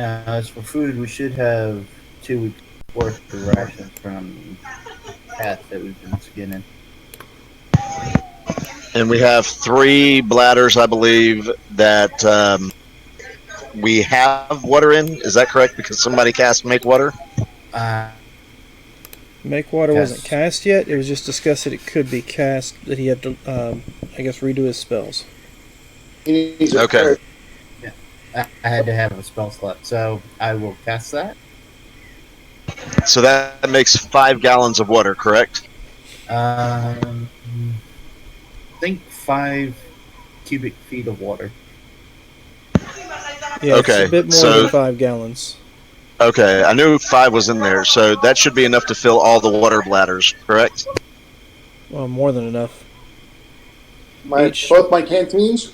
Now, as for food, we should have 2 weeks worth of rations from cats that we've been skinning. And we have 3 bladders, I believe, that we have water in. Is that correct? Because somebody cast make water. Uh, Make water wasn't Cast. cast yet. It was just discussed that it could be cast. That he had to, I guess, redo his spells. He needs a Okay. prayer. I had to have a spell slot, so I will cast that. So that makes 5 gallons of water, correct? I think 5 cubic feet of water. Yeah, Okay, it's a bit more so- than 5 gallons. Okay, I knew 5 was in there, so that should be enough to fill all the water bladders, correct? Well, more than enough. Both my canteens.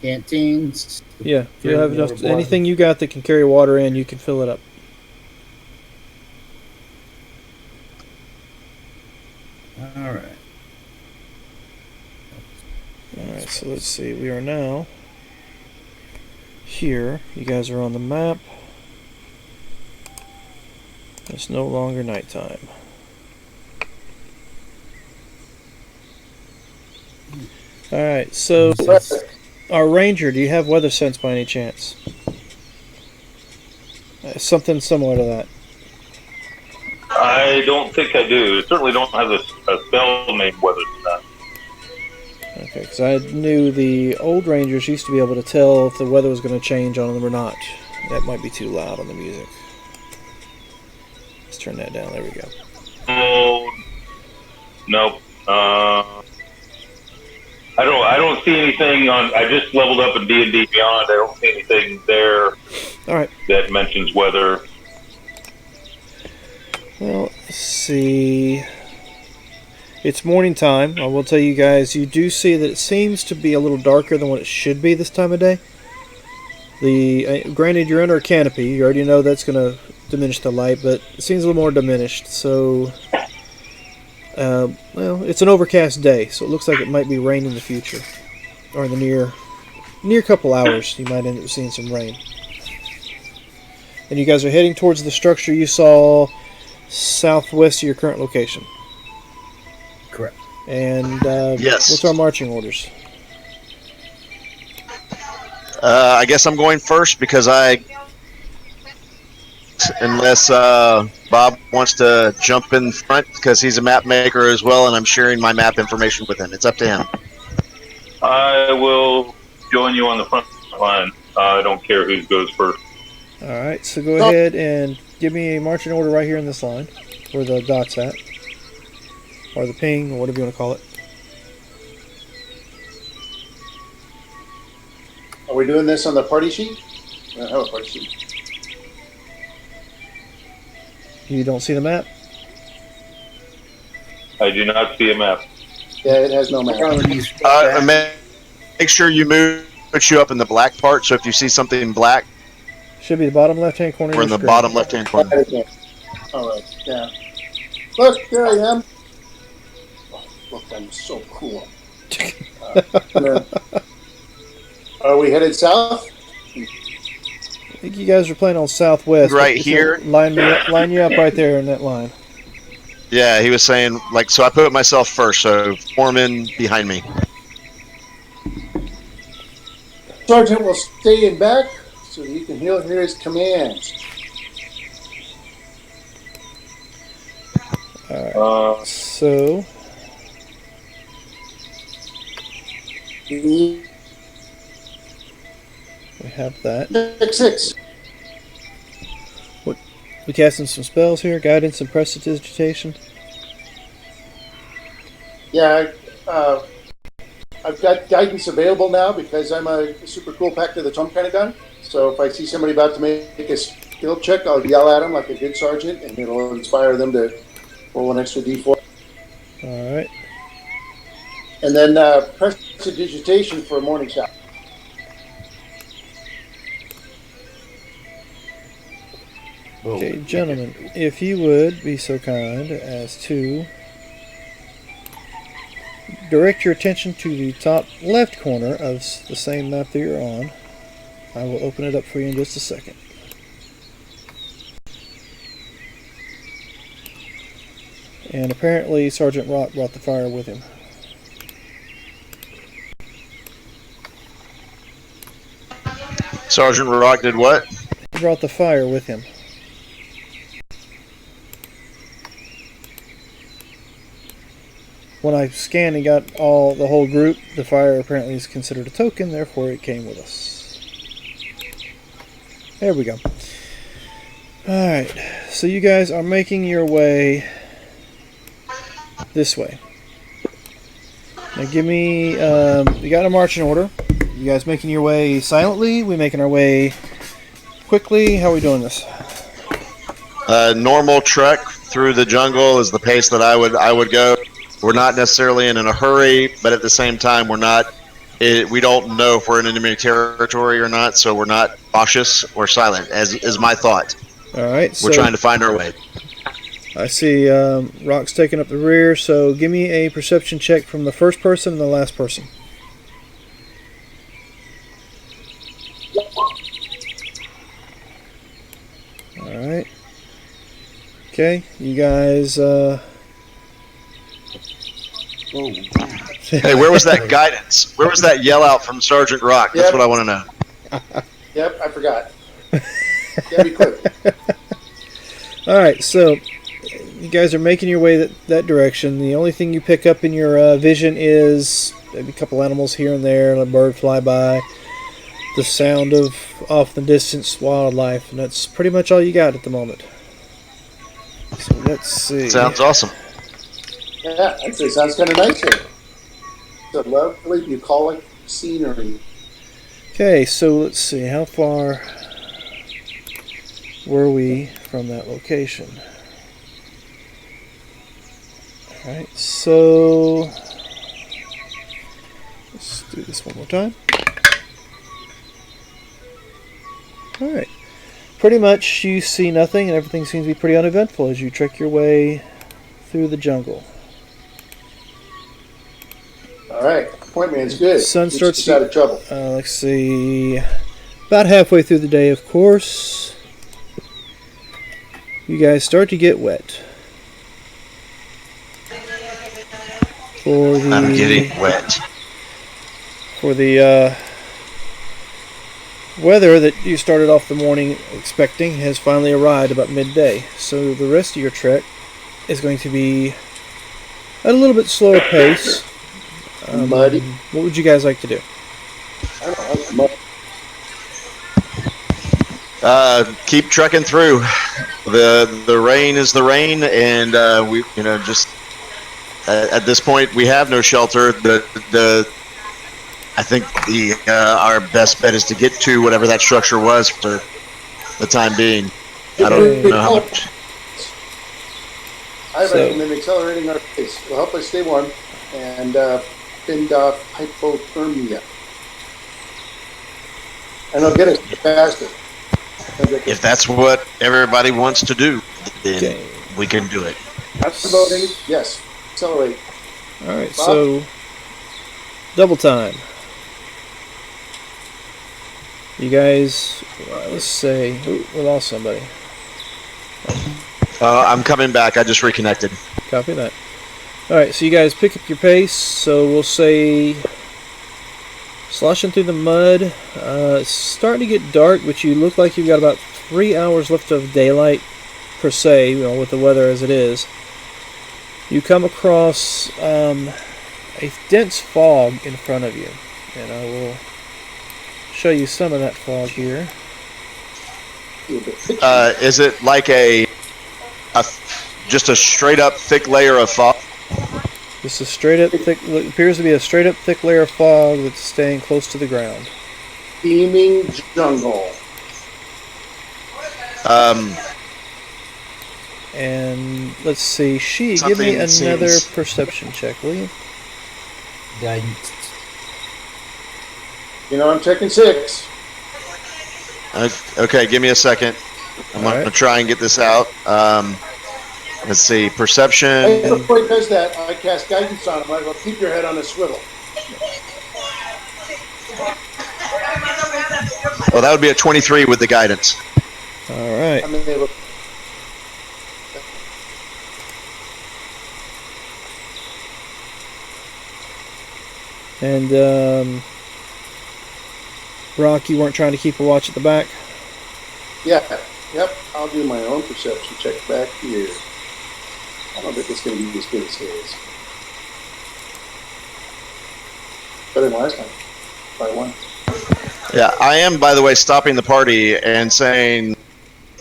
Canteens. Yeah, you have enough. Water. Anything you got that can carry water in, you can fill it up. All right. Alright, so let's see. We are now here. You guys are on the map. It's no longer nighttime. Alright, so our ranger, do you have weather sense by any chance? Something similar to that. I don't think I do. I certainly don't have a spell named Weather Sense. Okay, because I knew the old rangers used to be able to tell if the weather was going to change on them or not. That might be too loud on the music. Let's turn that down. There we go. Oh, nope. I don't see anything on. I just leveled up in D&D Beyond. I don't see anything there. All right. That mentions weather. Well, let's see. It's morning time. I will tell you guys, you do see that it seems to be a little darker than what it should be this time of day. Granted, you're under a canopy. You already know that's going to diminish the light, but it seems a little more diminished. So, well, it's an overcast day, so it looks like it might be rain in the future, or in the near couple hours. You might end up seeing some rain. And you guys are heading towards the structure you saw southwest of your current location. Correct. And Yes. what's our marching orders? I guess I'm going first because unless Bob wants to jump in front because he's a map maker as well, and I'm sharing my map information with him. It's up to him. I will join you on the front line. I don't care who goes first. Alright, so go ahead and give me a marching order right here in this line, where the dot's at. Or the ping, or whatever you want to call it. Are we doing this on the party sheet? I don't have a party sheet. You don't see the map? I do not see a map. Yeah, it has no map. Make sure you put you up in the black part, so if you see something black, Should be the bottom left-hand corner of we're your in the screen. bottom left-hand corner. Alright, yeah. Look, there I am. Oh, look, I'm so cool. Are we headed south? I think you guys are playing on southwest. Right but if you here. line you up right there in that line. Yeah, he was saying, like, so I put myself first, so form in behind me. Sergeant will stay in back so he can hear his commands. Alright, so we have that. 6. We casting some spells here, guidance and prestidigitation. Yeah, I've got guidance available now because I'm a super cool pack to the thumb kind of gun. So if I see somebody about to make a skill check, I'll yell at them like a good sergeant, and it'll inspire them to roll an extra d4. Alright. And then prestidigitation for a morning shot. Okay, gentlemen, if you would be so kind as to direct your attention to the top left corner of the same map that you're on, I will open it up for you in just a second. And apparently Sergeant Rock brought the fire with him. Sergeant Rock did what? He brought the fire with him. When I scanned and got the whole group, the fire apparently is considered a token, therefore it came with us. There we go. Alright, so you guys are making your way this way. Now give me, you got a marching order. You guys making your way silently? We making our way quickly? How are we doing this? Normal trek through the jungle is the pace that I would go. We're not necessarily in a hurry, but at the same time, we don't know if we're in enemy territory or not, so we're not cautious or silent, as is my thought. All right, so we're trying to find our way. I see Rock's taking up the rear, so give me a perception check from the first person and the last person. All right. Okay, you guys. Hey, where was that guidance? Where was that yell out from Sergeant Rock? That's what I want to know. Yep, I forgot. Gotta be quick. All right, so you guys are making your way that direction. The only thing you pick up in your vision is maybe a couple animals here and there, a bird fly by, the sound of off in the distance wildlife, and that's pretty much all you got at the moment. So let's see. Sounds awesome. Yeah, actually, sounds kind of nice here. It's a lovely, bucolic scenery. Okay, so let's see. How far were we from that location? Alright, so let's do this one more time. Alright. Pretty much you see nothing and everything seems to be pretty uneventful as you trek your way through the jungle. Alright, point man's good. Sun Gets starts us out of trouble. Let's see. About halfway through the day, of course. You guys start to get wet. I'm getting wet. For the weather that you started off the morning expecting has finally arrived about midday. So the rest of your trek is going to be at a little bit slower pace. Muddy. What would you guys like to do? I don't know, muddy. Keep trekking through. The rain is the rain, and we just at this point we have no shelter. I think our best bet is to get to whatever that structure was for the time being. I don't know how much. I recommend accelerating our pace. It'll help us stay warm and fend off hypothermia. And it'll get us faster. If that's what everybody wants to do, then we can do it. After voting, yes, accelerate. All right, so double time. You guys, let's say, we lost somebody. I'm coming back. I just reconnected. Copy that. All right, so you guys pick up your pace. So we'll say sloshing through the mud. It's starting to get dark, but you look like you've got about 3 hours left of daylight per se, with the weather as it is. You come across a dense fog in front of you, and I will show you some of that fog here. Is it like just a straight up thick layer of fog? Just a straight up thick, appears to be a straight up thick layer of fog that's staying close to the ground. Steaming jungle. And let's see, give me another perception check, will you? Guidance. I'm checking 6. Okay, give me a second. I'm going to try and get this out. Let's see, perception. Before he does that, I cast guidance on him. I go, keep your head on a swivel. Well, that would be a 23 with the guidance. All right. I'm able. And Brock, you weren't trying to keep a watch at the back? Yeah. Yep. I'll do my own perception check back here. I don't think it's going to be as good as his. Better than last time. By one. Yeah, I am, by the way, stopping the party and saying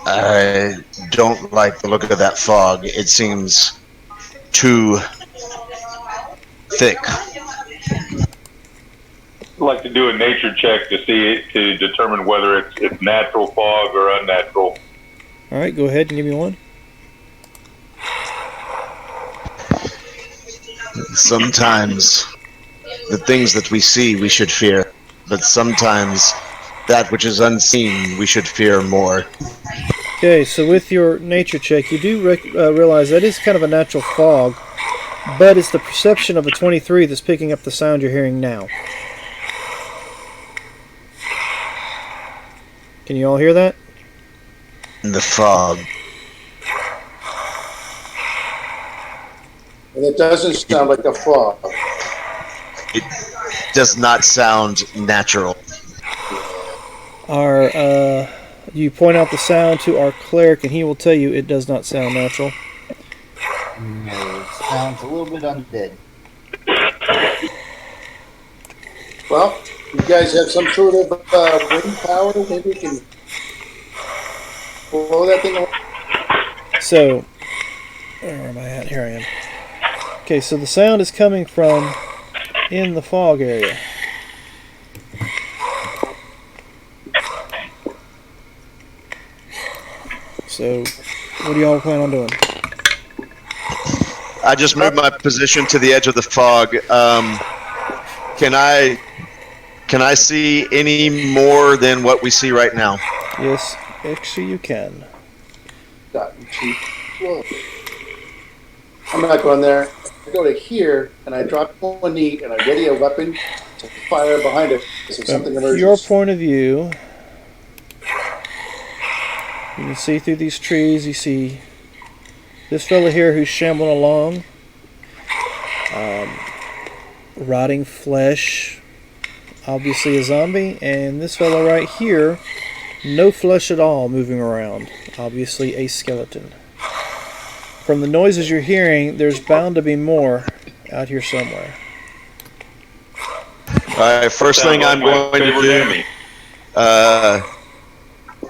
I don't like the look of that fog. It seems too thick. I'd like to do a nature check to to determine whether it's natural fog or unnatural. All right, go ahead and give me one. Sometimes the things that we see we should fear, but sometimes that which is unseen we should fear more. Okay, so with your nature check, you do realize that is kind of a natural fog, but it's the perception of a 23 that's picking up the sound you're hearing now. Can you all hear that? The fog. And it doesn't sound like a fog. It does not sound natural. You point out the sound to our cleric, and he will tell you it does not sound natural. No, it sounds a little bit undead. Well, you guys have some sort of wind power. Maybe we can blow that thing away. So, where am I at? Here I am. Okay, so the sound is coming from in the fog area. So, what do y'all plan on doing? I just moved my position to the edge of the fog. Can I see any more than what we see right now? Yes, actually you can. Gotten cheap. Whoa. I'm not going there. I go to here, and I drop one knee, and I ready a weapon to fire behind it. So something emerges. Your point of view, you can see through these trees, you see this fella here who's shambling along, rotting flesh, obviously a zombie, and this fella right here, no flesh at all moving around, obviously a skeleton. From the noises you're hearing, there's bound to be more out here somewhere. Alright, first thing I'm going to do. Enemy.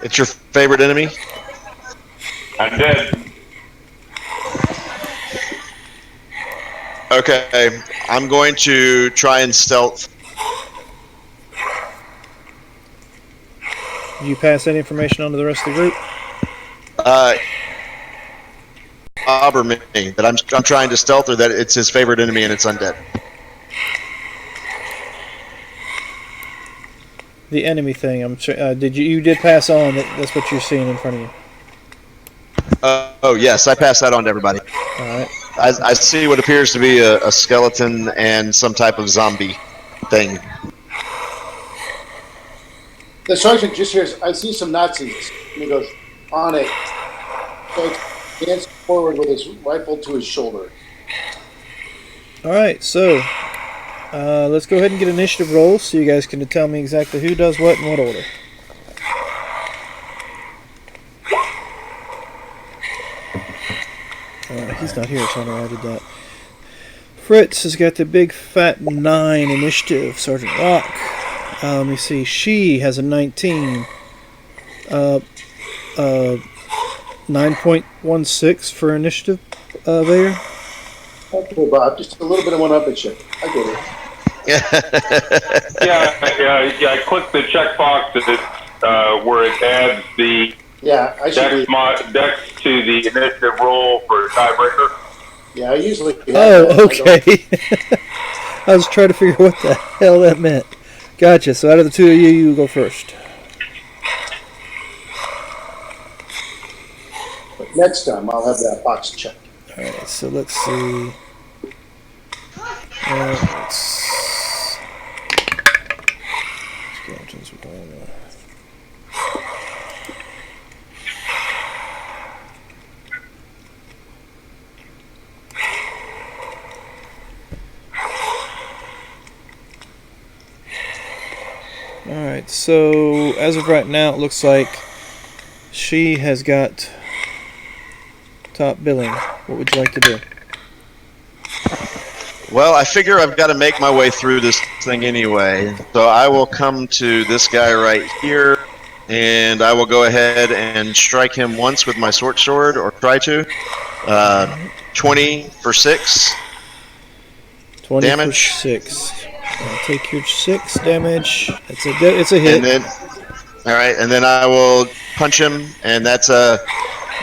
It's your favorite enemy? Undead. Okay, I'm going to try and stealth. Do you pass that information on to the rest of the group? Bob or me, that I'm trying to stealth, or that it's his favorite enemy and it's undead. The enemy thing. You did pass on that's what you're seeing in front of you. Oh yes, I passed that on to everybody. All right. I see what appears to be a skeleton and some type of zombie thing. The sergeant just hears, I see some Nazis. And he goes, on it. So he dances forward with his rifle to his shoulder. All right. So let's go ahead and get initiative rolls so you guys can tell me exactly who does what in what order. He's not here, so I know I did that. Fritz has got the big fat 9 initiative. Sergeant Rock. Let me see. She has a 19. 9.16 for initiative. Vader. Okay, Bob, just a little bit of one up and shit. I get it. Yeah. I clicked the checkbox where it adds the Yeah, I should dex to the initiative roll for tiebreaker. Yeah, I usually. Okay. I was trying to figure what the hell that meant. Gotcha. So out of the two of you, you go first. But next time, I'll have that box checked. All right. So let's see. Skeletons are going Alright, so as of right now, it looks like she has got top billing. What would you like to do? Well, I figure I've got to make my way through this thing anyway. So I will come to this guy right here, and I will go ahead and strike him once with my short sword, or try to. 20 for 6. 20 Damage. for 6. Take your 6 damage. It's a hit. And then, all right, and then I will punch him, and that's a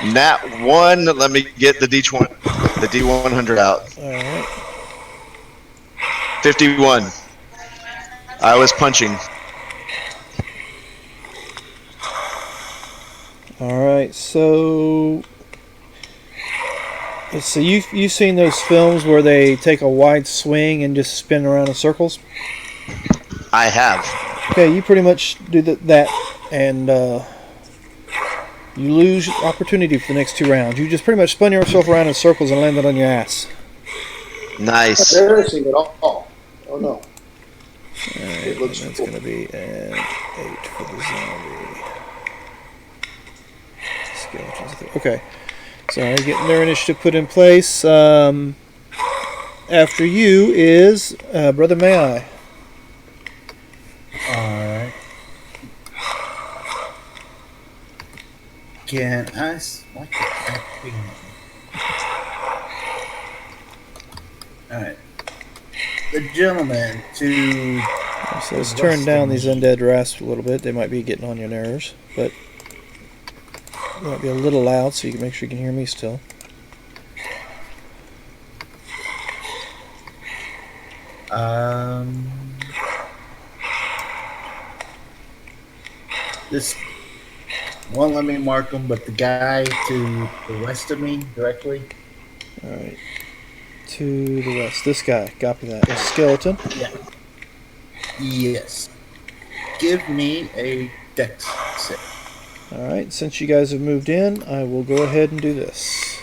nat 1. Let me get the D100 out. Alright. 51. I was punching. Alright, so let's see, you've seen those films where they take a wide swing and just spin around in circles? I have. Okay, you pretty much do that, and you lose opportunity for the next 2 rounds. You just pretty much spun yourself around in circles and landed on your ass. Nice. Not embarrassing at all. Oh no. Alright, It looks that's cool. going to be an 8 for the zombie. Skeletons. Okay, so getting their initiative put in place. After you is Brother May I. Alright. Can I... What the heck? Alright. The gentleman to... So let's turn down these undead rasps a little bit. They might be getting on your nerves, but it might be a little loud, so you can make sure you can hear me still. This won't let me mark him, but the guy to the west of me directly. Alright. To the west. This guy. Copy that. A skeleton. Yeah. Yes. Give me a dex save. Alright, since you guys have moved in, I will go ahead and do this.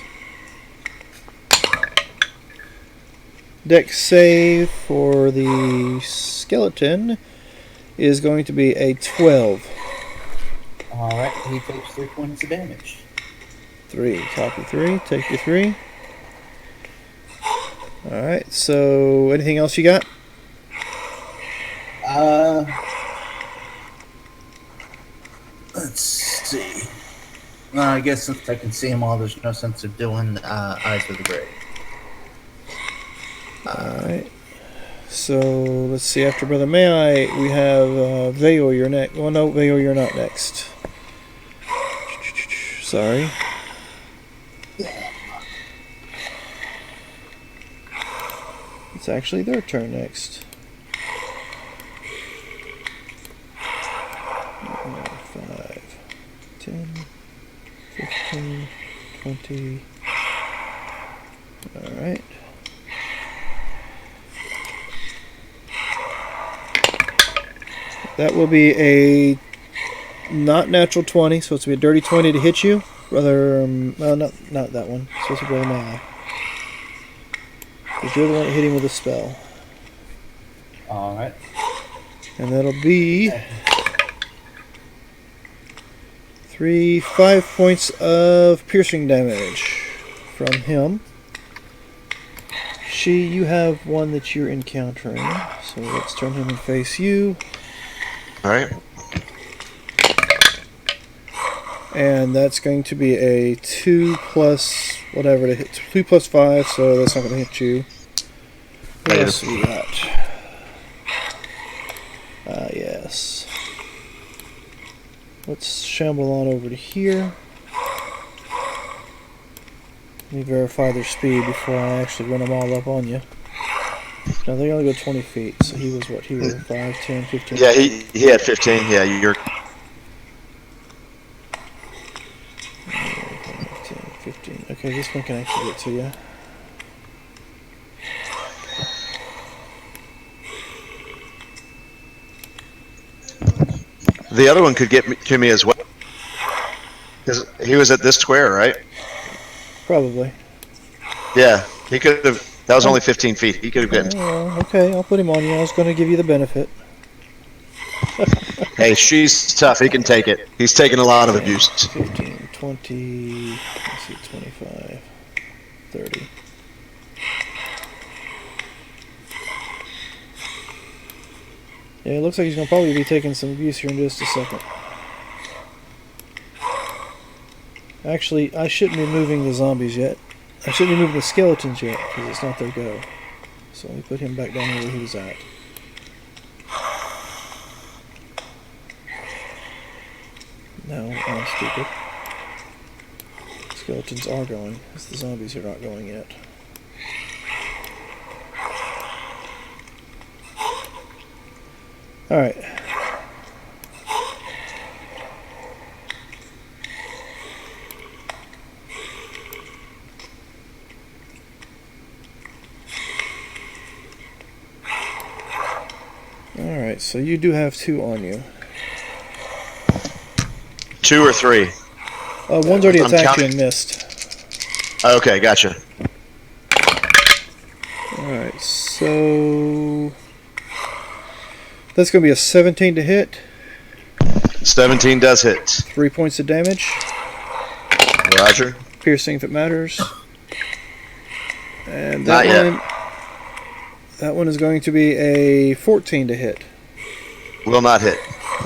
Dex save for the skeleton is going to be a 12. Alright, he takes 3 points of damage. 3. Copy 3. Take your 3. Alright, so anything else you got? Let's see. Well, I guess since I can see them all, there's no sense of doing Eyes of the Grave. Alright. So, let's see. After Brother May I, we have Veo, you're next. Well, no, Veo, you're not next. Sorry. It's actually their turn next. 5, 10, 15, 20. Alright. That will be a not natural 20, so it's going to be a dirty 20 to hit you. Brother, well, not that one. It's supposed to be Brother May. Because you're the one that hit him with a spell. Alright. And that'll be 5 points of piercing damage from him. You have one that you're encountering. So let's turn him and face you. Alright. And that's going to be a 2 plus whatever to hit. 2 plus 5, so that's not going to hit you. What else we got? Yes. Let's shamble on over to here. Let me verify their speed before I actually run them all up on you. No, they only go 20 feet, so he was what here? 5, 10, 15? Yeah, he had 15. Yeah, you're... 10, 15. Okay, this one can actually get to you. The other one could get to me as well. Because he was at this square, right? Probably. Yeah, he could have... That was only 15 feet. He could have gotten... Okay, I'll put him on you. I was going to give you the benefit. Hey, she's tough. He can take it. He's taken a lot of abuse. 15, 20, let's see, 25, 30. Yeah, it looks like he's going to probably be taking some abuse here in just a second. Actually, I shouldn't be moving the zombies yet. I shouldn't be moving the skeletons yet, because it's not their go. So let me put him back down where he was at. No, I'm stupid. Skeletons are going. It's the zombies are not going yet. Alright. Alright, so you do have 2 on you. 2 or 3? One's already I'm attacked you counting. and missed. Okay, gotcha. Alright, so that's going to be a 17 to hit. 17 does hit. 3 points of damage. Roger. Piercing if it matters. And Not yet. That one is going to be a 14 to hit. Will not hit.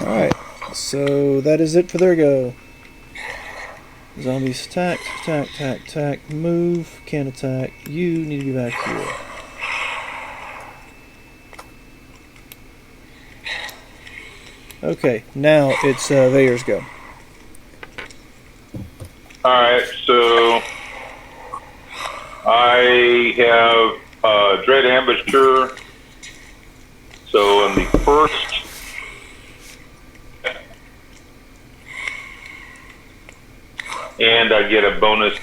Alright, so that is it for their go. Zombies attack, attack, attack, attack, move, can't attack. You need to be back here. Okay, now it's Vayer's go. Alright, so I have Dread Ambusher. So in the first and I get a bonus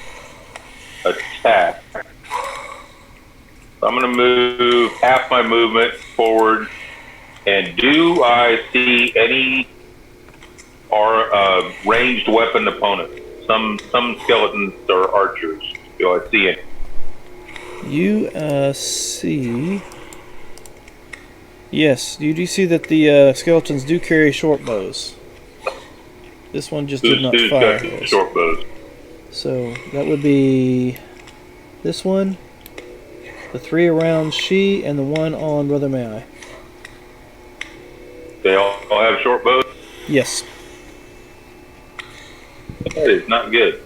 attack. So I'm going to move half my movement forward. And do I see any ranged weapon opponents? Some skeletons are archers. Do I see any? You see... Yes, you do see that the skeletons do carry short bows. This one just did not Who's fire. got the his. short bows? So that would be this one, the 3 around she, and the 1 on Brother May I. They all have short bows? Yes. That is not good.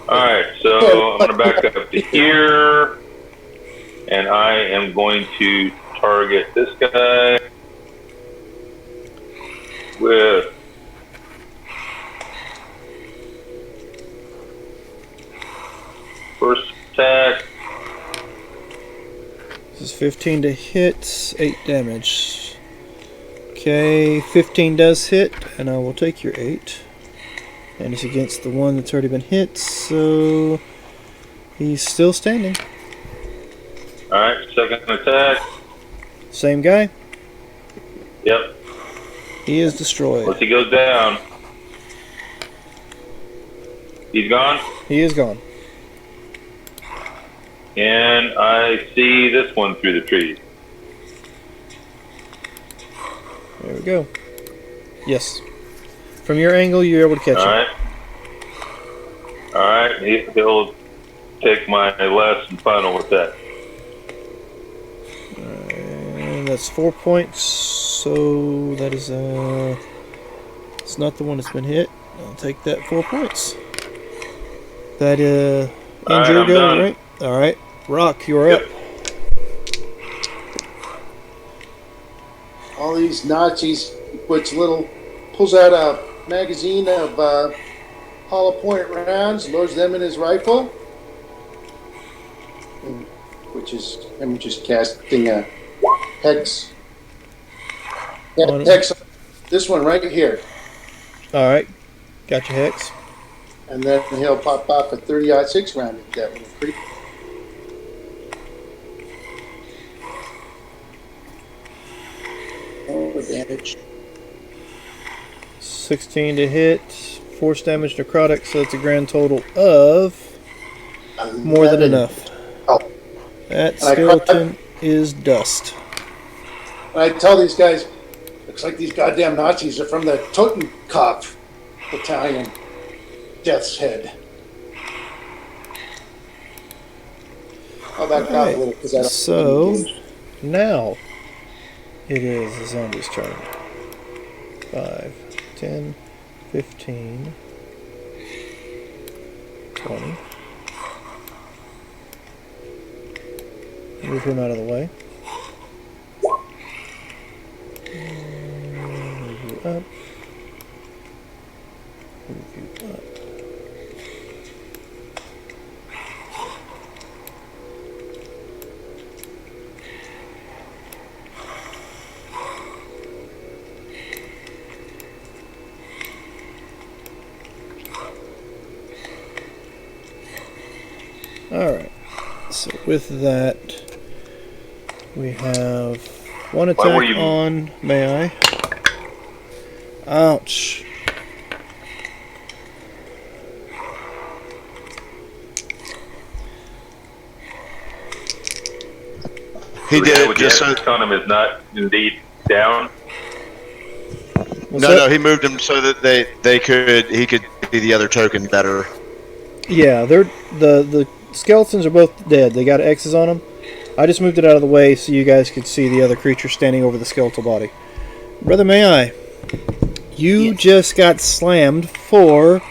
Alright, so I'm going to back up to here. And I am going to target this guy with first attack. This is 15 to hit, 8 damage. Okay, 15 does hit, and I will take your 8. And it's against the one that's already been hit, so he's still standing. Alright, second attack. Same guy. Yep. He is destroyed. Once he goes down, he's gone. He is gone. And I see this one through the trees. There we go. Yes. From your angle, you're able to catch him. Alright, he'll take my last and final attack. And that's 4 points. So that is it's not the one that's been hit. I'll take that 4 points. That ends your I'm go, done. right? All right, Rock, you're Yep. up. All these Nazis pulls out a magazine of hollow point rounds, loads them in his rifle, which is him just casting a hex. Yeah, On- hex. This one right here, All right, got your hex. and then he'll pop off a 30-06 round at that little creep. Oh, advantage. 16 to hit, force damage necrotic, so it's a grand total of more than 11. enough. Oh. That And I skeleton is dust. And I tell these guys, Looks like these goddamn Nazis are from the Totenkopf battalion. Death's Head. I'll back off a little because I don't. So now it is the zombie's turn. 5, 10, 15, 20. Move him out of the way. Move you up. Move you up. Alright, so with that, we have one Why were attack you- on May I. Ouch. He did it With just so. the on him is not indeed down. What's No, that? no, he moved him so that he could be the other token better. Yeah, the skeletons are both dead. They got X's on them. I just moved it out of the way so you guys could see the other creature standing over the skeletal body. Brother May I, you just got slammed for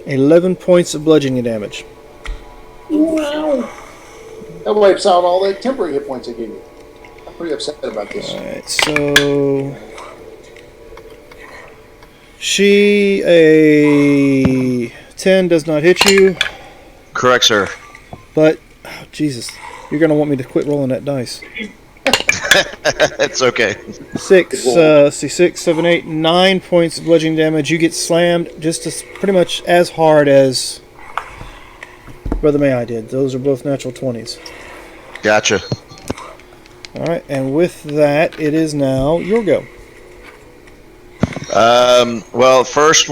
11 points of bludgeoning damage. Wow. That wipes out all the temporary hit points I gave you. I'm pretty upset about this. Alright, so she a 10 does not hit you, Correct, sir. but oh, Jesus, you're gonna want me to quit rolling that dice. It's okay. 6, 7, 8, 9 points of bludgeoning damage. You get slammed just as pretty much as hard as Brother May I did. Those are both natural 20s. Gotcha. Alright, and with that, it is now your go. Well, first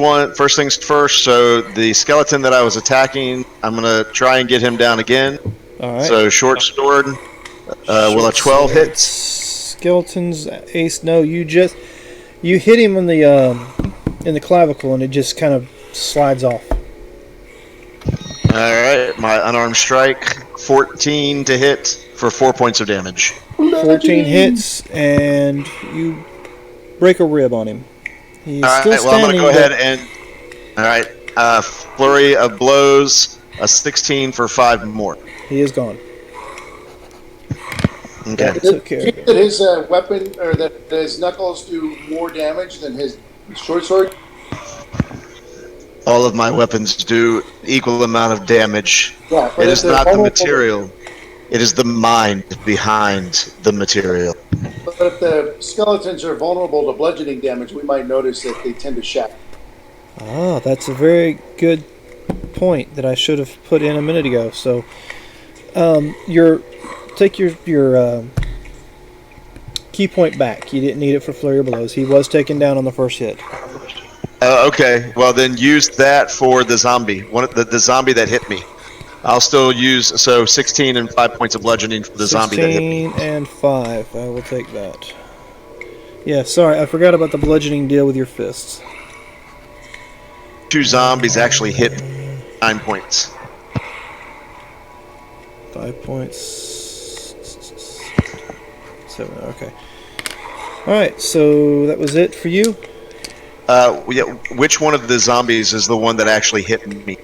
things first. So the skeleton that I was attacking, I'm gonna try and get him down again. Alright. So short sword. Will a 12 hit? Skeletons, ace, no. You hit him in the clavicle, and it just kind of slides off. All right, my unarmed strike, 14 to hit for 4 points of damage. 14 hits, and you break a rib on him. He's All right, still well, I'm standing. gonna go ahead and all right, flurry of blows, a 16 for 5 more. He is gone. Okay. Took care of Did it. his weapon or that his knuckles do more damage than his short sword? All of my weapons do equal amount of damage. Yeah, It is if they're not the vulnerable- material. It is the mind behind the material. But if the skeletons are vulnerable to bludgeoning damage, we might notice that they tend to shatter. Ah, that's a very good point that I should have put in a minute ago. So, take your key point back. You didn't need it for flurry of blows. He was taken down on the first hit. Okay, well then use that for the zombie. The zombie that hit me. I'll still use 16 and 5 points of bludgeoning for the zombie that hit me. 16 and 5. I will take that. Yeah, sorry, I forgot about the bludgeoning deal with your fists. 2 zombies actually hit 9 points. 5 points. 7. Okay. All right. So that was it for you. Yeah, which one of the zombies is the one that actually hit me?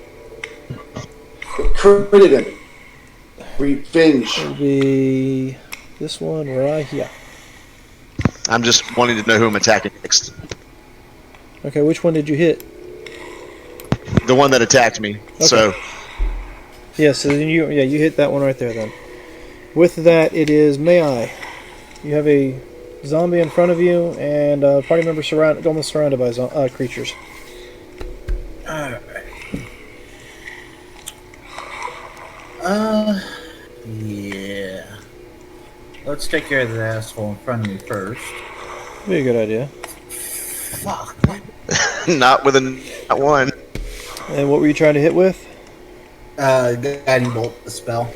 Critted him. Revenge. It'll be this one right here. I'm just wanting to know who I'm attacking next. Okay. Which one did you hit? The one that attacked me. So Yeah. So then you hit that one right there. Then with that, it is May I. You have a zombie in front of you, and a party member almost surrounded by creatures. Alright. Yeah. Let's take care of the asshole in front of me first. Be a good idea. Fuck. not with not one. And what were you trying to hit with? Guiding bolt, the spell.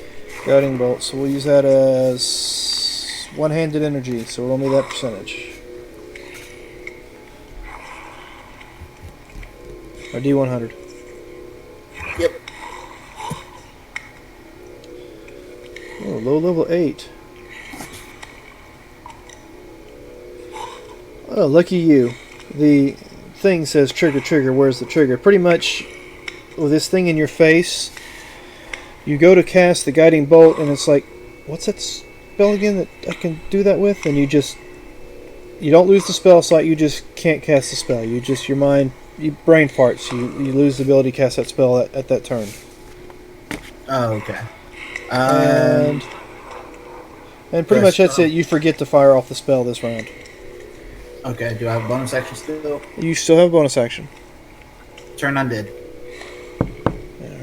Guiding bolt. So we'll use that as one-handed energy. So roll me that percentage. Or D100. Yep. Oh, low level 8. Oh, lucky you. The thing says trigger, trigger. Where's the trigger? Pretty much with this thing in your face, you go to cast the guiding bolt, and it's like, what's that spell again that I can do that with? And you don't lose the spell slot. You just can't cast the spell. Your mind, brain farts. You lose the ability to cast that spell at that turn. Oh, okay. And pretty much that's it. You forget to fire off the spell this round. Okay, do I have a bonus action still? You still have a bonus action. Turn undead.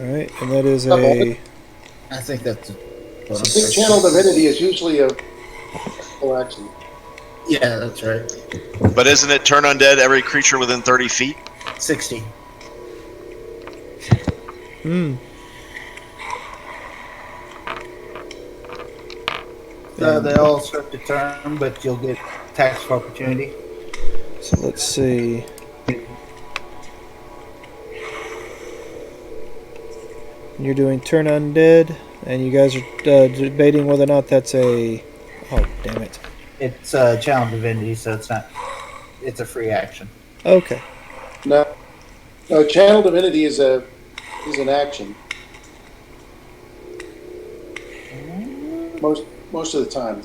Alright, and that is a... I think that's a I bonus think action. Channel Divinity is usually a full action. Yeah, that's right. But isn't it turn undead every creature within 30 feet? 60. So they all start to turn, but you'll get attacks of opportunity. So let's see. You're doing turn undead, and you guys are debating whether or not that's a... Oh, damn it. It's Channel Divinity, so it's not. It's a free action. Okay. No, Channel Divinity is an action. Most of the time.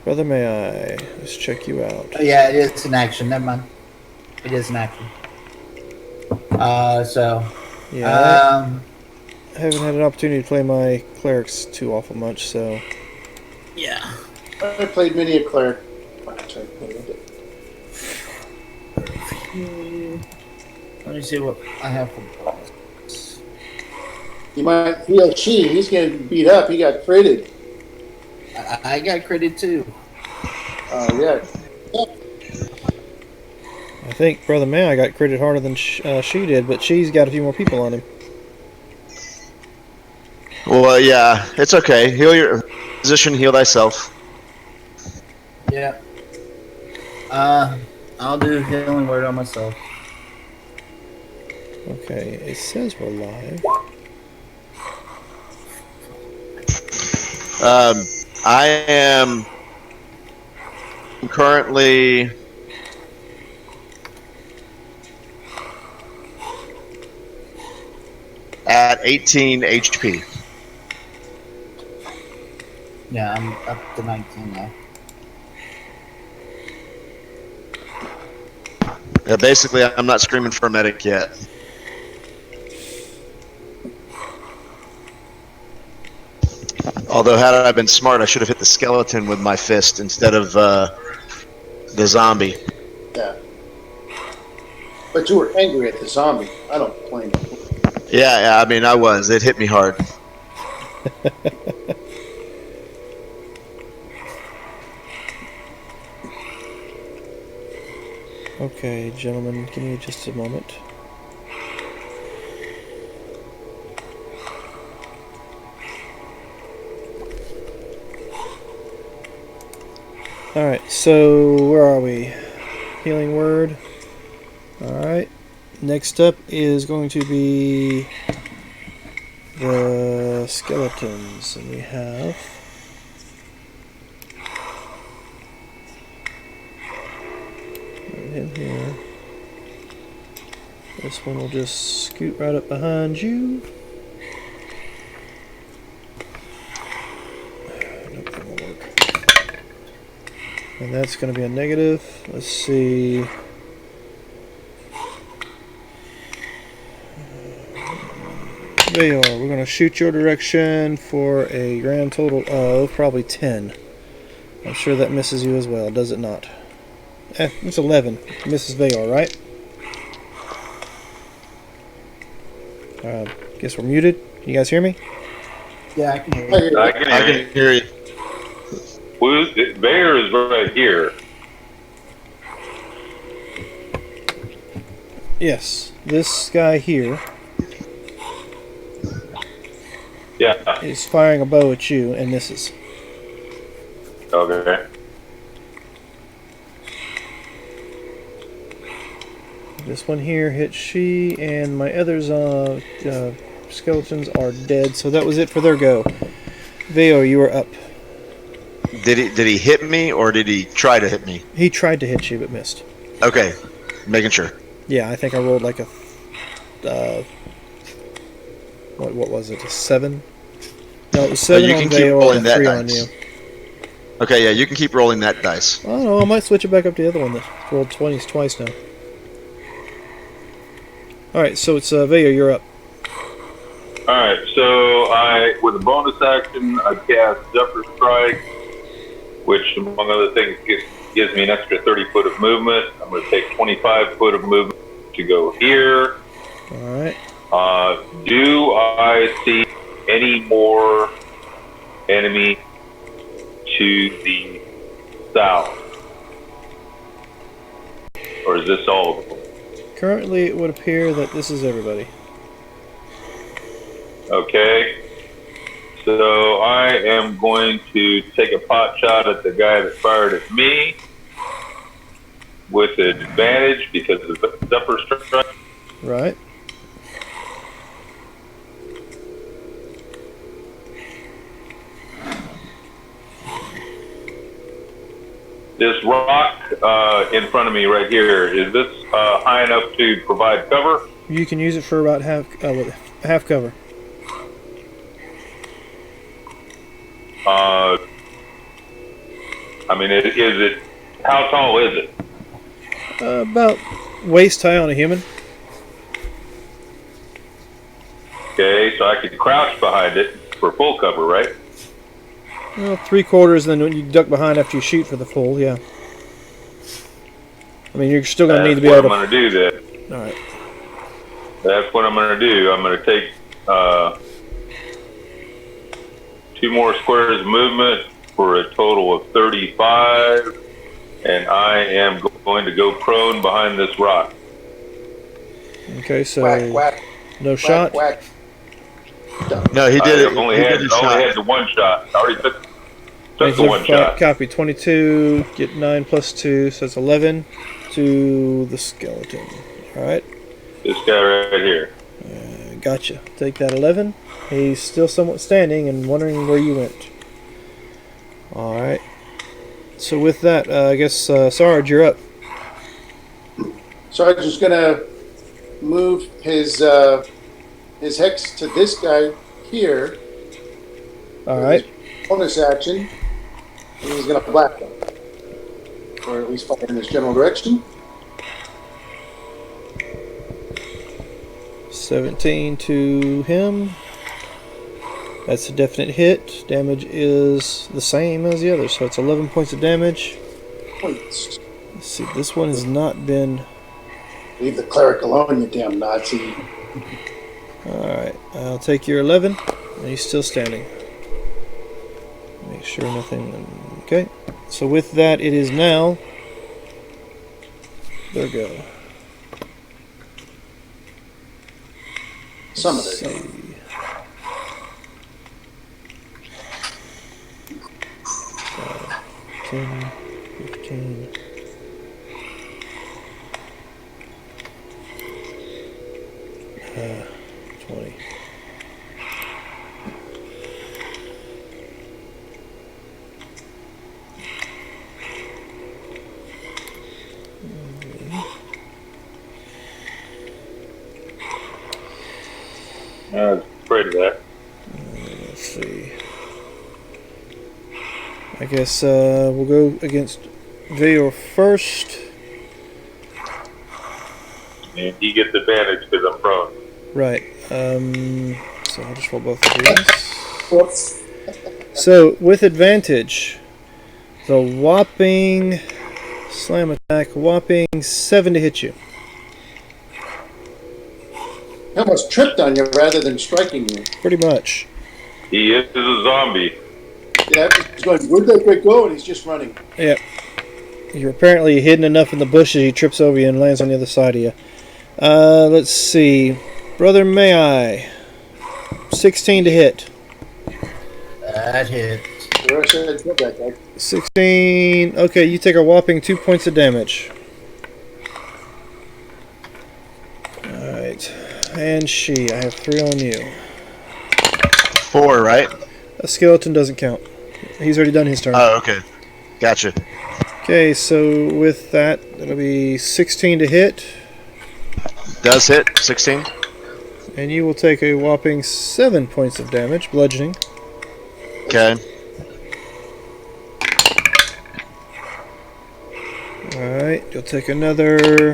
Brother, may I? Let's check you out. Oh, yeah, it is an action. Never mind. It is an action. So. Yeah. I haven't had an opportunity to play my clerics too awful much, so... Yeah. I played many a cleric. Let me see what I have for bonus. You might feel he's getting beat up. He got critted. I got critted too. Oh, yeah. I think Brother May I got critted harder than she did, but she's got a few more people on him. Well, yeah, it's okay. Heal your position, heal thyself. Yeah. I'll do healing word on myself. Okay, it says we're live. I am currently at 18 HP. Yeah, I'm up to 19 now. Yeah, basically, I'm not screaming for a medic yet. Although, had I been smart, I should have hit the skeleton with my fist instead of the zombie. Yeah. But you were angry at the zombie. I don't blame you. Yeah, I mean, I was. It hit me hard. Okay, gentlemen, give me just a moment. Alright, so where are we? Healing word. Alright. Next up is going to be the skeletons. And we have in here. This one will just scoot right up behind you. Nope, that won't work. And that's going to be a negative. Let's see. There you are. We're going to shoot your direction for a grand total of probably 10. I'm sure that misses you as well, does it not? It's 11. Mrs. Vayor, right? Guess we're muted. Can you guys hear me? Yeah, I can hear you. I can hear you. Bear is right here. Yes. This guy here Yeah. is firing a bow at you and misses. Okay. This one here hit she, and my other skeletons are dead. So that was it for their go. Veo, you are up. Did he hit me or did he try to hit me? He tried to hit you but missed. Okay, making sure. Yeah, I think I rolled like a what was it? A 7? No, it was 7 you on can keep Veo rolling and a that 3 on dice. you. Okay, yeah, you can keep rolling that dice. I don't know. I might switch it back up to the other one that rolled 20s twice now. All right, so it's Veo. You're up. All right, so with a bonus action, I cast Zephyr Strike, which, among other things, gives me an extra 30 foot of movement. I'm going to take 25 foot of movement to go here. All right. Do I see any more enemy to the south? Or is this all of them? Currently, it would appear that this is everybody. Okay. So I am going to take a pot shot at the guy that fired at me with advantage because of the Zephyr Strike. Right. This rock in front of me right here, is this high enough to provide cover? You can use it for about half cover. I mean, is it? How tall is it? About waist high on a human. Okay, so I could crouch behind it for full cover, right? Well, 3/4, then you duck behind after you shoot for the full. Yeah. I mean, you're still going to need to be able to. That's what I'm going to do then. All right. That's what I'm going to do. I'm going to take 2 more squares of movement for a total of 35, and I am going to go prone behind this rock. Okay, so Whack, whack, no whack, shot. whack. No, he did it. I only He had did a shot. the one shot. I already took the one Five, shot. Copy. 22. Get 9 plus 2, so that's 11 to the skeleton. All right. This guy right here. Gotcha. Take that 11. He's still somewhat standing and wondering where you went. All right. So with that, I guess Sarge, you're up. Sarge is going to move his hex to this guy here. All right. Bonus action. And he's going to black him. Or at least fire in this general direction. 17 to him. That's a definite hit. Damage is the same as the other, so it's 11 points of damage. Points. Let's see, this one has not been... Leave the cleric alone, you damn Nazi. Alright, I'll take your 11, and he's still standing. Make sure nothing... Okay, so with that, it is now... There we go. Some of Let's it. see. 10, 15... 20. I was afraid of that. Let's see. I guess we'll go against Veo first. And he gets advantage because I'm prone. Right. So I'll just roll both of these. Whoops. So with advantage, the whopping slam attack, whopping 7 to hit you. He almost tripped on you rather than striking you. Pretty much. He is a zombie. Yeah, he's going, where'd that guy go? And he's just running. Yep. You're apparently hidden enough in the bushes, he trips over you and lands on the other side of you. Let's see. Brother May I. 16 to hit. That hits. The rest said, kill that guy. 16. Okay, you take a whopping 2 points of damage. right. And she. I have 3 on you. 4, right? A skeleton doesn't count. He's already done his turn. Oh, okay. Gotcha. Okay, so with that, it'll be 16 to hit. Does hit. 16. And you will take a whopping 7 points of damage, bludgeoning. Okay. Alright, you'll take another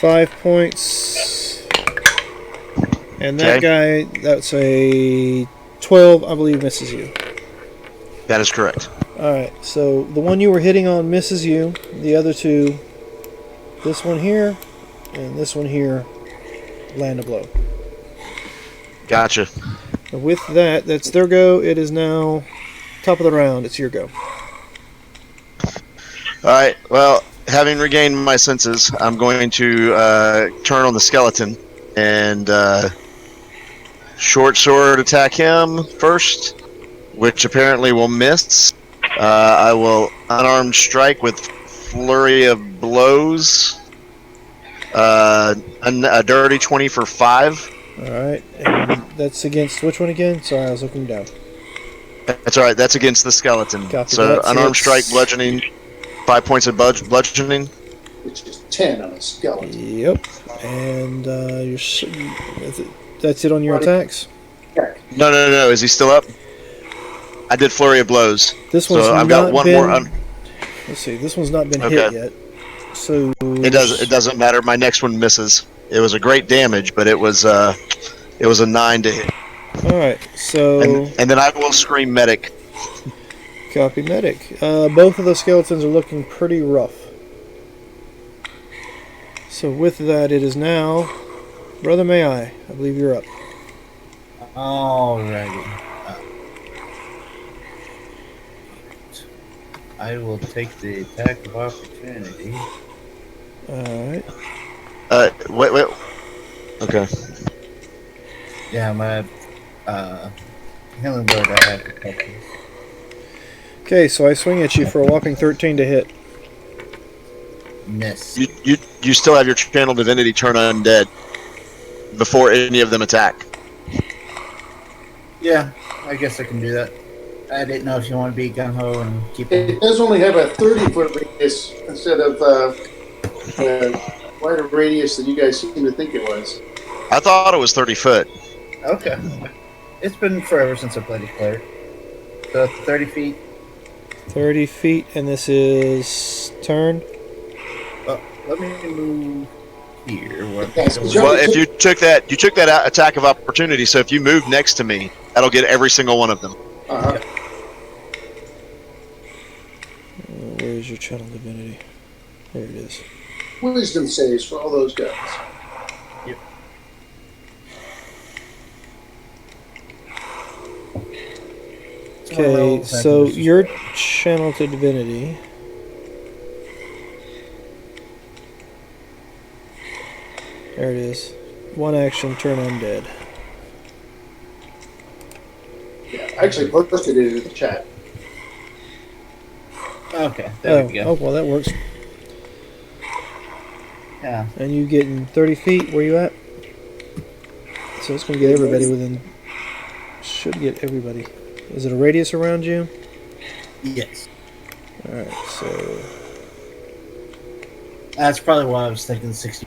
5 points. And that guy, that's a 12, I believe, misses you. That is correct. Alright, so the one you were hitting on misses you. The other 2, this one here and this one here, land a blow. Gotcha. With that, that's their go. It is now top of the round. It's your go. All right. Well, having regained my senses, I'm going to turn on the skeleton and short sword attack him first, which apparently will miss. I will unarmed strike with flurry of blows. A dirty 20 for 5. Alright, and that's against which one again? Sorry, I was looking down. That's all right. That's against the skeleton. Copy So that. So unarmed it's- strike, bludgeoning, 5 points of bludgeoning. Which is 10 on a skeleton. Yep. And that's it on your attacks? No. Is he still up? I did flurry of blows. This one's So I've got one more. Let's see, this one's not been hit Okay. yet. So It doesn't matter. My next one misses. It was a great damage, but it was a 9 to hit. Alright, so And then I will scream medic. copy medic. Both of those skeletons are looking pretty rough. So with that, it is now Brother May I believe you're up. Alrighty. I will take the attack of opportunity. Alright. Wait. Okay. Yeah, my healing word I have to touch. Okay, so I swing at you for a whopping 13 to hit. Miss. You still have your channel divinity turn undead before any of them attack. Yeah, I guess I can do that. I didn't know if you want to be gung ho and keep it. It does only have a 30-foot radius instead of wider radius than you guys seem to think it was. I thought it was 30 foot. Okay. It's been forever since I played a player. So 30 feet. 30 feet, and this is turn. Let me move here. Yes, Well, if you took that attack of opportunity, so if you move next to me, that'll get every single one of them. Uh-huh. Where is your channel divinity? There it is. Wisdom saves for all those guys. Okay, so your channel to divinity. There it is. One action, turn undead. Yeah, I actually posted it in the chat. Okay, there we go. Oh, well, that works. Yeah. And you getting 30 feet? Where you at? So it's going to get everybody within... Should get everybody. Is it a radius around you? Yes. Alright, so... That's probably why I was thinking 60.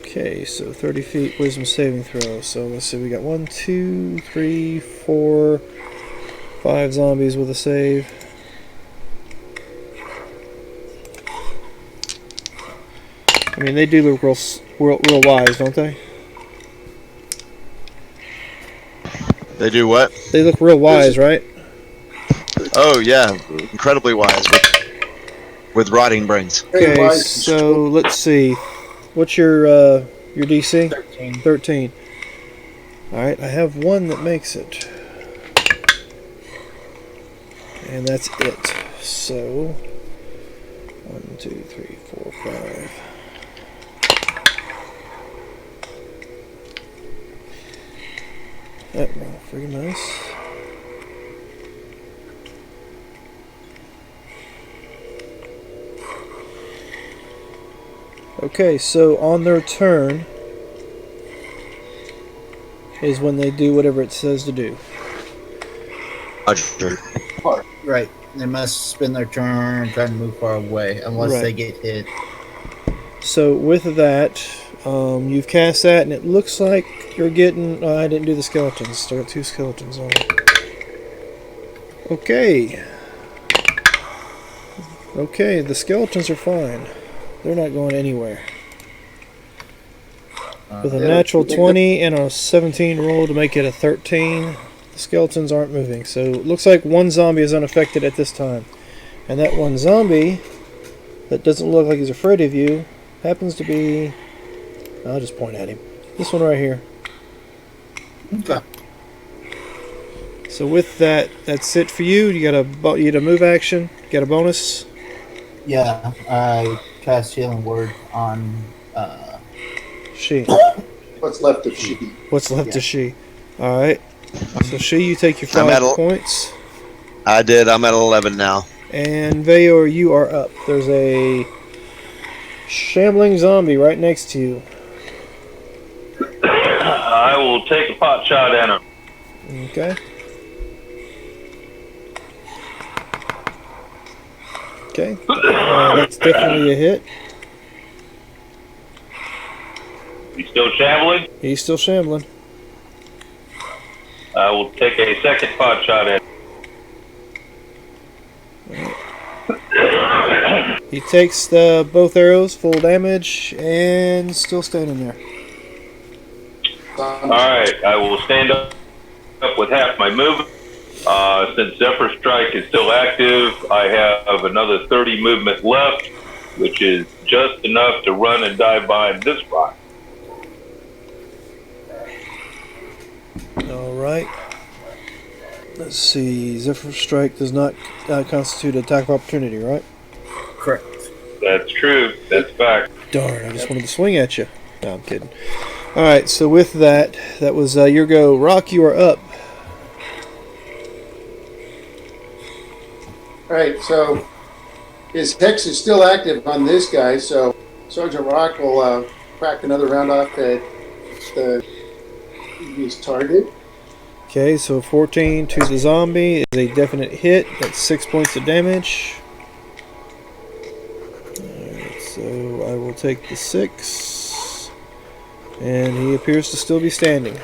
Okay, so 30 feet wisdom saving throw. So let's see, we got 1, 2, 3, 4, 5 zombies with a save. I mean, they do look real wise, don't they? They do what? They look real wise, right? Oh yeah, incredibly wise with rotting brains. Very Okay, wise. so let's see. What's your DC? 13. 13. Alright, I have one that makes it. And that's it. So 1, 2, 3, 4, 5. That wrong friggin' mouse. Okay, so on their turn is when they do whatever it says to do. Roger. Right. They must spend their turn trying to move far away, unless Right. they get hit. So with that, you've cast that, and it looks like you're getting. I didn't do the skeletons. Still got 2 skeletons on it. Okay. Okay, the skeletons are fine. They're not going anywhere. With a natural 20 and a 17 roll to make it a 13, the skeletons aren't moving. So it looks like one zombie is unaffected at this time. And that one zombie that doesn't look like he's afraid of you happens to be... I'll just point at him. This one right here. Okay. So with that, that's it for you. You get a move action. You got a bonus. Yeah, I cast Healing Word on. She. What's left of she? What's left Yeah. of she? All right. So she, you take your I'm 5 at points. I did. I'm at 11 now. And Veyor, you are up. There's a shambling zombie right next to you. I will take a pot shot at him. Okay. Okay. That's definitely a hit. He's still shambling. He's still shambling. I will take a second pot shot at him. He takes both arrows, full damage, and still standing there. Alright, I will stand up with half my movement. Since Zephyr Strike is still active, I have another 30 movement left, which is just enough to run and dive behind this rock. Alright. Let's see. Zephyr Strike does not constitute an attack of opportunity, right? Correct. That's true. That's fact. Darn, I just wanted to swing at you. No, I'm kidding. Alright, so with that, that was your go. Rock, you are up. Alright, so his hex is still active on this guy, so Sergeant Rock will crack another round off at the previous target. Okay, so 14 to the zombie is a definite hit. That's 6 points of damage. Alright, so I will take the 6. And he appears to still be standing.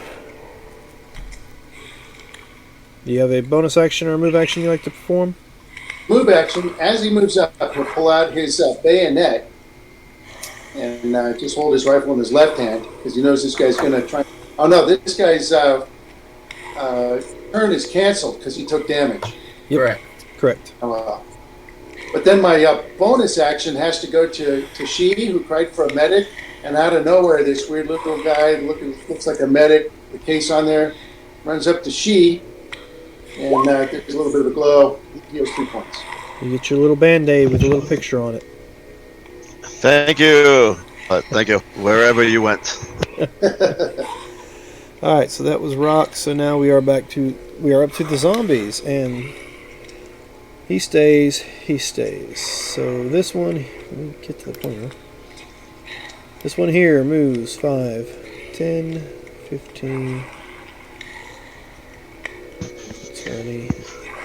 Do you have a bonus action or a move action you'd like to perform? Move action, as he moves up, he'll pull out his bayonet and just hold his rifle in his left hand because he knows this guy's going to try. Oh no, this guy's turn is canceled because he took damage. Yep. Correct. Correct. But then my bonus action has to go to she, who cried for a medic, and out of nowhere, this weird little guy looks like a medic, the case on there, runs up to she, and there's a little bit of a glow. He heals 3 points. You get your little band-aid with a little picture on it. Thank you. Thank you. Wherever you went. Alright, so that was Rock. So now we are up to the zombies, and he stays. So this one, let me get to the pointer. This one here moves 5, 10, 15, 20,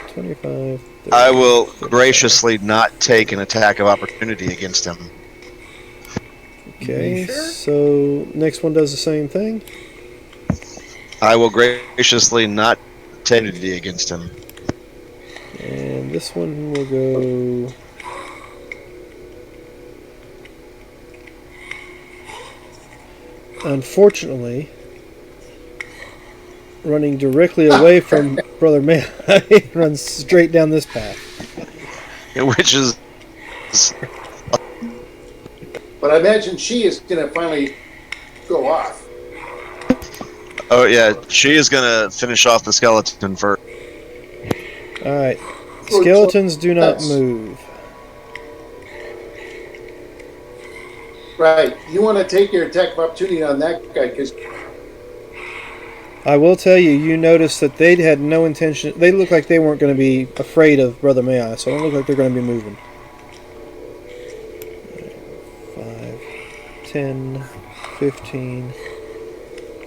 25, 30, I will 35. graciously not take an attack of opportunity against him. Okay, You sure? so next one does the same thing. I will graciously not take opportunity against him. And this one will go... Unfortunately, running directly away from Brother Man, he runs straight down this path. Which is... But I imagine she is going to finally go off. Oh yeah, she is gonna finish off the skeleton first. Alright, skeletons do not That's- move. Right. You want to take your attack of opportunity on that guy because I will tell you, you notice that they had no intention. They look like they weren't going to be afraid of Brother Mai, so it don't look like they're going to be moving. 5, 10, 15,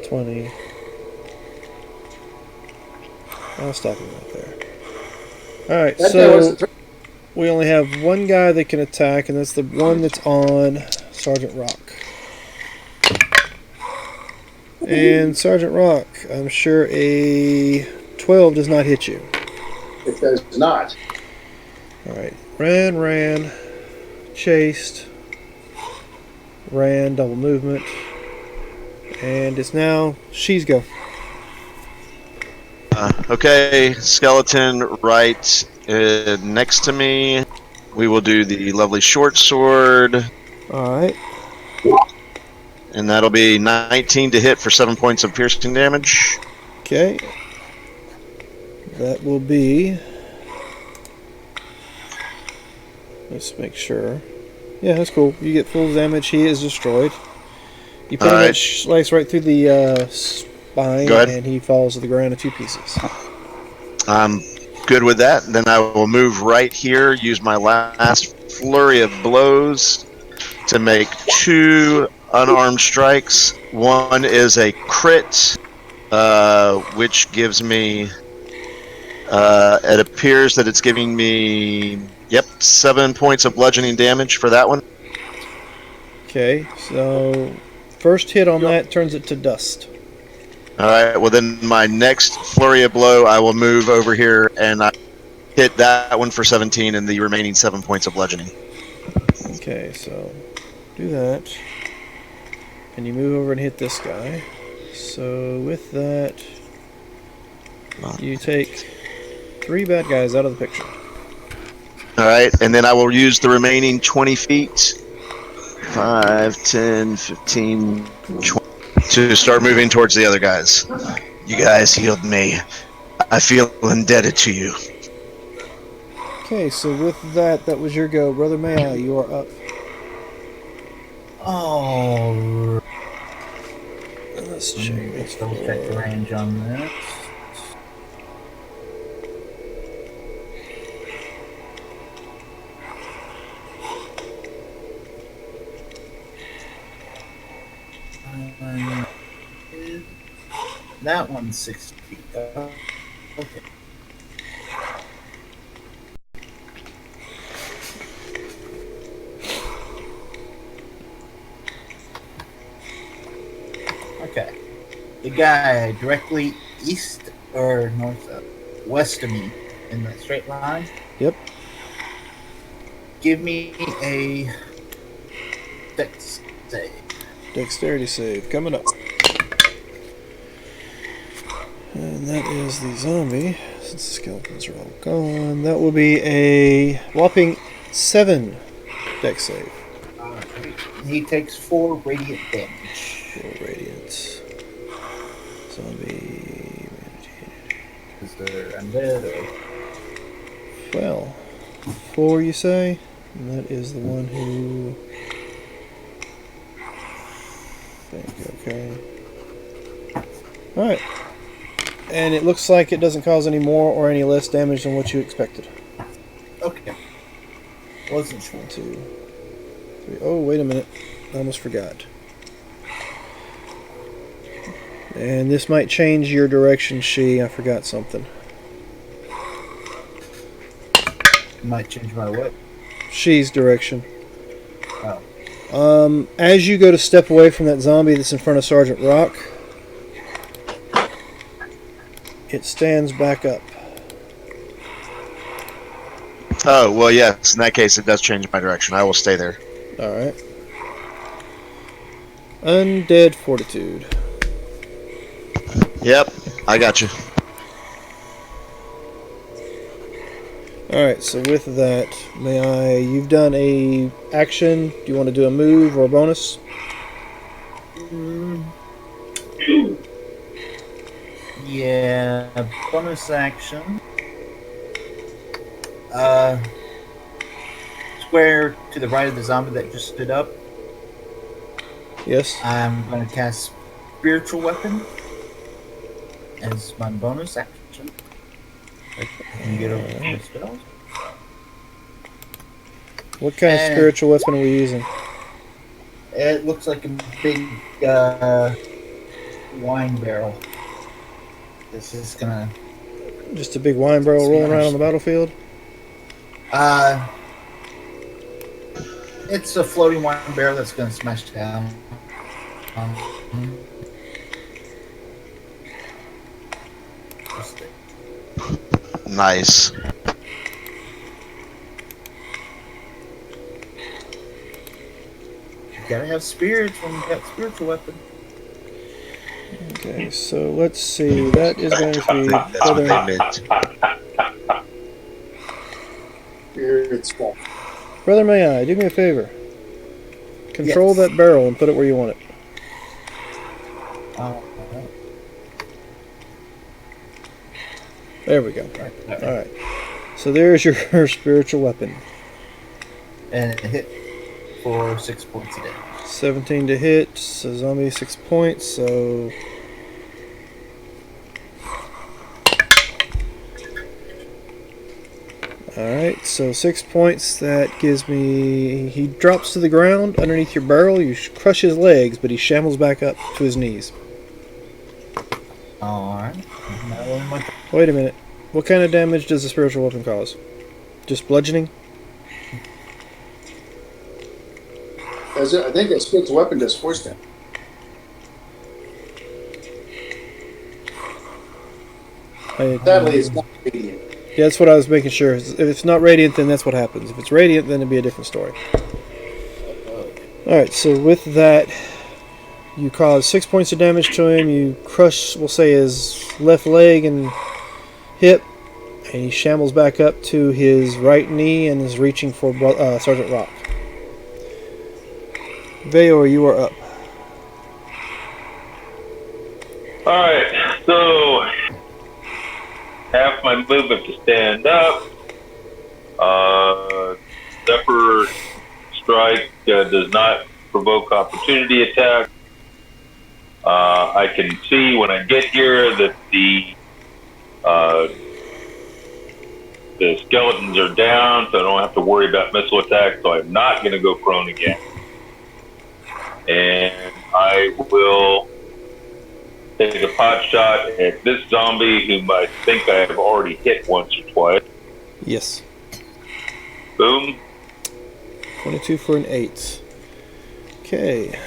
20. I'll stop him right there. Alright, That guy wasn't so we only have one guy that can attack, and that's the one that's on Sergeant Rock. And Sergeant Rock, I'm sure a 12 does not hit you. It does not. Alright, ran, chased, ran, double movement, and it's now she's go. Okay, skeleton right next to me. We will do the lovely short sword, Alright, and that'll be 19 to hit for 7 points of piercing damage. okay. That will be... Let's make sure. Yeah, that's cool. You get full damage. He is destroyed. You pretty Alright. much slice right through the spine, Go ahead. and he falls to the ground in 2 pieces. I'm good with that. Then I will move right here, use my last flurry of blows to make 2 unarmed strikes. One is a crit, which gives me... it appears that it's giving me, 7 points of bludgeoning damage for that one. Okay, so first hit on that turns it to dust. Alright, well then my next flurry of blow, I will move over here and I hit that one for 17 and the remaining 7 points of bludgeoning. Okay, so do that. And you move over and hit this guy. So with that, you take 3 bad guys out of the picture. Alright, and then I will use the remaining 20 feet, 5, 10, 15, 20, to start moving towards the other guys. You guys healed me. I feel indebted to you. Okay, so with that, that was your go. Brother Maya, you are up. Oh, Let's check this. double check the range on this. That one's 60 feet. Okay. Okay. The guy directly east or north of west of me in the straight line. Yep. Give me a dex save. Dexterity save coming up. And that is the zombie. Since the skeletons are all gone, that will be a whopping 7 dex save. Alright. He takes 4 radiant damage. 4 radiant. Zombie. Is there undead or? Well, 4 you say? And that is the one who... Okay. Alright. And it looks like it doesn't cause any more or any less damage than what you expected. Okay. Wasn't sure. 1, 2, 3. Oh, wait a minute. I almost forgot. And this might change your direction, She. I forgot something. Might change my what? She's direction. Oh. As you go to step away from that zombie that's in front of Sergeant Rock, it stands back up. Oh, well, yes, in that case, it does change my direction. I will stay there. Alright. Undead Fortitude. Yep, I got you. Alright, so with that, you've done a action. Do you want to do a move or a bonus? Yeah, bonus action. Square to the right of the zombie that just stood up. Yes. I'm going to cast Spiritual Weapon as my bonus action. I can get over my spells. What kind of spiritual weapon are we using? It looks like a big wine barrel. This is gonna. Just a big wine barrel rolling around on the battlefield. It's a floating wine barrel that's gonna smash down. Nice. You gotta have spirits when you got spiritual weapon. Okay, so let's see. That is going to be That's what they meant. It's fun. Brother May I, do me a favor. Control Yes. that barrel and put it where you want it. There we go. Alright. So there's your spiritual weapon. And it hit for 6 points a day. 17 to hit, so zombie 6 points, so... Alright, so 6 points, that gives me... He drops to the ground underneath your barrel, you crush his legs, but he shambles back up to his knees. Alright. Wait a minute, what kind of damage does the spiritual weapon cause? Just bludgeoning? I think a spiritual weapon does force damage. Sadly, it's not radiant. Yeah, that's what I was making sure. If it's not radiant, then that's what happens. If it's radiant, then it'd be a different story. Alright, so with that, you cause 6 points of damage to him. You crush, we'll say, his left leg and hip, and he shambles back up to his right knee and is reaching for Sergeant Rock. Veyor, you are up. Alright, so half my movement to stand up. Zephyr Strike does not provoke opportunity attack. I can see when I get here that the skeletons are down, so I don't have to worry about missile attack, so I'm not going to go prone again. And I will take a pot shot at this zombie, whom I think I have already hit once or twice. Yes. Boom. 22 for an 8. Okay.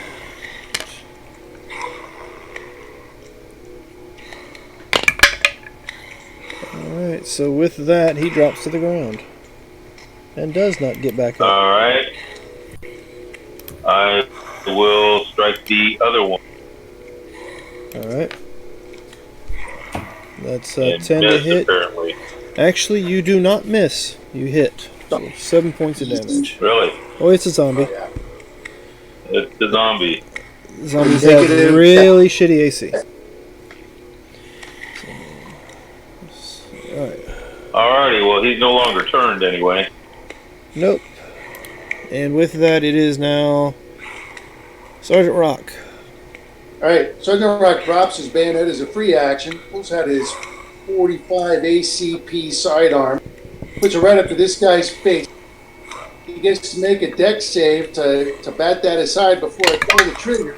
Alright, so with that, he drops to the ground. And does not get back up. Alright. I will strike the other one. Alright. That's And 10 to miss, hit. apparently. Actually, you do not miss. You hit. So 7 points of damage. Really? Oh, it's a zombie. Oh, yeah. It's the zombie. Zombies have Negative. really shitty AC. Alright. Alrighty, well, he's no longer turned anyway. Nope. And with that, it is now Sergeant Rock. Alright, Sergeant Rock drops his bayonet as a free action, pulls out his 45 ACP sidearm, puts it right up to this guy's face. He gets to make a dex save to bat that aside before I pull the trigger.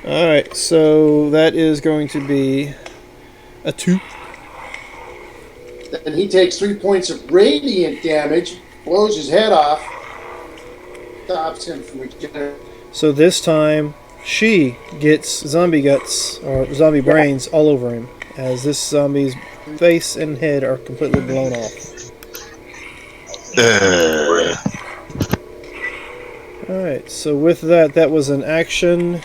Alright, so that is going to be a 2. Then he takes 3 points of radiant damage, blows his head off, stops him from regenerating. So this time, she gets zombie guts, or zombie brains, all over him, as this zombie's face and head are completely blown off. Alright, so with that, that was an action.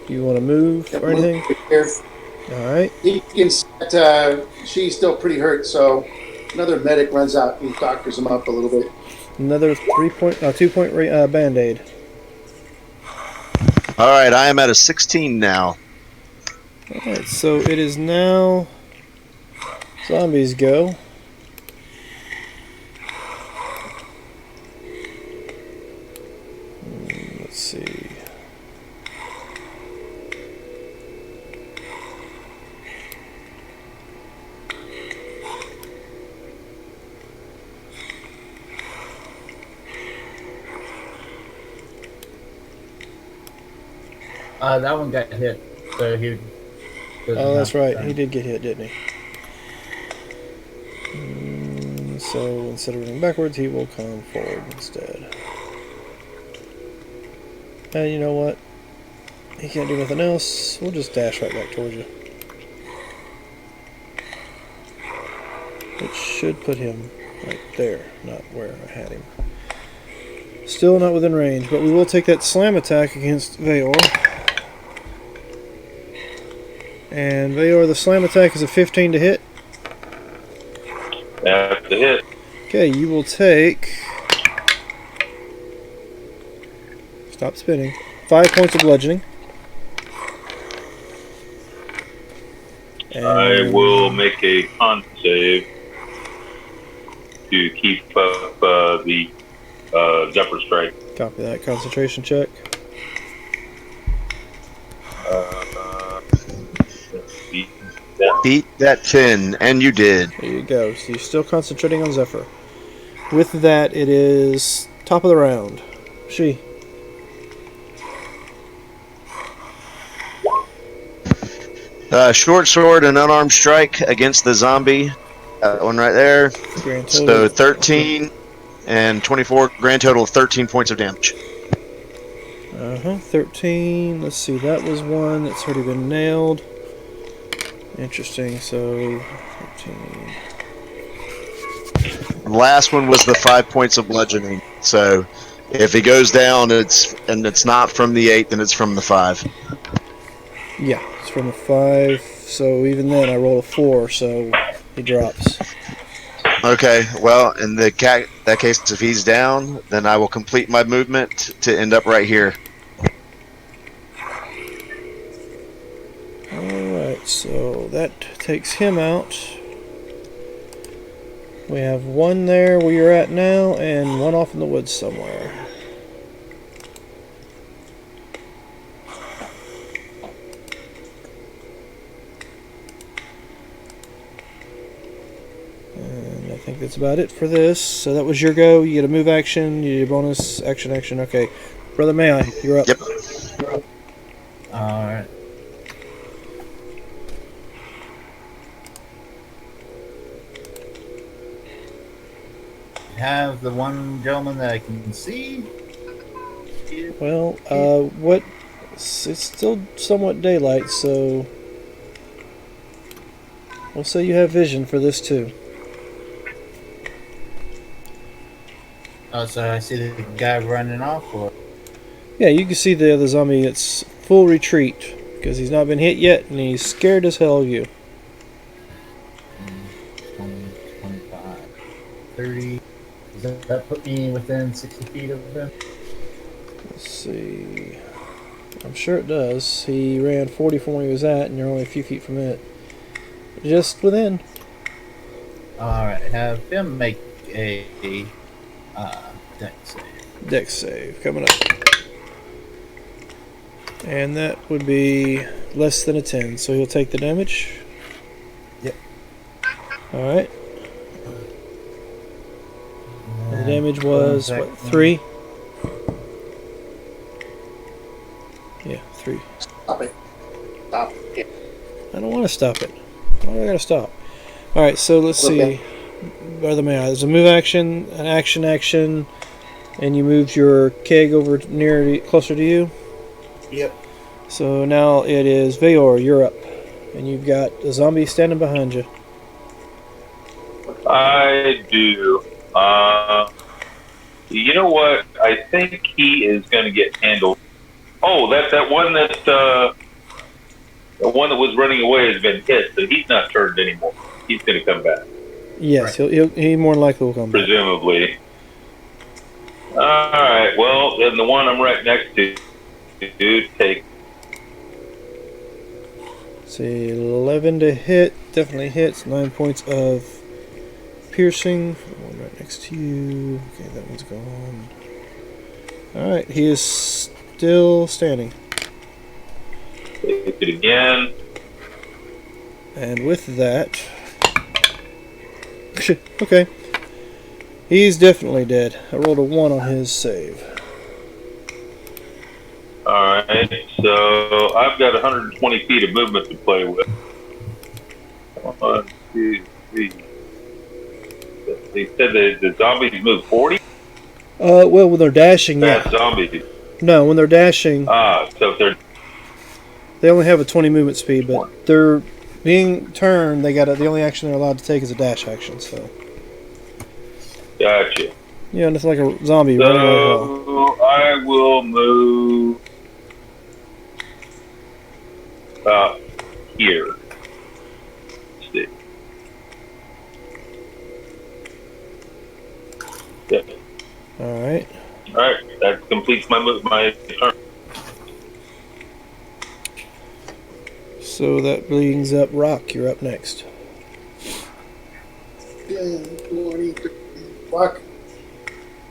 Do you want to move or anything? Alright. He can set, she's still pretty hurt, so another medic runs out and doctors him up a little bit. Another 2-point band-aid. Alright, I am at a 16 now. Alright, so it is now zombies go. Let's see. That one got hit, so he. Oh, that's right. He did get hit, didn't he? So instead of running backwards, he will come forward instead. And you know what? He can't do nothing else. We'll just dash right back towards you. It should put him right there, not where I had him. Still not within range, but we will take that slam attack against Veor. And Veor, the slam attack is a 15 to hit. That's the hit. Okay, you will take... Stop spinning. 5 points of bludgeoning. And I will make a con save to keep up the Zephyr Strike. Copy that. Concentration check. Beat that 10, and you did. There you go. So you're still concentrating on Zephyr. With that, it is top of the round. She. Short sword and unarmed strike against the zombie. That one right there. Grand So total. 13 and 24, grand total of 13 points of damage. 13. Let's see. That was one that's already been nailed. Interesting. So 13. The last one was the 5 points of bludgeoning. So if he goes down, it's not from the 8, then it's from the 5. Yeah, it's from a 5. So even then, I roll a 4, so he drops. Okay, well, in that case, if he's down, then I will complete my movement to end up right here. Alright, so that takes him out. We have one there where you're at now, and one off in the woods somewhere. And I think that's about it for this. So that was your go. You get a move action, you get a bonus action. Okay. Brother May I, you're up. Yep. Alright. Have the one gentleman that I can see. Well, it's still somewhat daylight, so we'll say you have vision for this too. Oh, so I see the guy running off, or Yeah, you can see the other zombie. It's full retreat because he's not been hit yet, and he's scared as hell of you. 20, 25, 30. Does that put me within 60 feet of him? Let's see. I'm sure it does. He ran 40 from where he was at, and you're only a few feet from it. Just within. Alright, have him make a dex save. Dex save coming up. And that would be less than a 10, so he'll take the damage. Yep. Alright. The damage was, what, 3? Yeah, 3. Stop it. Stop it. I don't want to stop it. Why do I gotta stop? Alright, so let's see. Brother May I, there's a move action, an action, and you moved your keg over closer to you. Yep. So now it is Veor, you're up. And you've got a zombie standing behind you. I do. You know what? I think he is going to get handled. Oh, that one the one that was running away has been hit, so he's not turned anymore. He's going to come back. Yes, Right. he more than likely will come back. Presumably. All right. Well, then the one I'm right next to, take. See, 11 to hit, definitely hits. 9 points of piercing. The one right next to you. Okay, that one's gone. All right, he is still standing. Take it again. And with that, okay, he's definitely dead. I rolled a 1 on his save. Alright, so I've got 120 feet of movement to play with. 1, 2, 3. They said the zombies move 40? Well, when they're dashing, yeah. Fast zombies. No, when they're dashing, So if they're they only have a 20 movement speed, but they're being turned. The only action they're allowed to take is a dash action. So, gotcha. yeah, nothing like a zombie running away hell. So I will move about here. Let's see. Yeah. All right. Alright, that completes my turn. So that brings up Rock. You're up next. Rock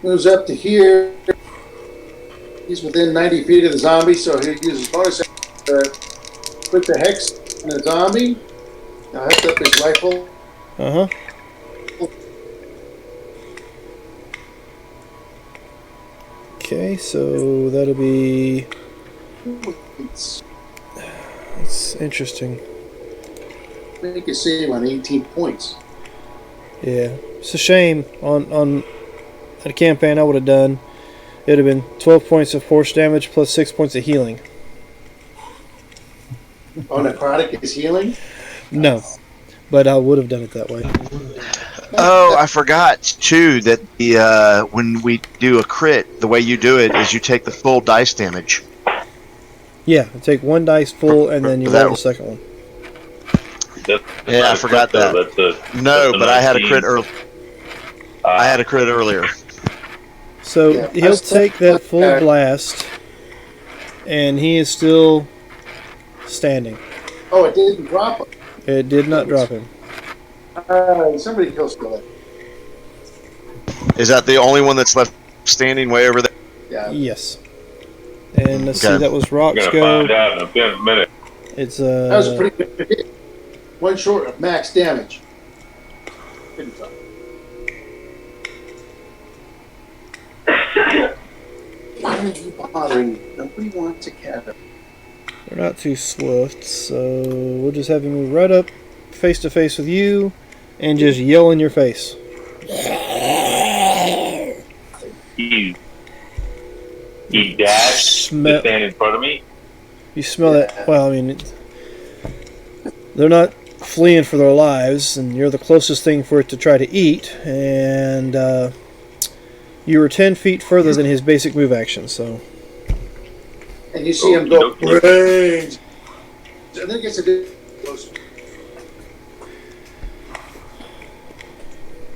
moves up to here. He's within 90 feet of the zombie, so he'll use his bonus action to put the hex in the zombie. Now heft up his rifle. Uh huh. Okay, so that'll be. That's interesting. Make a save on 18 points. Yeah, it's a shame. On a campaign I would have done, it would have been 12 points of force damage plus 6 points of healing. Oh, necrotic is healing? No, but I would have done it that way. Oh, I forgot too that the when we do a crit, the way you do it is you take the full dice damage. Yeah, take one dice full and then you roll the second one. Yeah, I forgot that. No, but I had a crit early. I had a crit earlier. So Yeah, he'll take that full blast, and he is still standing. Oh, it didn't drop him. It did not drop him. Somebody kill Skillet. Is that the only one that's left standing way over there? Yeah. Yes. And let's see, Okay. that was I'm Rock's gonna go. find out in a minute. It's That was a pretty good hit. One short of max damage. Didn't drop. Why are you bothering? Nobody wants a cat. We're not too swift, so we'll just have him move right up face to face with you and just yell in your face. He dashed to stand in front of me. You smell that? Well, I mean, they're not fleeing for their lives, and you're the closest thing for it to try to eat, and you were 10 feet further than his basic move action, so. And you see him go, brains! And then it gets a bit closer.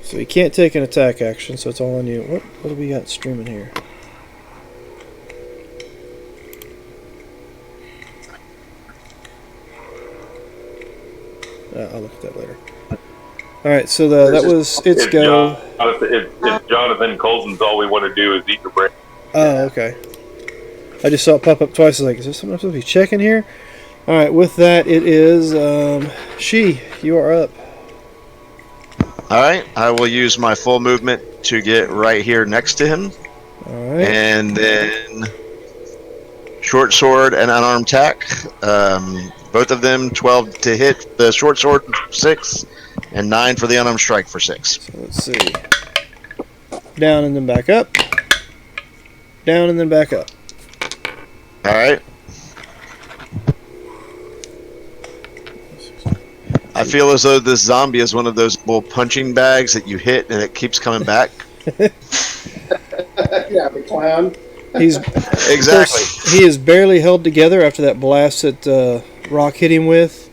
So he can't take an attack action, so it's all on you. What do we got streaming here? I'll look at that later. Alright, so that was its go. If Jonathan Colton's all we want to do is eat your brain. Oh, okay. I just saw it pop up twice. I was like, is there something I'm supposed to be checking here? Alright, with that, it is She. You are up. Alright, I will use my full movement to get right here next to him. Alright. And then short sword and unarmed attack. Both of them 12 to hit the short sword 6, and 9 for the unarmed strike for 6. So let's see. Down and then back up. Down and then back up. Alright. I feel as though this zombie is one of those little punching bags that you hit and it keeps coming back. Yeah, the clown. He's Exactly. He is barely held together after that blast that Rock hit him with.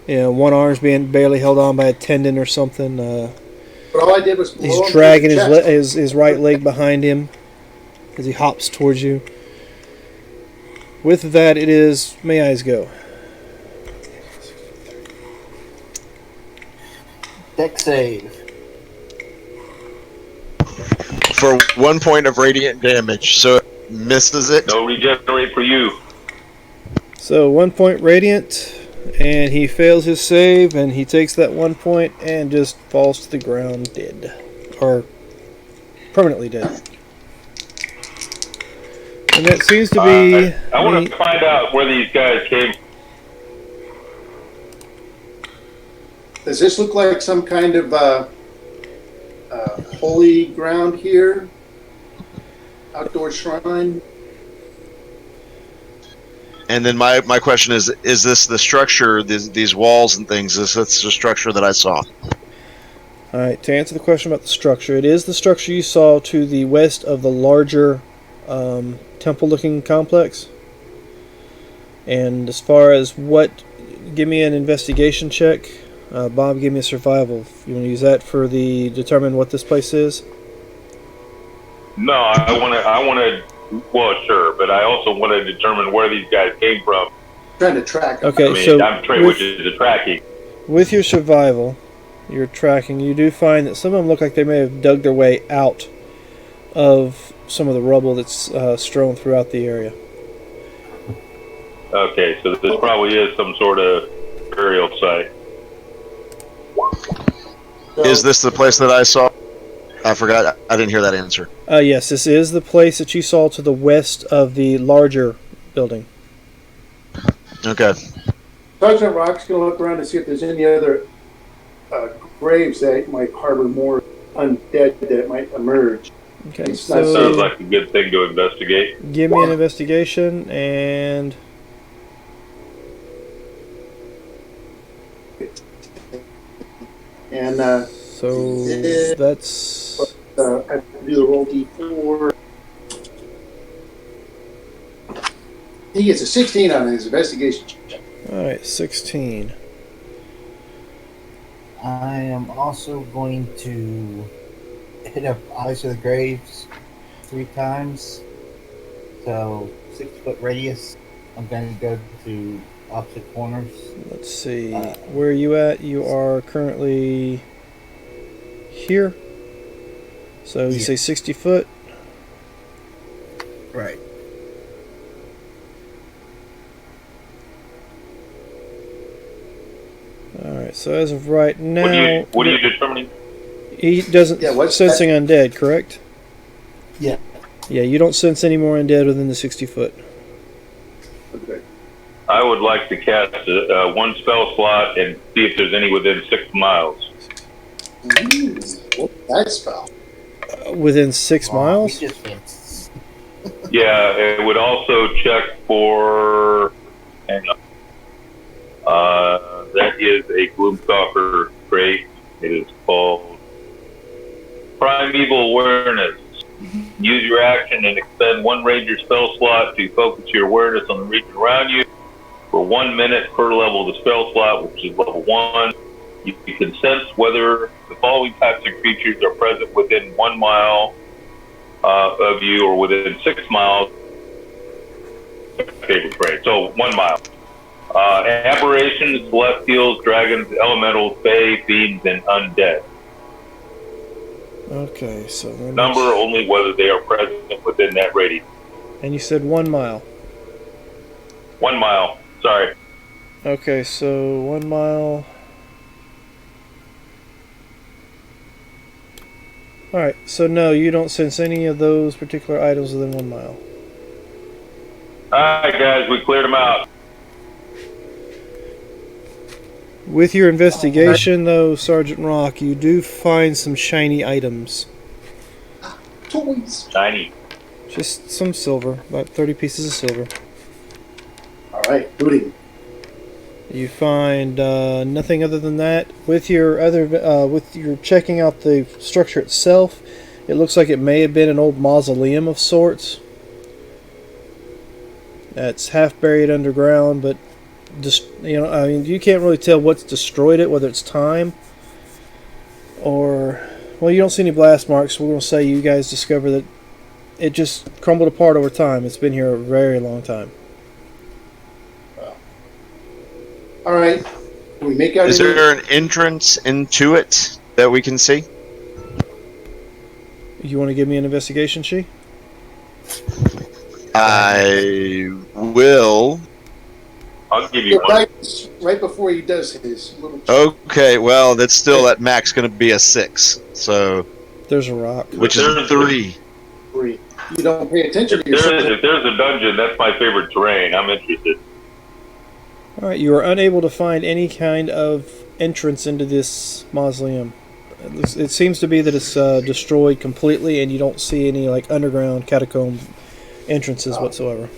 You know, one arm's being barely held on by a tendon or something. But all I did was blow him He's through dragging the chest. his right leg behind him as he hops towards you. With that, it is May I's go. Deck save. For 1 point of radiant damage, so it misses it. No regenerate for you. So 1 point radiant, and he fails his save, and he takes that 1 point and just falls to the ground dead. Or permanently dead. And that seems to be. I want to find out where these guys came from. Does this look like some kind of holy ground here? Outdoor shrine? And then my question is this the structure, these walls and things, is this the structure that I saw? Alright, to answer the question about the structure, it is the structure you saw to the west of the larger temple-looking complex. And as far as what, give me an investigation check. Bob, give me a survival. You want to use that for the determine what this place is? No, I want to. Well, sure, but I also want to determine where these guys came from. Trying to track them. Okay, I mean, so which is the tracking. with your survival, your tracking, you do find that some of them look like they may have dug their way out of some of the rubble that's strewn throughout the area. Okay, so this probably is some sort of burial site. Is this the place that I saw? I forgot. I didn't hear that answer. Yes, this is the place that you saw to the west of the larger building. Okay. Sergeant Rock's going to look around to see if there's any other graves that might harbor more undead that might emerge. Okay, It's not Sounds so like a good thing to investigate. give me an investigation and And so that's I have to do the roll D4. He gets a 16 on his investigation check. alright, 16. I am also going to hit up Eyes of the Graves 3 times. So 6-foot radius. I'm going to go to opposite corners. Let's see. Where are you at? You are currently here. So you say 60 foot. Right. Alright, so as of right now, What are you determining? he doesn't Yeah, what's sensing undead, correct? Yeah. Yeah, you don't sense any more undead within the 60 foot. Okay. I would like to cast one spell slot and see if there's any within 6 miles. What's that spell? Within 6 miles? He just fits. Yeah, it would also check for. Hang on. That is a Gloomstalker trait. It is called Primeval Awareness. Use your action and expend 1 ranger spell slot to focus your awareness on the region around you for 1 minute per level of the spell slot, which is level 1. You can sense whether the following types of creatures are present within 1 mile of you or within 6 miles. Favorite phrase. So 1 mile. Aberrations, celestials, dragons, elementals, fae, fiends, and undead. Okay, so Number only whether they are present within that radius. and you said 1 mile. 1 mile. Sorry. Okay, so 1 mile. Alright, so no, you don't sense any of those particular items within 1 mile. Alright, guys, we cleared them out. With your investigation, though, Sergeant Rock, you do find some shiny items. Toys. Shiny. Just some silver, about 30 pieces of silver. All right, looting. You find nothing other than that. With your checking out the structure itself, it looks like it may have been an old mausoleum of sorts. That's half buried underground, but just I mean, you can't really tell what's destroyed it, whether it's time or well, you don't see any blast marks. So we're going to say you guys discover that it just crumbled apart over time. It's been here a very long time. All right. Can we make out Is any- there an entrance into it that we can see? You want to give me an investigation, She? I will. I'll give you one. right before he does his little. Okay, well, that's still at max going to be a 6. So, There's a rock. which is 3. 3. you don't pay attention to yourself. If there's a dungeon, that's my favorite terrain. I'm interested. All right, you are unable to find any kind of entrance into this mausoleum. It seems to be that it's destroyed completely, and you don't see any like underground catacomb entrances whatsoever.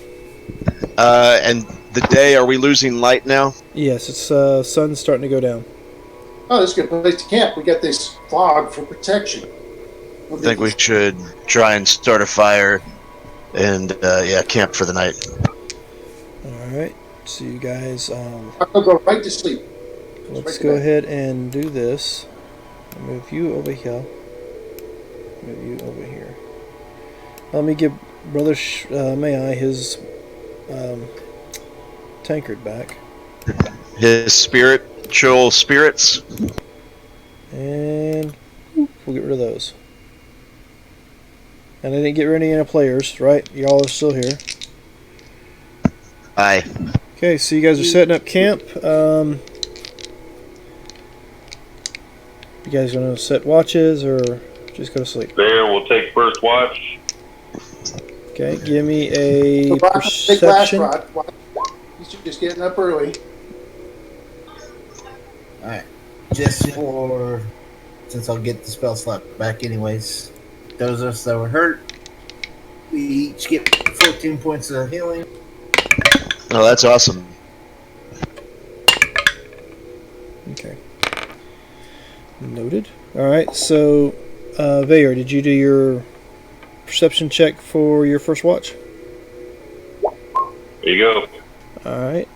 And the day, are we losing light now? Yes, it's sun's starting to go down. Oh, this is a good place to camp. We got this fog for protection. I think we should try and start a fire and camp for the night. All right, so you guys, I'll go right to sleep. let's go ahead and do this. I'll move you over here. Move you over here. Let me give Brother May I his tankard back. His spiritual spirits. And we'll get rid of those. And I didn't get rid of any players, right? Y'all are still here. Aye. Okay, so you guys are setting up camp. You guys gonna set watches or just go to sleep? There, we'll take first watch. Okay, give me a Big last perception. rod. He's just getting up early. Alright. Just for, since I'll get the spell slot back anyways, those of us that were hurt, we each get 14 points of healing. Oh, that's awesome. Okay. Noted. Alright, so Vayer, did you do your perception check for your first watch? There you go. Alright.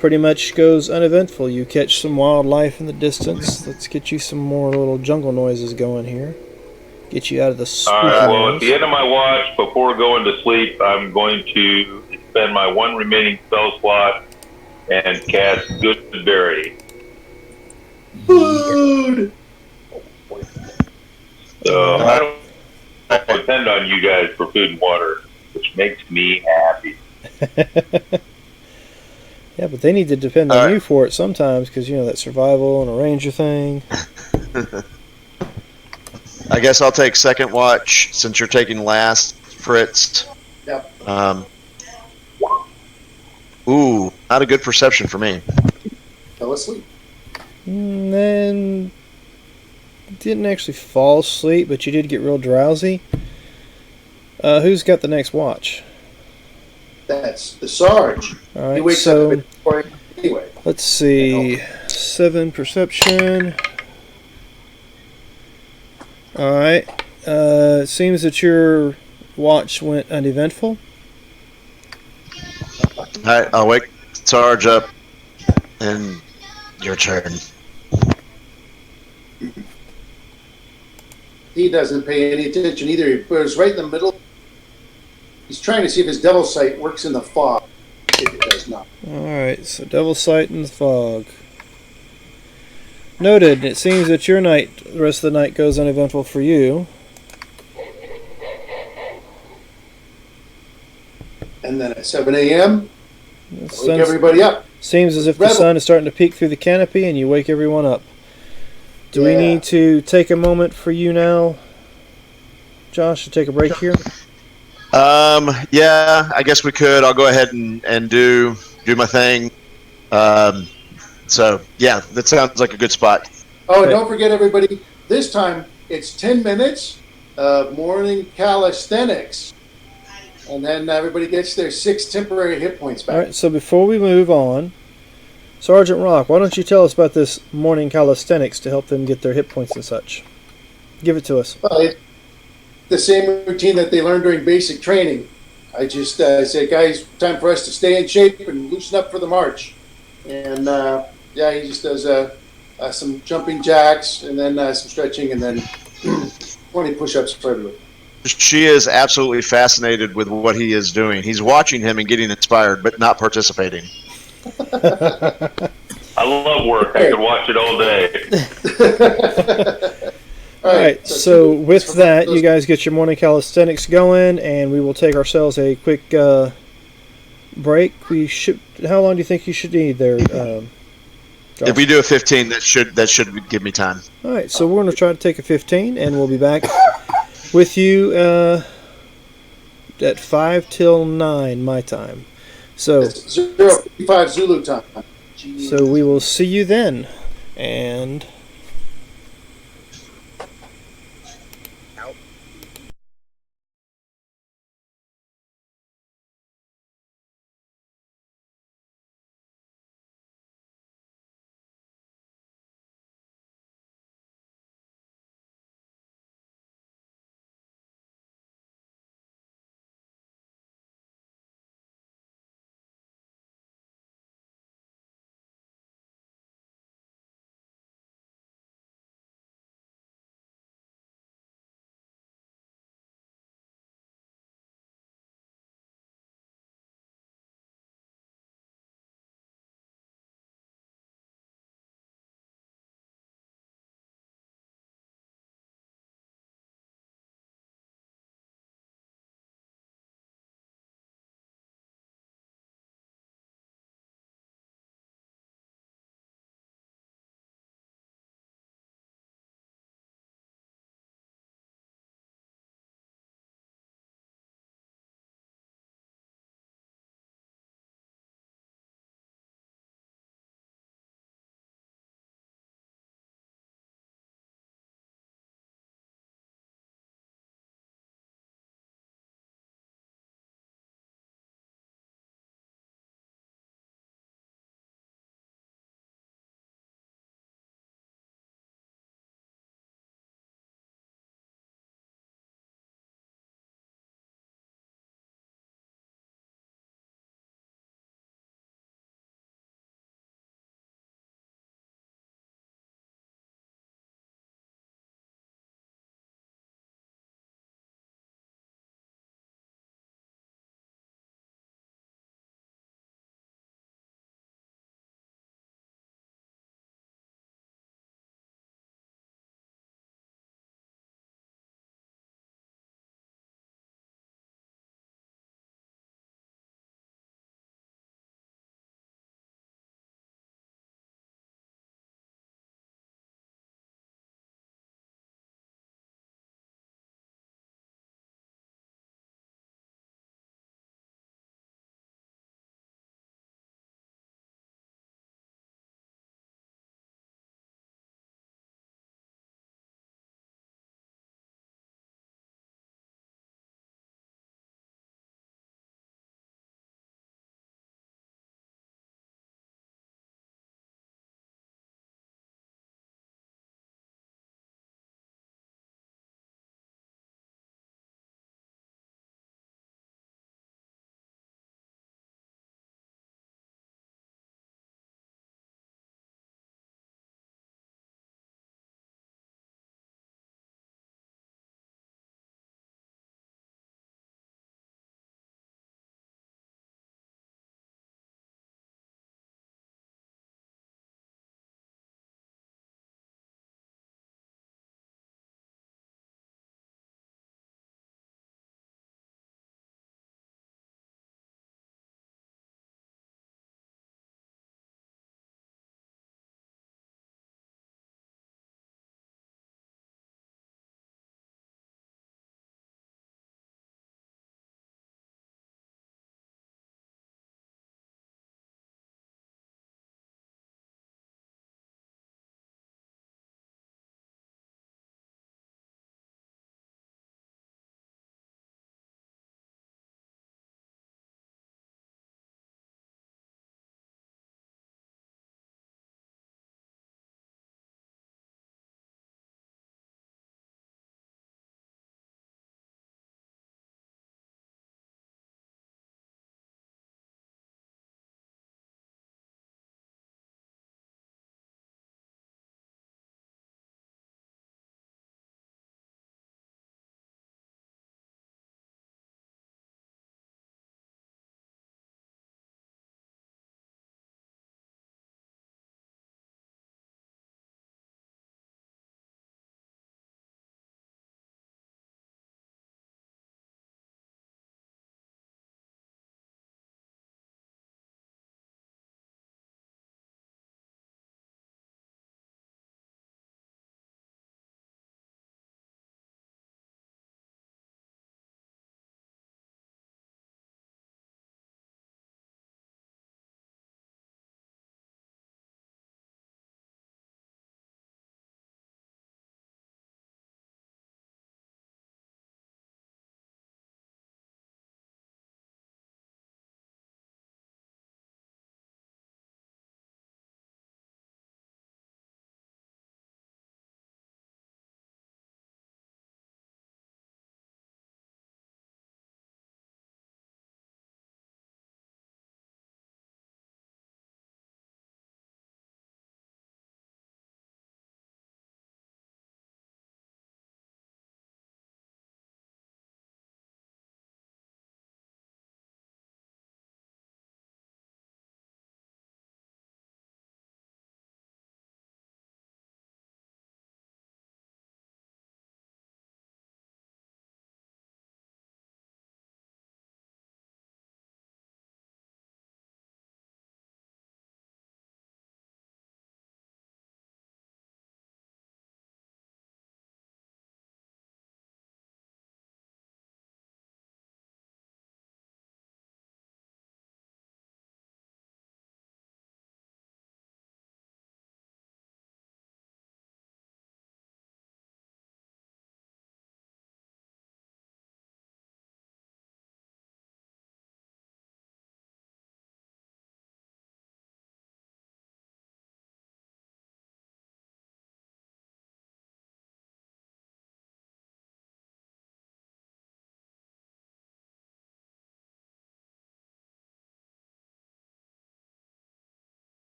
Pretty much goes uneventful. You catch some wildlife in the distance. Let's get you some more little jungle noises going here. Get you out of the spooky Well, at noise. the end of my watch, before going to sleep, I'm going to spend my one remaining spell slot and cast Good Berry. Food! So I don't depend on you guys for food and water, which makes me happy. Yeah, but they need to depend on you for it sometimes because, you know, that survival and a ranger thing. I guess I'll take second watch since you're taking last, Fritz. Yep. Ooh, not a good perception for me. Fell asleep. And then didn't actually fall asleep, but you did get real drowsy. Who's got the next watch? That's the Sarge. All He right, wakes so up before anyway. let's see. 7 perception. All right. It seems that your watch went uneventful. Alright, I'll wake Sarge up. And your turn. He doesn't pay any attention either. He was right in the middle. He's trying to see if his devil sight works in the fog. If it does not. All right, so devil sight in the fog. Noted. It seems that your night, the rest of the night, goes uneventful for you. And then at 7 a.m., The wake sun's- everybody up. Seems as if the Rebel. sun is starting to peek through the canopy, and you wake everyone up. Do we Yeah. need to take a moment for you now, Josh, to take a break here? Yeah, I guess we could. I'll go ahead and do my thing. So yeah, that sounds like a good spot. Oh, and Okay. don't forget, everybody, this time it's 10 minutes of morning calisthenics. And then everybody gets their 6 temporary hit points back. All right, so before we move on, Sergeant Rock, why don't you tell us about this morning calisthenics to help them get their hit points and such? Give it to us. Well, it's the same routine that they learned during basic training. I just say, guys, time for us to stay in shape and loosen up for the march. And yeah, he just does some jumping jacks and then some stretching and then 20 push-ups for everyone. She is absolutely fascinated with what he is doing. He's watching him and getting inspired, but not participating. I love work. I could watch it all day. All right, so with that, you guys get your morning calisthenics going, and we will take ourselves a quick break. We should. How long do you think you should need there? Josh? If we do a 15, that should give me time. All right, so we're going to try to take a 15, and we'll be back with you at 5 till 9 my time. So, It's 055 Zulu time. so we will see you then. And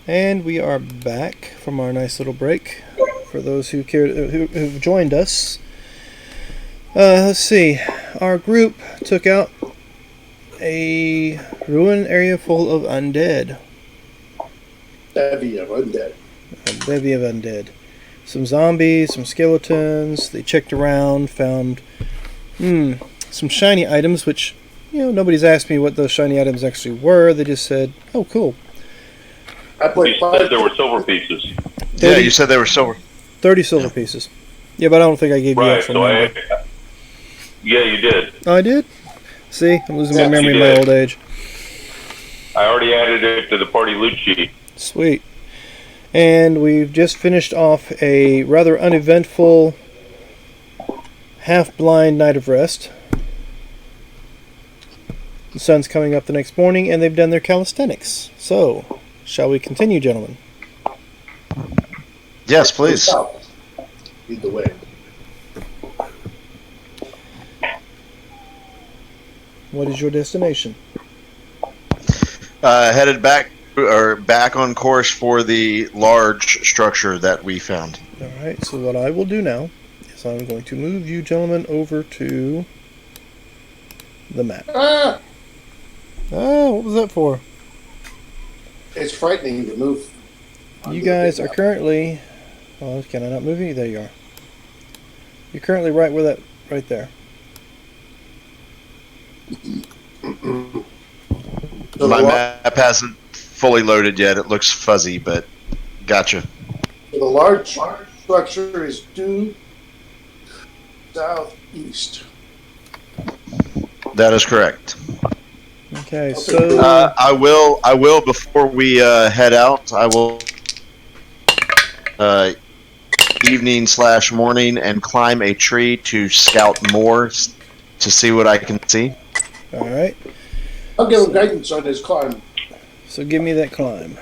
And we are back from our nice little break. For those who've joined us, let's see. Our group took out a ruined area full of undead. Bevy of undead. A bevy of undead. Some zombies, some skeletons. They checked around, found some shiny items, which, nobody's asked me what those shiny items actually were. They just said, "Oh, cool." I put You said there were silver pieces. Yeah, you said they were silver. 30 silver pieces. Yeah, but I don't think I gave you Right, actual so number. yeah, you did. Oh, I did? See, I'm losing my Yeah, memory you in my did. old age. I already added it to the party loot sheet. Sweet. And we've just finished off a rather uneventful half-blind night of rest. The sun's coming up the next morning, and they've done their calisthenics. So, shall we continue, gentlemen? Yes, please. Lead the way. What is your destination? Headed back on course for the large structure that we found. Alright, so what I will do now is I'm going to move you gentlemen over to the map. Ah! What was that for? It's frightening to move. You guys are currently... Oh, can I not move you? There you are. You're currently right there. So My the, map hasn't fully loaded yet. It looks fuzzy, but gotcha. the large structure is due southeast. That is correct. Okay, so... I will before we head out. I will evening/morning and climb a tree to scout more to see what I can see. Alright, I'll give him guidance on his climb. so give me that climb.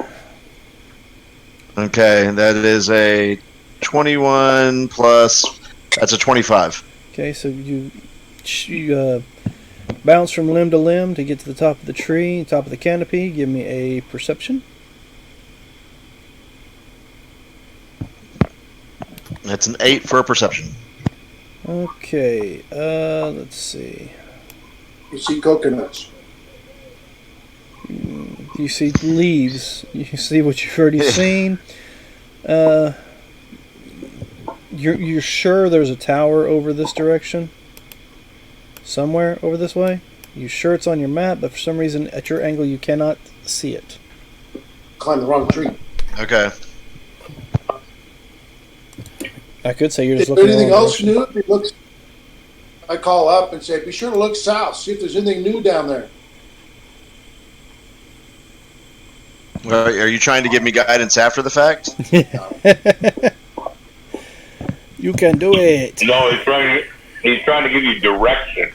Okay, that is a 21 plus. That's a 25. Okay, so you bounce from limb to limb to get to the top of the tree, top of the canopy. Give me a perception. That's an 8 for a perception. Okay, let's see. You see coconuts. You see leaves. You see what you've already seen. You're sure there's a tower over this direction? Somewhere over this way? You sure it's on your map, but for some reason at your angle you cannot see it. Climb the wrong tree. Okay. I could say you're Is just there looking. anything the wrong else direction. new? It looks. I call up and say, be sure to look south. See if there's anything new down there. Well, are you trying to give me guidance after the fact? You can do it. No, he's trying to give you direction.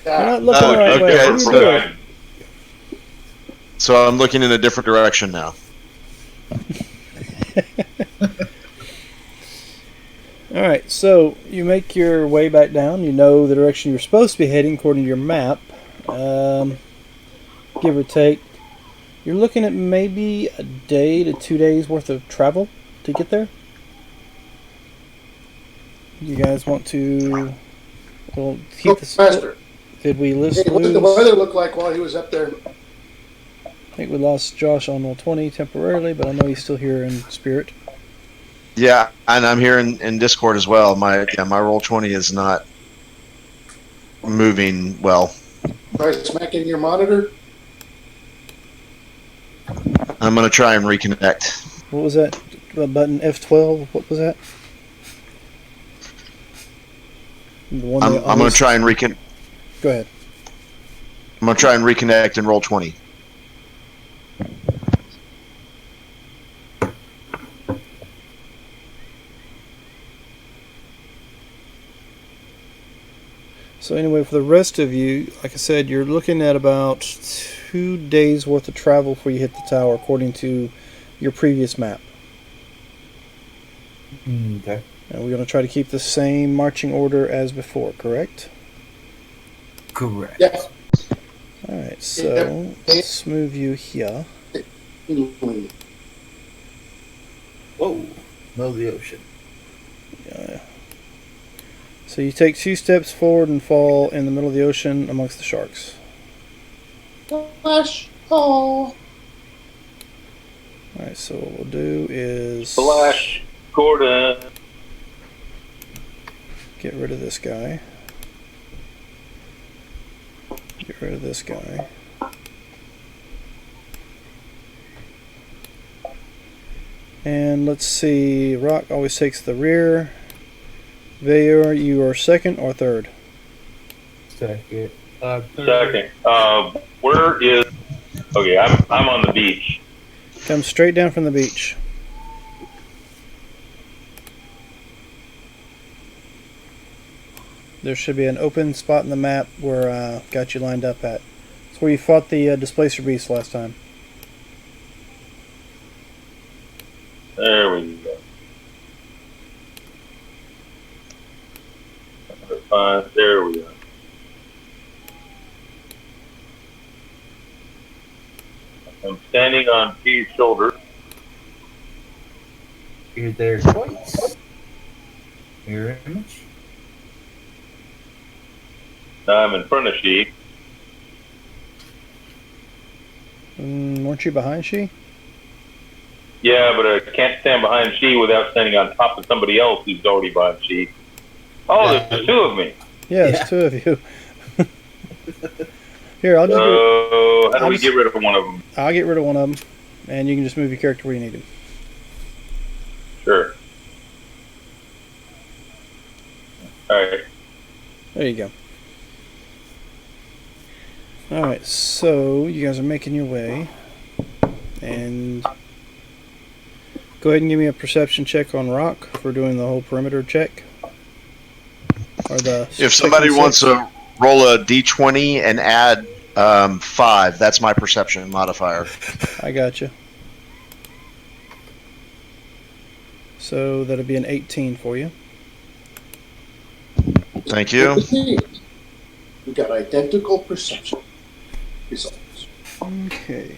You're not looking the right way. okay, What are you so- doing? So I'm looking in a different direction now. Alright, so you make your way back down. You know the direction you're supposed to be heading according to your map. Give or take. You're looking at maybe a day to 2 days worth of travel to get there. You guys want to... Well, Go keep this... faster. Did we list Hey, what did the lose? weather look like while he was up there? I think we lost Josh on roll 20 temporarily, but I know he's still here in spirit. Yeah, and I'm here in Discord as well. My roll 20 is not moving well. Try smacking your monitor. I'm gonna try and reconnect. What was that? Button F12? What was that? The one I'm that gonna always- try and reconnect. Go ahead. I'm gonna try and reconnect and roll 20. So anyway, for the rest of you, like I said, you're looking at about 2 days worth of travel before you hit the tower, according to your previous map. Okay. And we're going to try to keep the same marching order as before, correct? Correct. Yeah. Alright, so let's move you here. Whoa, middle of the ocean. So you take 2 steps forward and fall in the middle of the ocean amongst the sharks. Flash. Oh. Alright, so what we'll do is Flash Gordon. get rid of this guy. Get rid of this guy. And let's see, Rock always takes the rear. Vayor, you are second or third? Second. Second. Where is? Okay, I'm on the beach. Come straight down from the beach. There should be an open spot in the map where I got you lined up at. It's where you fought the Displacer Beast last time. There we go. There we go. I'm standing on P's shoulder. You're there twice. Mirror image. Now I'm in front of she. Weren't you behind she? Yeah, but I can't stand behind she without standing on top of somebody else who's already behind she. Oh, there's 2 of me. Yeah, there's 2 of you. Here, I'll just So, how do we get rid of one of them? I'll get rid of one of them, and you can just move your character where you need him. Sure. Alright. There you go. Alright, so you guys are making your way, and go ahead and give me a perception check on Rock for doing the whole perimeter check. Or the If somebody wants to roll a d20 and add 5, that's my perception modifier. I got you. So that'll be an 18 for you. Thank you. We got identical perception results. Okay.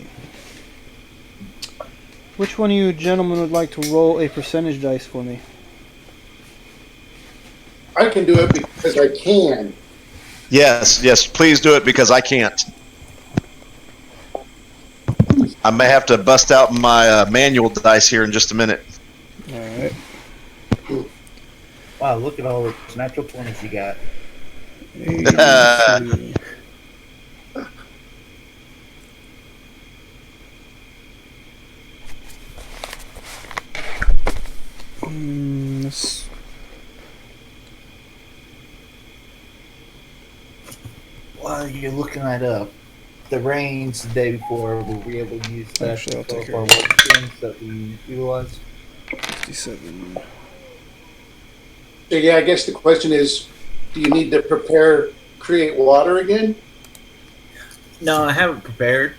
Which one of you gentlemen would like to roll a percentage dice for me? I can do it because I can. Yes, please do it because I can't. I may have to bust out my manual dice here in just a minute. Alright. Wow, look at all those natural 20s you got. 82. This While you're looking that up, the rains the day before, were we able to use that Actually, I'll take for our care of work streams that we utilized? 67. So yeah, I guess the question is, do you need to create water again? No, I haven't prepared.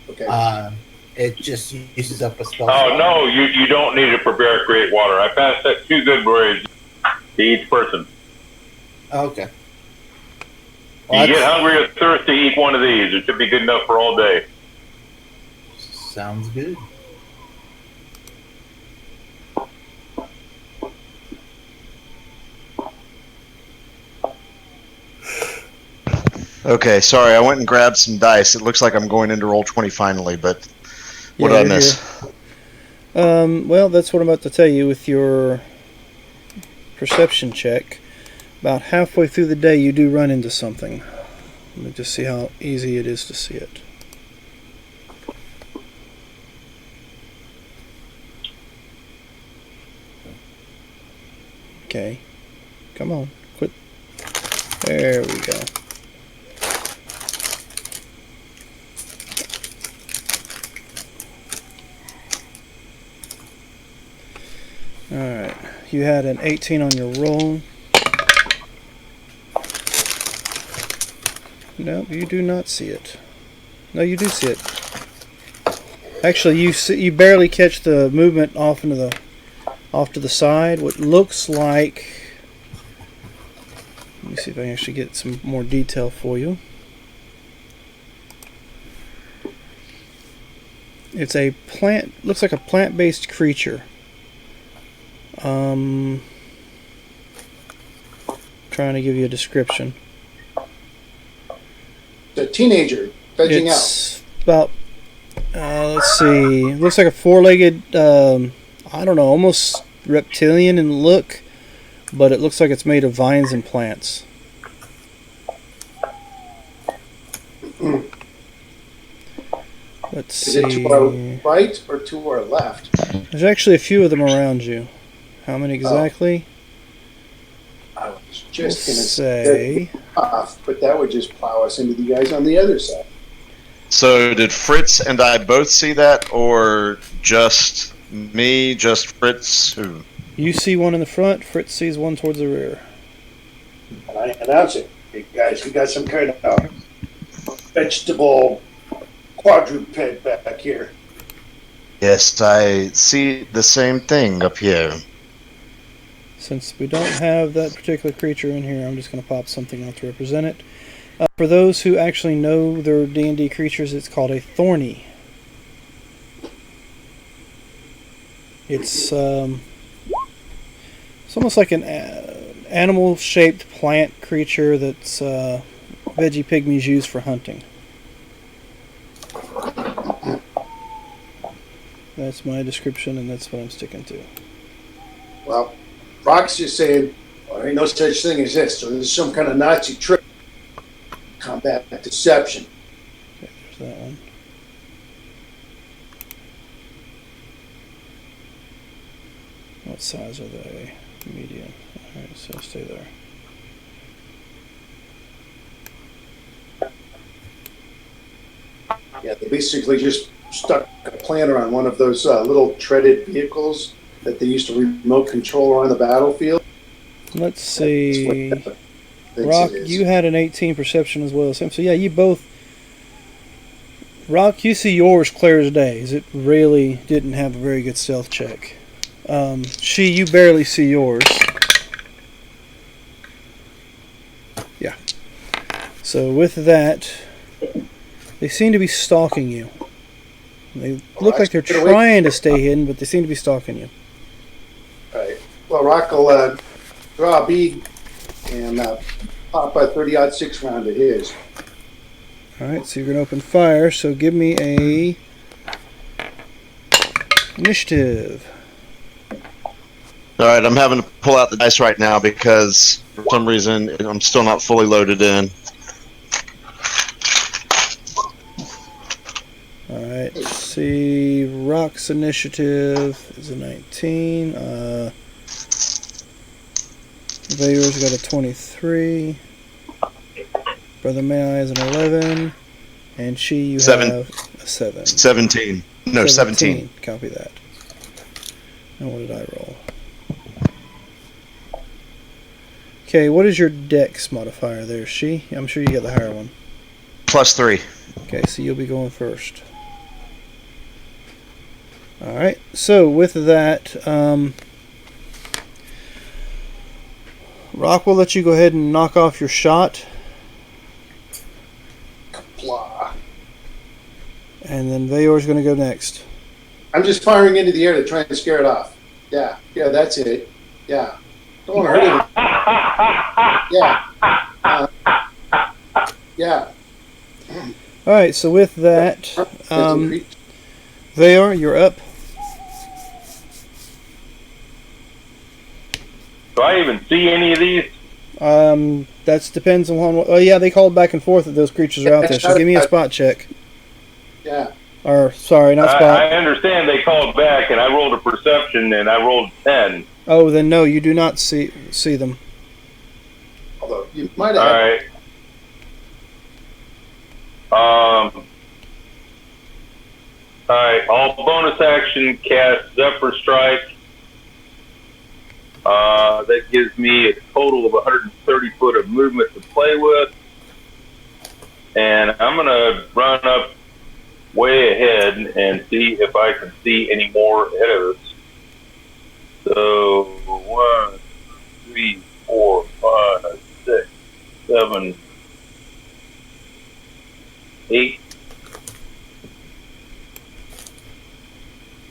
Okay. It just uses up a spell. Oh, no, you don't need to prepare create water. I passed that 2 good berries to each person. Okay. You get hungry or thirsty, eat one of these. It should be good enough for all day. Sounds good. Okay, sorry, I went and grabbed some dice. It looks like I'm going into roll 20 finally, but what did I you're miss? here. Well, that's what I'm about to tell you with your perception check. About halfway through the day, you do run into something. Let me just see how easy it is to see it. Okay. Come on. Quit. There we go. Alright. You had an 18 on your roll. No, you do not see it. No, you do see it. Actually, you barely catch the movement off to the side. What looks like. Let me see if I can actually get some more detail for you. It's a plant. Looks like a plant-based creature. Trying to give you a description. It's a teenager vegging out. It's about, let's see, looks like a four-legged, I don't know, almost reptilian in look, but it looks like it's made of vines and plants. Let's Is see. it to our right or to our left? There's actually a few of them around you. How many exactly? I was We'll just going to say. off, but that would just plow us into the guys on the other side. So did Fritz and I both see that, or just me, just Fritz? Who? You see one in the front, Fritz sees one towards the rear. And I announce it. Hey guys, we got some kind of vegetable quadruped back here. Yes, I see the same thing up here. Since we don't have that particular creature in here, I'm just going to pop something out to represent it. For those who actually know their D&D creatures, it's called a thorny. It's almost like an animal-shaped plant creature that's veggie pygmies use for hunting. That's my description, and that's what I'm sticking to. Well, Rock's just saying, well, there ain't no such thing as this, so this is some kind of Nazi trick. Combat deception. Okay, there's that one. What size are they? Medium. Alright, so stay there. Yeah, they basically just stuck a planter on one of those little treaded vehicles that they used to remote control around the battlefield. Let's see. That's what thinks Rock, it is. you had an 18 perception as well as him. So yeah, you both. Rock, you see yours clear as day. It really didn't have a very good stealth check. You barely see yours. Yeah. So with that, they seem to be stalking you. They look like they're trying to stay hidden, but they seem to be stalking you. All right. Well, Rock will draw a bead and pop a 30-06 round to his. Alright, so you're going to open fire, so give me a initiative. Alright, I'm having to pull out the dice right now because for some reason I'm still not fully loaded in. Alright, let's see. Rock's initiative is a 19. Vayor's got a 23. Brother May is an 11. And you have a 7. 17. No, 17. Copy that. And what did I roll? Okay, what is your dex modifier there, I'm sure you got the higher one. +3. Okay, so you'll be going first. Alright, so with that, Rock will let you go ahead and knock off your shot. Blah. And then Vayor's going to go next. I'm just firing into the air to try and scare it off. Yeah, that's it. Yeah. Don't want to hurt it. Yeah. Yeah. Alright, so with that, Vayor, you're up. Do I even see any of these? That depends on what. Oh yeah, they called back and forth that those creatures are out there. So give me a spot check. Yeah. Or sorry, not spot. I understand they called back, and I rolled a perception, and I rolled 10. Oh, then no, you do not see them. Although you might All have. right. All right. All bonus action cast Zephyr Strike. That gives me a total of 130 foot of movement to play with. And I'm going to run up way ahead and see if I can see any more ahead of us. So, 1, 2, 3, 4, 5, 6, 7, 8.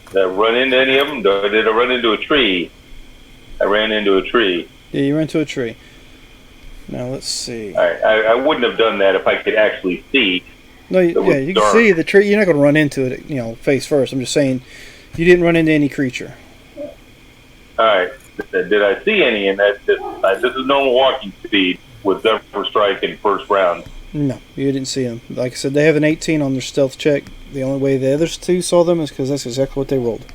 Did I run into any of them? Did I run into a tree? I ran into a tree. Yeah, you ran into a tree. Now let's see. I wouldn't have done that if I could actually see. No, you can dark. see the tree. You're not going to run into it, face first. I'm just saying, you didn't run into any creature. All right. Did I see any in that? This is normal walking speed with Zephyr Strike in first round. No, you didn't see them. Like I said, they have an 18 on their stealth check. The only way the others two saw them is because that's exactly what they rolled.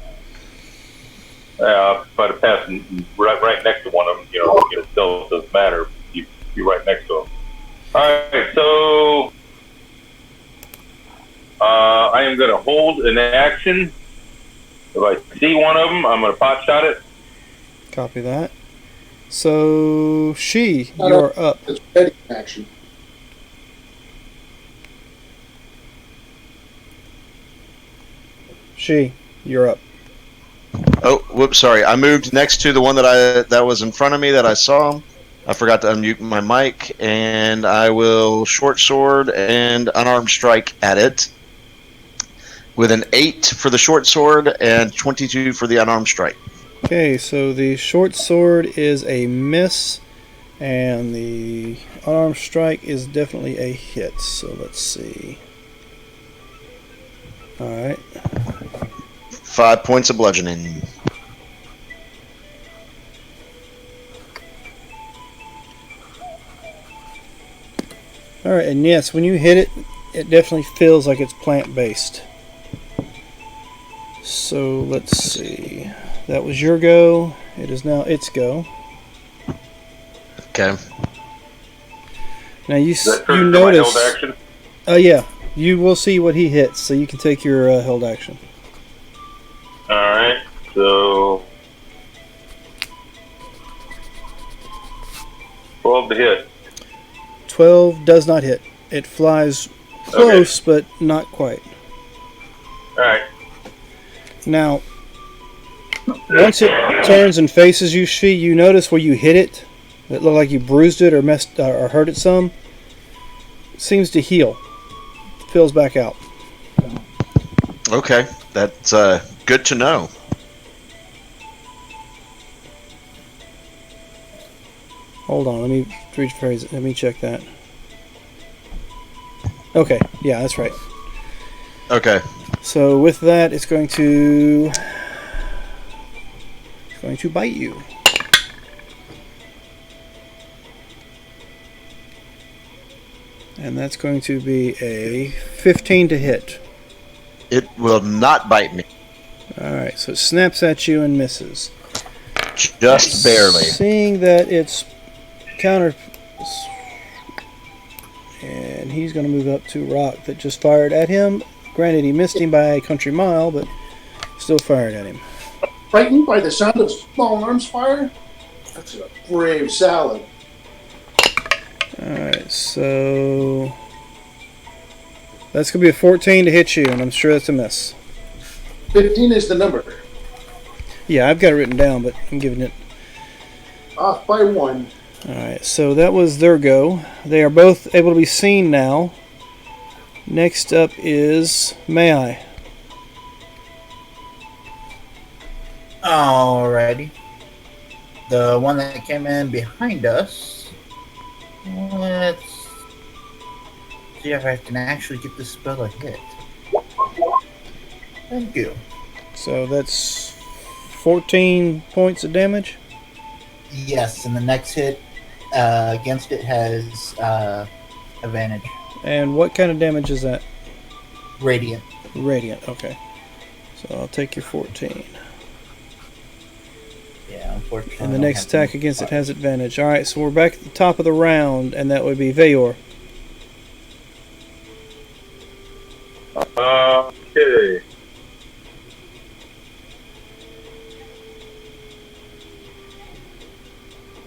If I'd have passed right next to one of them, stealth doesn't matter. You're right next to them. All right, so I am going to hold an action. If I see one of them, I'm going to pot shot it. Copy that. So, you're up. It's ready action. You're up. Oh, whoops, sorry. I moved next to the one that was in front of me that I saw. I forgot to unmute my mic, and I will short sword and unarmed strike at it with an 8 for the short sword and 22 for the unarmed strike. Okay, so the short sword is a miss, and the unarmed strike is definitely a hit. So let's see. All right. 5 points of bludgeoning. All right, and yes, when you hit it, it definitely feels like it's plant-based. So let's see. That was your go. It is now its go. Okay. Now you My notice. held action? Yeah, you will see what he hits, so you can take your held action. All right, so 12 to hit. 12 does not hit. It flies close, but not quite. All right. Now, once it turns and faces you, you notice where you hit it. It looked like you bruised it or messed or hurt it some. It seems to heal. Fills back out. Okay, that's good to know. Hold on, let me rephrase it. Let me check that. Okay, yeah, that's right. Okay. So with that, it's going to bite you. And that's going to be a 15 to hit. It will not bite me. Alright, so it snaps at you and misses. Just barely. Seeing that it's counter... And he's going to move up to Rock that just fired at him. Granted, he missed him by a country mile, but still fired at him. Frightened by the sound of small arms fire? That's a brave salad. Alright, so... That's going to be a 14 to hit you, and I'm sure that's a miss. 15 is the number. Yeah, I've got it written down, but I'm giving it... Off by 1. Alright, so that was their go. They are both able to be seen now. Next up is May I. Alrighty. The one that came in behind us. Let's see if I can actually get this spell a hit. Thank you. So that's 14 points of damage. Yes, and the next hit against it has advantage. And what kind of damage is that? Radiant. Radiant, okay. So I'll take your 14. Yeah, unfortunately. And the next attack against it has advantage. Alright, so we're back at the top of the round, and that would be Vayor. Okay.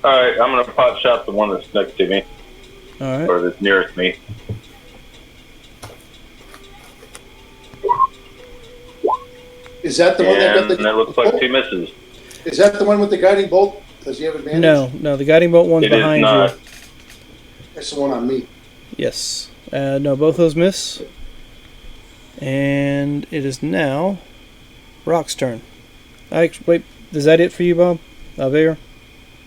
Alright, I'm going to pot shot the one that's next to me. Alright. Or that's nearest me. Is that the one that got And the... that looks like 2 misses. Is that the one with the guiding bolt? Does he have advantage? No, the guiding bolt one's It is behind not. you. That's the one on me. Yes. No, both those miss. And it is now Rock's turn. Wait, is that it for you, Bob? Vayor?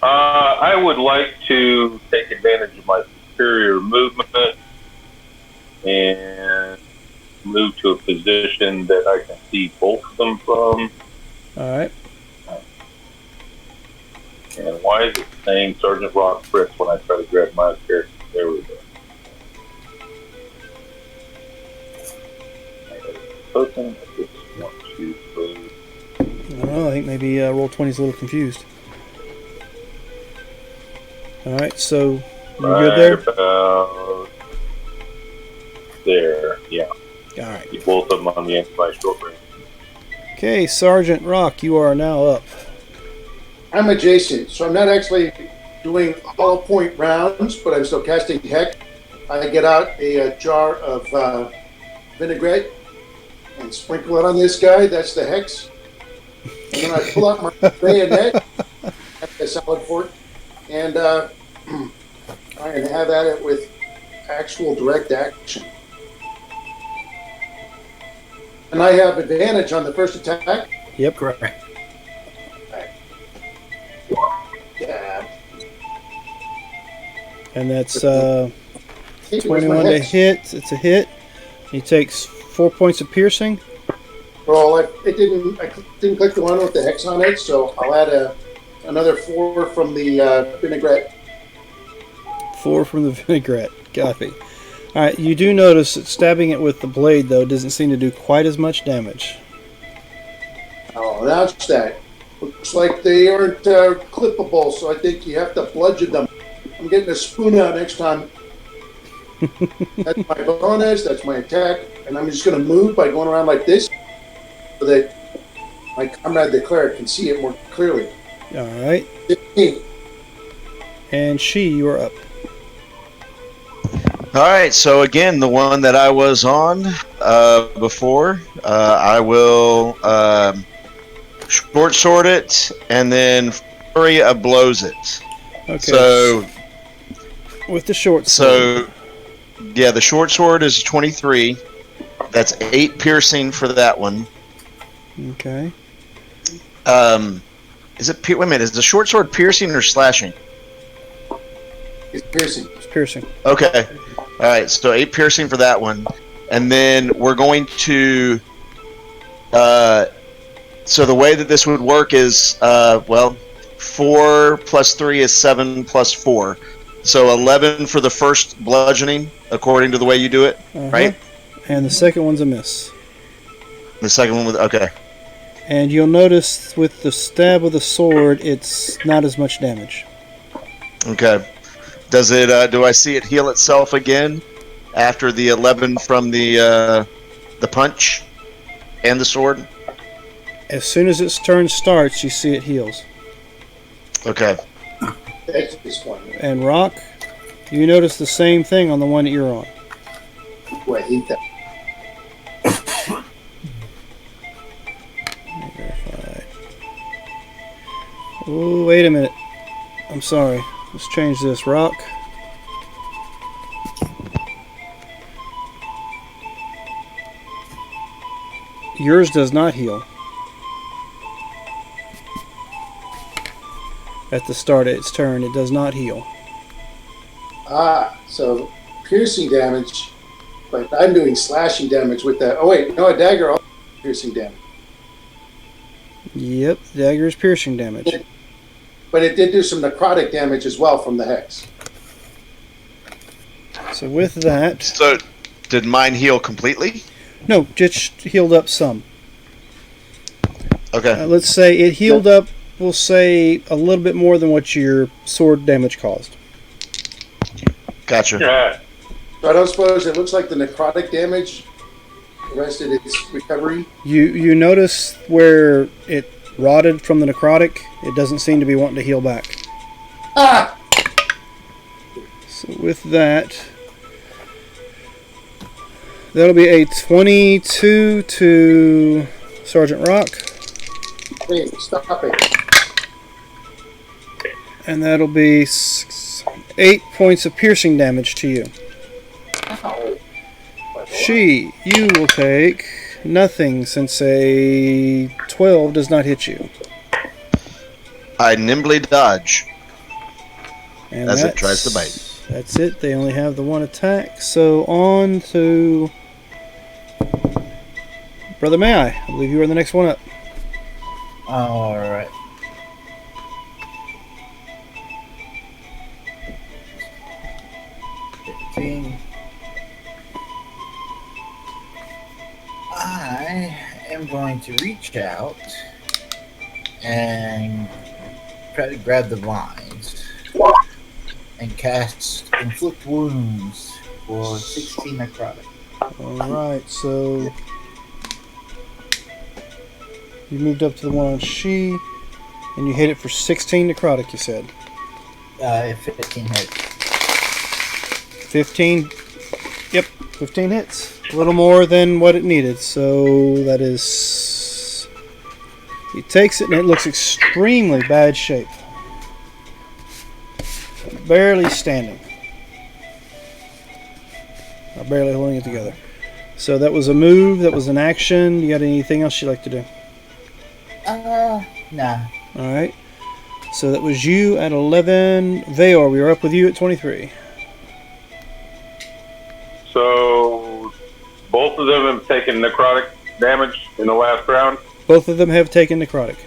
I would like to take advantage of my superior movement and move to a position that I can see both of them from. All right. And why is it saying Sergeant Rock Fritz when I try to grab my character? There we go. Token. I just want to I don't know. I think maybe Roll20 is a little confused. All right. So you good there? About there. Yeah. All right. Keep both of them on the anti short range. Okay, Sergeant Rock, you are now up. I'm adjacent, so I'm not actually doing all point rounds, but I'm still casting hex. I get out a jar of vinaigrette and sprinkle it on this guy. That's the hex. And then I pull out my bayonet, a solid fork, and I can have at it with actual direct action. And I have advantage on the first attack. Yep. Correct. Yeah. And that's Hey, where's my 21 to hex? hit. It's a hit. He takes 4 points of piercing. Well, I didn't click the one with the hex on it, so I'll add another 4 from the vinaigrette. 4 from the vinaigrette. Copy. All right. You do notice that stabbing it with the blade, though, doesn't seem to do quite as much damage. Oh, that's that. Looks like they aren't clippable, so I think you have to bludgeon them. I'm getting a spoon out next time. That's my bonus, that's my attack, and I'm just going to move by going around like this so that my comrade the cleric can see it more clearly. All right. 15. And you are up. All right, so again, the one that I was on before, I will short sword it and then flurry of blows it. Okay. So with the short sword. Yeah, the short sword is 23. That's 8 piercing for that one. Okay. Is it? Wait a minute. Is the short sword piercing or slashing? It's piercing. It's piercing. Okay. All right. So 8 piercing for that one, and then we're going to. So the way that this would work is, 4 plus 3 is 7 plus 4. So 11 for the first bludgeoning, according to the way you do it, right? And the second one's a miss. The second one was okay. And you'll notice with the stab of the sword, it's not as much damage. Okay. Does it? Do I see it heal itself again after the 11 from the punch and the sword? As soon as its turn starts, you see it heals. Okay. That's this one. And Rock, you notice the same thing on the one that you're on. Oh, I hate that. Verify. Oh, wait a minute. I'm sorry. Let's change this. Rock. Yours does not heal. At the start of its turn, it does not heal. So piercing damage, but I'm doing slashing damage with that. Oh wait, no, a dagger also piercing damage. Yep, dagger is piercing damage. But it did do some necrotic damage as well from the hex. So with that... So, did mine heal completely? No, just healed up some. Okay. Let's say it healed up, we'll say, a little bit more than what your sword damage caused. Gotcha. Yeah. So I don't suppose it looks like the necrotic damage arrested its recovery. You notice where it rotted from the necrotic, it doesn't seem to be wanting to heal back. Ah! So with that, that'll be a 22 to Sergeant Rock. Hey, stop it. And that'll be 8 points of piercing damage to you. Ow. You will take nothing since a 12 does not hit you. I nimbly dodge. And as it tries to bite. That's it. They only have the one attack. So on to Brother May I believe you are the next one up. All right. I am going to reach out and try to grab the vines and cast Inflict Wounds for 16 necrotic. Alright, so you moved up to the one on she, and you hit it for 16 necrotic, you said. 15 hits. 15? Yep, 15 hits. A little more than what it needed, so that is... He takes it and it looks extremely bad shape. Barely standing. Or barely holding it together. So that was a move, that was an action. You got anything else you'd like to do? Nah. Alright. So that was you at 11. Veor, we were up with you at 23. So both of them have taken necrotic damage in the last round. Both of them have taken necrotic.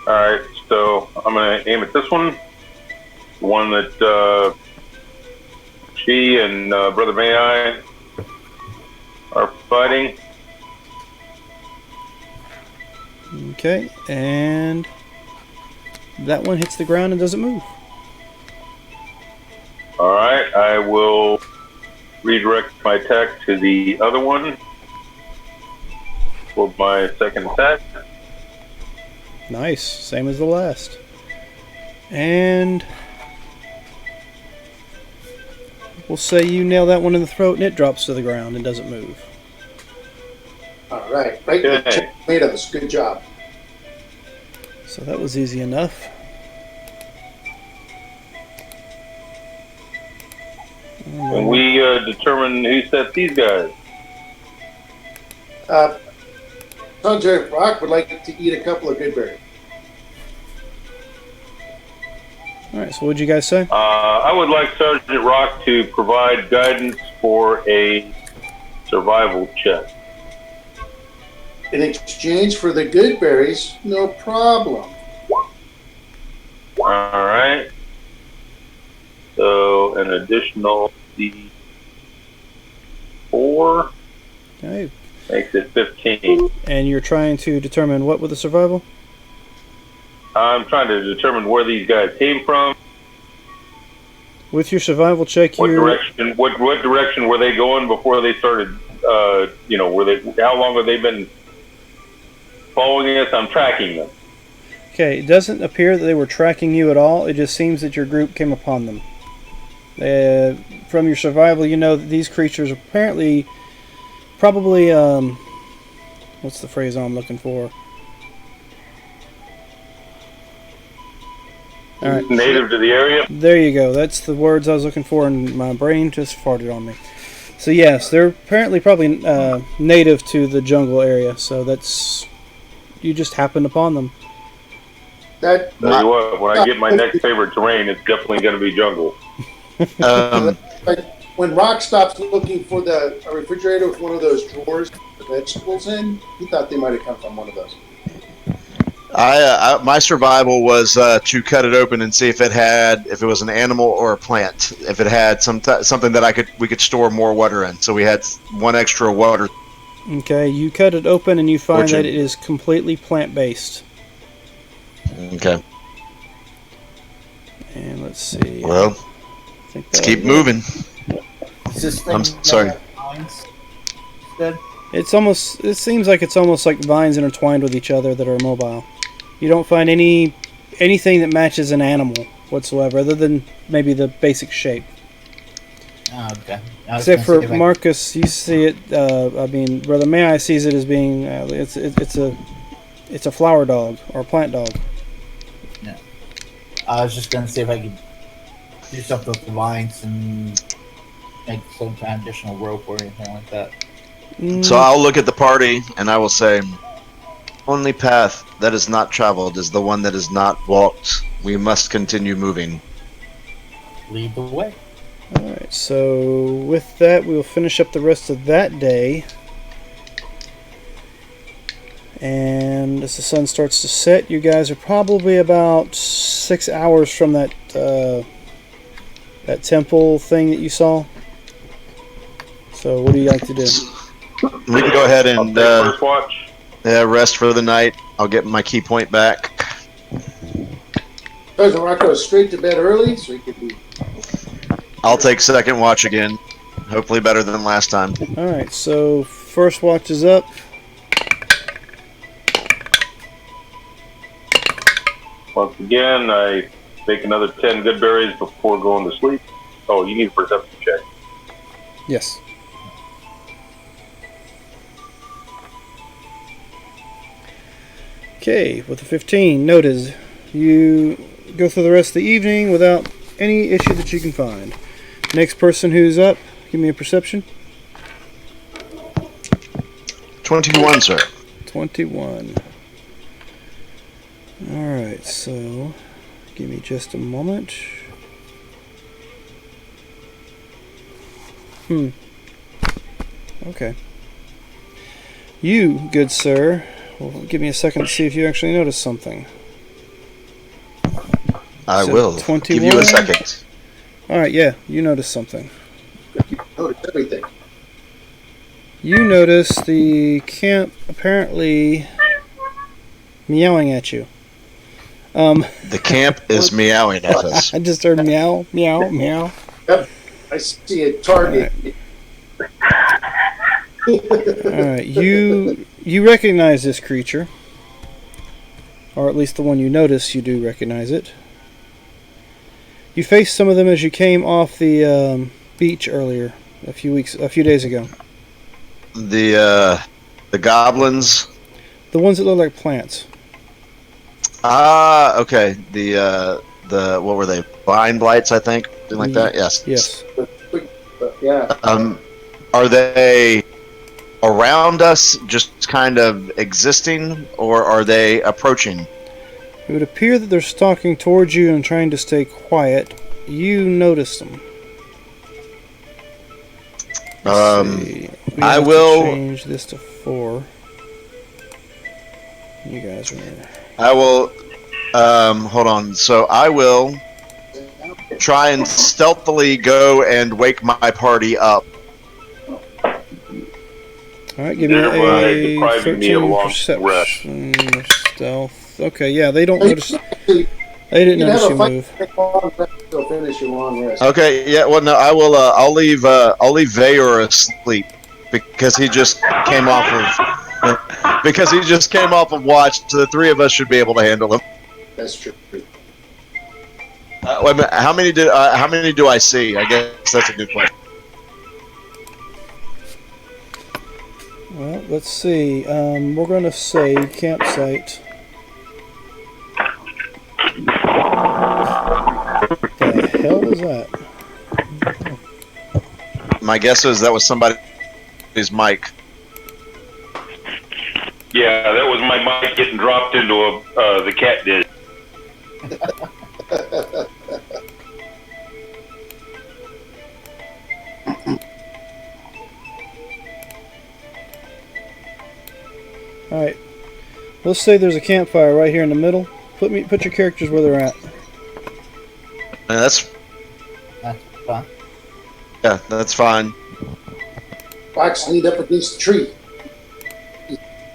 Alright, so I'm going to aim at this one. The one that she and Brother May I are fighting. Okay, and that one hits the ground and doesn't move. Alright, I will redirect my attack to the other one for my second attack. Nice, same as the last. And we'll say you nail that one in the throat and it drops to the ground and doesn't move. All right. Right. Okay. Tomatoes. Good job. So that was easy enough. Can we determine who set these guys? Sergeant Rock would like to eat a couple of good berries. Alright, so what'd you guys say? I would like Sergeant Rock to provide guidance for a survival check. In exchange for the good berries, no problem. Alright. So an additional D4 Okay. makes it 15. And you're trying to determine what with the survival? I'm trying to determine where these guys came from. With your survival check, What you direction? What direction were they going before they started? Were they? How long have they been following us? I'm tracking them. Okay, it doesn't appear that they were tracking you at all. It just seems that your group came upon them. From your survival, you know that these creatures apparently, probably, what's the phrase I'm looking for? All right. Native to the area. There you go. That's the words I was looking for, and my brain just farted on me. So yes, they're apparently probably native to the jungle area. So that's, you just happened upon them. That Tell you what, when I get my next favorite terrain, it's definitely going to be jungle. like when Rock stops looking for the refrigerator with one of those drawers with vegetables in, he thought they might have come from one of those. My survival was to cut it open and see if it was an animal or a plant. If it had something that we could store more water in. So we had one extra water. Okay, you cut it open and you find that it is completely plant-based. Okay. And let's see. Well, let's keep moving. Is this thing I'm sorry. Instead? It seems like it's almost like vines intertwined with each other that are mobile. You don't find anything that matches an animal whatsoever, other than maybe the basic shape. Oh, okay. Except for Marcus, you see it. Brother May I sees it as being it's a flower dog or a plant dog. Yeah. I was just gonna see if I could do something with the vines and make some kind of additional rope or anything like that. So I'll look at the party and I will say, only path that is not traveled is the one that is not walked. We must continue moving. Lead the way. Alright, so with that, we'll finish up the rest of that day. And as the sun starts to set, you guys are probably about 6 hours from that that temple thing that you saw. So what do you like to do? We can go ahead I'll and take first watch. rest for the night. I'll get my key point back. President Rocco goes straight to bed early, so he could be. I'll take second watch again. Hopefully better than last time. Alright, so first watch is up. Once again, I take another 10 good berries before going to sleep. Oh, you need a perception check. Yes. Okay, with the 15, noted. You go through the rest of the evening without any issue that you can find. Next person who's up, give me a perception. 21, sir. 21. Alright, so give me just a moment. Okay. You, good sir, well, give me a second to see if you actually notice something. I So, will. 21. Give you a second. Alright, yeah, you notice something. Notice everything. You notice the camp apparently meowing at you. The camp is meowing at us. I just heard meow, meow, meow. Yep. I see a target. Alright, you recognize this creature. Or at least the one you notice, you do recognize it. You faced some of them as you came off the beach earlier, a few days ago. The goblins. The ones that look like plants. Ah, okay. The what were they? Vine blights, I think, something like that. Yes. Yes. Yeah. Are they around us, just kind of existing, or are they approaching? It would appear that they're stalking towards you and trying to stay quiet. You notice them. Let's see. We I have to will change this to 4. You guys are. I will. Hold on. So I will try and stealthily go and wake my party up. Alright, give me Thereby a depriving me of a 13 long perception stealth. Okay, yeah, they don't notice. They didn't You can notice have you a fun move. long rest, so finish your long rest. Okay. Yeah. Well, no. I will. I'll leave Vayor asleep because he just came off of. Because he just came off of watch, so the three of us should be able to handle him. That's true. Wait a minute, how many do I see? I guess that's a good question. Well, let's see. We're going to say campsite. The hell was that? My guess is that was somebody's mic. Yeah, that was my mic getting dropped into the cat did. Alright. Let's say there's a campfire right here in the middle. Put your characters where they're at. That's Fine. yeah, that's fine. Fox leaned up against the tree.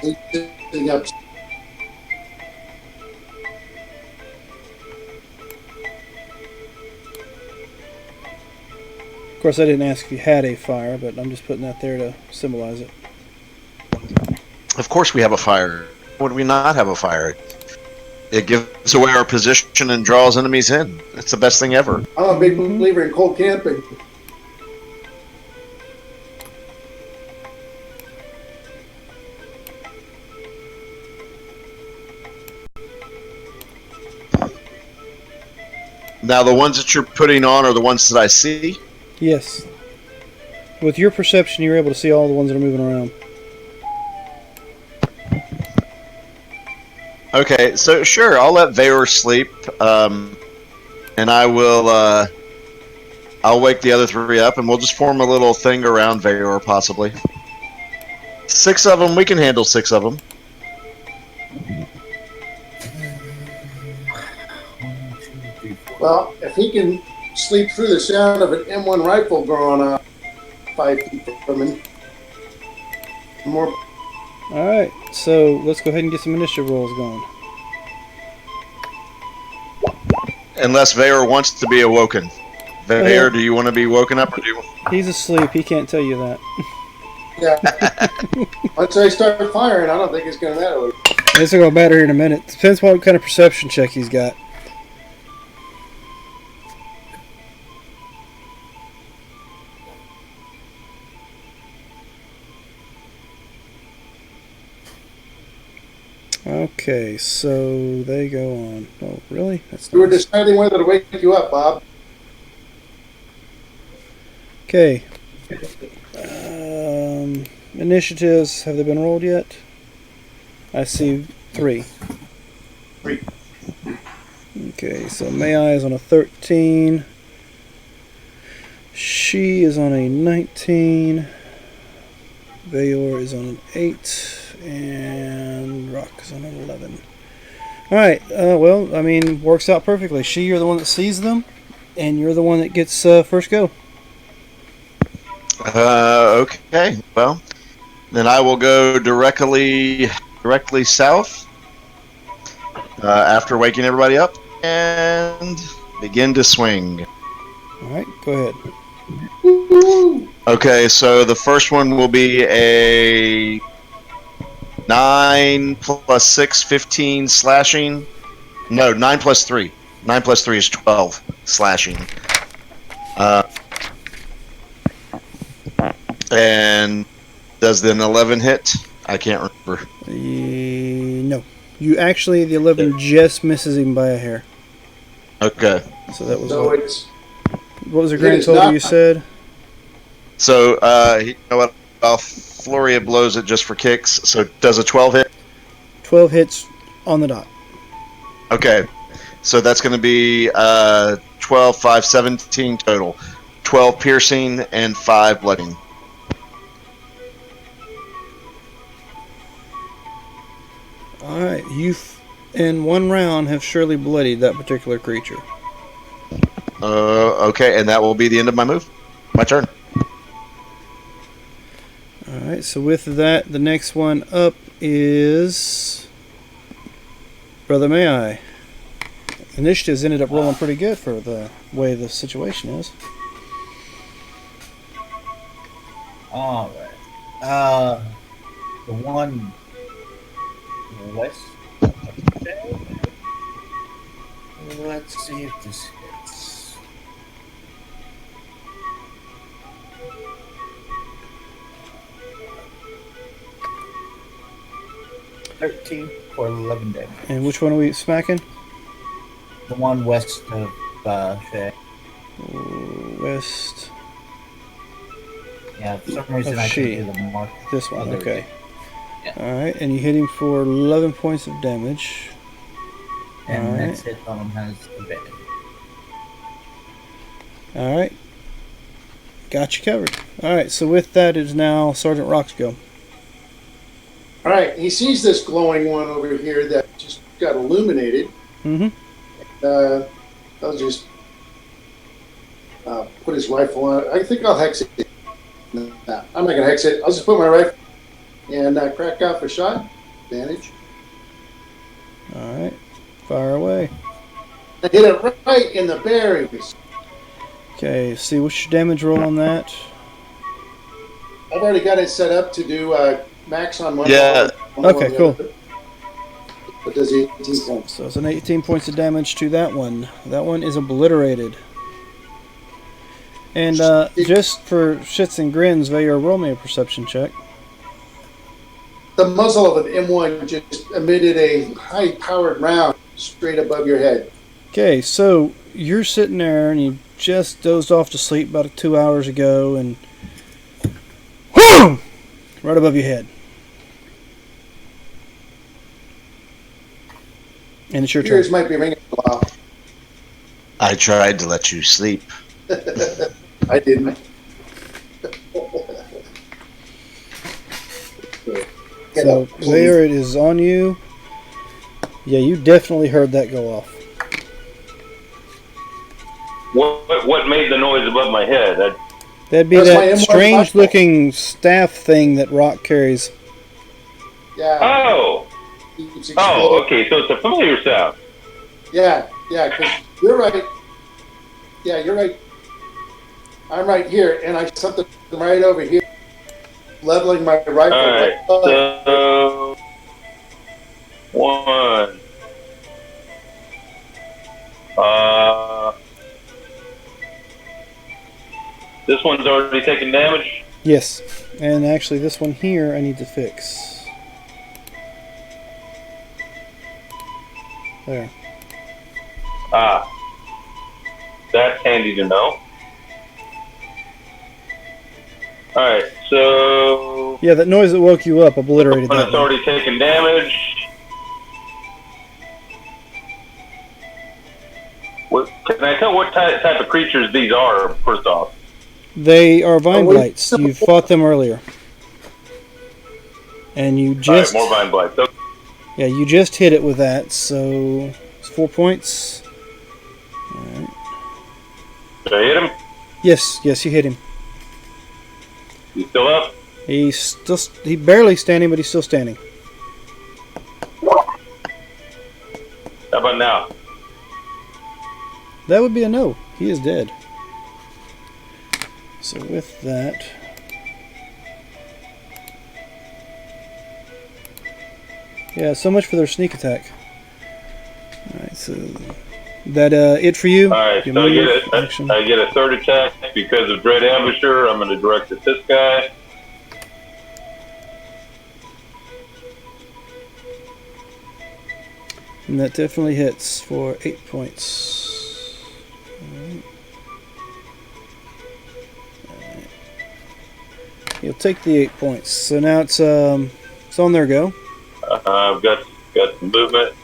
He's sitting up. Of course, I didn't ask if you had a fire, but I'm just putting that there to symbolize it. Of course we have a fire. Would we not have a fire? It gives away our position and draws enemies in. It's the best thing ever. I'm a big believer in cold camping. Now the ones that you're putting on are the ones that I see. Yes. With your perception, you're able to see all the ones that are moving around. Okay, so sure, I'll let Vaor sleep, and I will. I'll wake the other three up, and we'll just form a little thing around Vaor, possibly. 6 of them, we can handle 6 of them. Well, if he can sleep through the sound of an M1 rifle going off 5 feet from him, more. All right, so let's go ahead and get some initiative rolls going. Unless Vaor wants to be awoken. Vaor, ahead. do you want to be woken up, or do you? He's asleep. He can't tell you that. Yeah. Once I start firing, I don't think it's going to matter. This will go better here in a minute. Depends what kind of perception check he's got. Okay, so they go on. Oh, really? That's We were nice. deciding whether to wake you up, Bob. Okay. Initiatives, have they been rolled yet? I see 3. 3. Okay, so Mai is on a 13. She is on a 19. Vaor is on an 8. And Rock is on an 11. Alright, well, I mean, works out perfectly. She, you're the one that sees them, and you're the one that gets first go. Okay. Well, then I will go directly south after waking everybody up and begin to swing. Alright, go ahead. Okay, so the first one will be a 9 plus 6, 15 slashing. No, 9 plus 3. 9 plus 3 is 12 slashing. And does the 11 hit? I can't remember. No. You actually, the 11 just misses him by a hair. Okay. So that was So what? it's What was the it grand is total not- you said? So, you know what? I'll flurry of blows it just for kicks. So, does a 12 hit? 12 hits on the dot. Okay. So, that's going to be 12, 5, 17 total. 12 piercing and 5 blooding. Alright, you in one round have surely bloodied that particular creature. Okay, and that will be the end of my move. My turn. Alright, so with that, the next one up is Brother Mai. Initiatives ended up rolling pretty good for the way the situation is. All right. The one west. Let's see if this hits. $13 for 11 damage. And which one are we smacking? The one west of Shay. West. Yeah, for some reason Of I she. can't do the mark. This one, Other- okay. Yeah. Alright, and you hit him for 11 points of damage. And Alright. next hit on him has advantage. Alright. Got you covered. Alright, so with that, it is now Sergeant Rock's go. all right. He sees this glowing one over here that just got illuminated. Mm-hmm. I'll just put his rifle on. I think I'll hex it. No, I'm not going to hex it. I'll just put my rifle and crack off a shot. Advantage. Alright. Fire away. I hit it right in the bearings. Okay, see what's your damage roll on that? I've already got it set up to do max on one. Yeah. one on Okay, the cool. other. It does 18 points. So it's an 18 points of damage to that one. That one is obliterated. And just for shits and grins, Vayor, roll me a perception check. The muzzle of an M1 just emitted a high-powered round straight above your head. Okay, so you're sitting there and you just dozed off to sleep about 2 hours ago and right above your head. And it's your turn. Ears might be ringing a while. I tried to let you sleep. I didn't. So there it is on you. Yeah, you definitely heard that go off. What made the noise above my head? That'd be That's my that M1 strange-looking staff thing that Rock carries. Yeah. Oh, It's exploding. okay. So it's a familiar sound. Yeah, because you're right. Yeah, you're right. I'm right here, and I something right over here, leveling my rifle. All right. Right. So 1. This one's already taken damage. Yes, and actually this one here I need to fix. There. That's handy to know. All right, so Yeah, that noise that woke you up obliterated one that that's one. already taken damage. Can I tell what type of creatures these are? First off, They are vine blights. You fought them earlier. And you just... all right, more vine blights. Okay. Yeah, you just hit it with that, so it's 4 points. Alright. Did I hit him? Yes, you hit him. He's still up. He's barely standing, but he's still standing. How about now? That would be a no. He is dead. So with that... Yeah, so much for their sneak attack. Alright, so... That it for you? All right, Your so action. I get a third attack because of Dread Ambusher. I'm going to direct at this guy. And that definitely hits for 8 points. Alright. You'll take the 8 points. So now it's on their go. I've got some movement.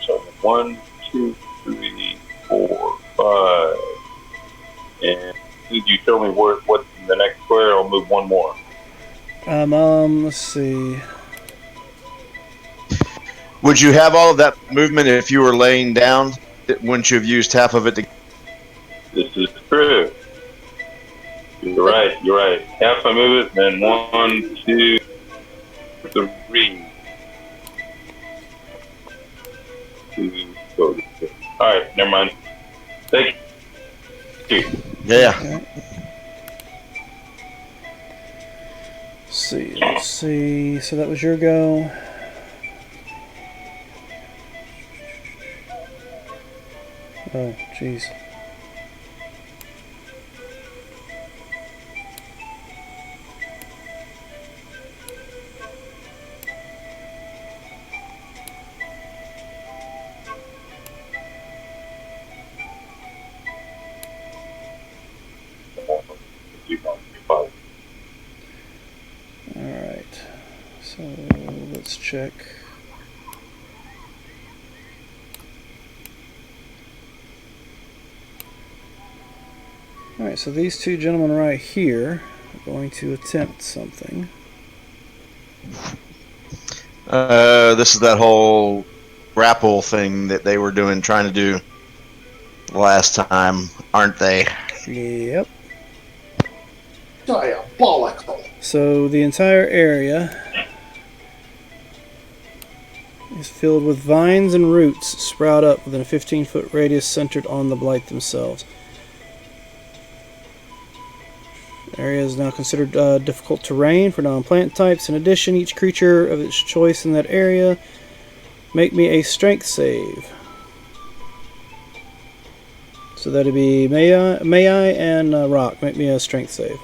So 1, 2, 3, 4, 5. And did you tell me what's in the next square? I'll move one more. Let's see. Would you have all of that movement if you were laying down? Wouldn't you have used half of it to... This is true. You're right. Half my movement, then 1, 2, 3. 2, 4. Alright, never mind. Thank you. Yeah. Okay. Let's see. So that was your go. Oh, jeez. Alright. So let's check. Alright, so these two gentlemen right here are going to attempt something. This is that whole grapple thing that they were trying to do last time, aren't they? Yep. Diabolical. So the entire area is filled with vines and roots sprout up within a 15-foot radius centered on the blight themselves. The area is now considered difficult terrain for non-plant types. In addition, each creature of its choice in that area make me a strength save. So that'd be May I and Rock. Make me a strength save.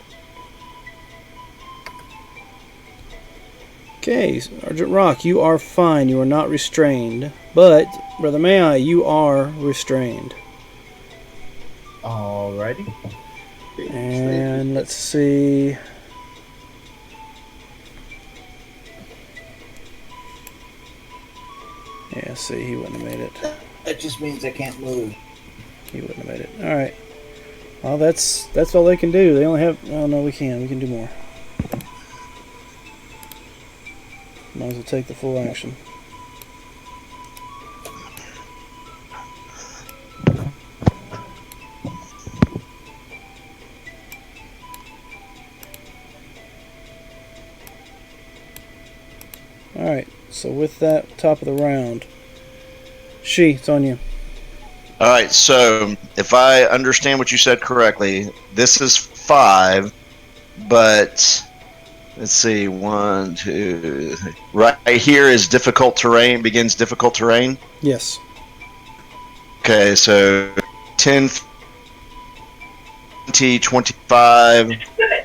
Okay, Sergeant Rock, you are fine. You are not restrained. But, Brother May I, you are restrained. Alrighty. And let's see. Yeah, see. He wouldn't have made it. That just means I can't move. He wouldn't have made it. All right. Well, that's all they can do. They only have. Oh no, we can. We can do more. Might as well take the full action. All right. So with that, top of the round. She, it's on you. All right, so if I understand what you said correctly, this is 5, but let's see, 1, 2, 3. Right here is difficult terrain, begins difficult terrain. Yes. Okay, so 10, 20, 25,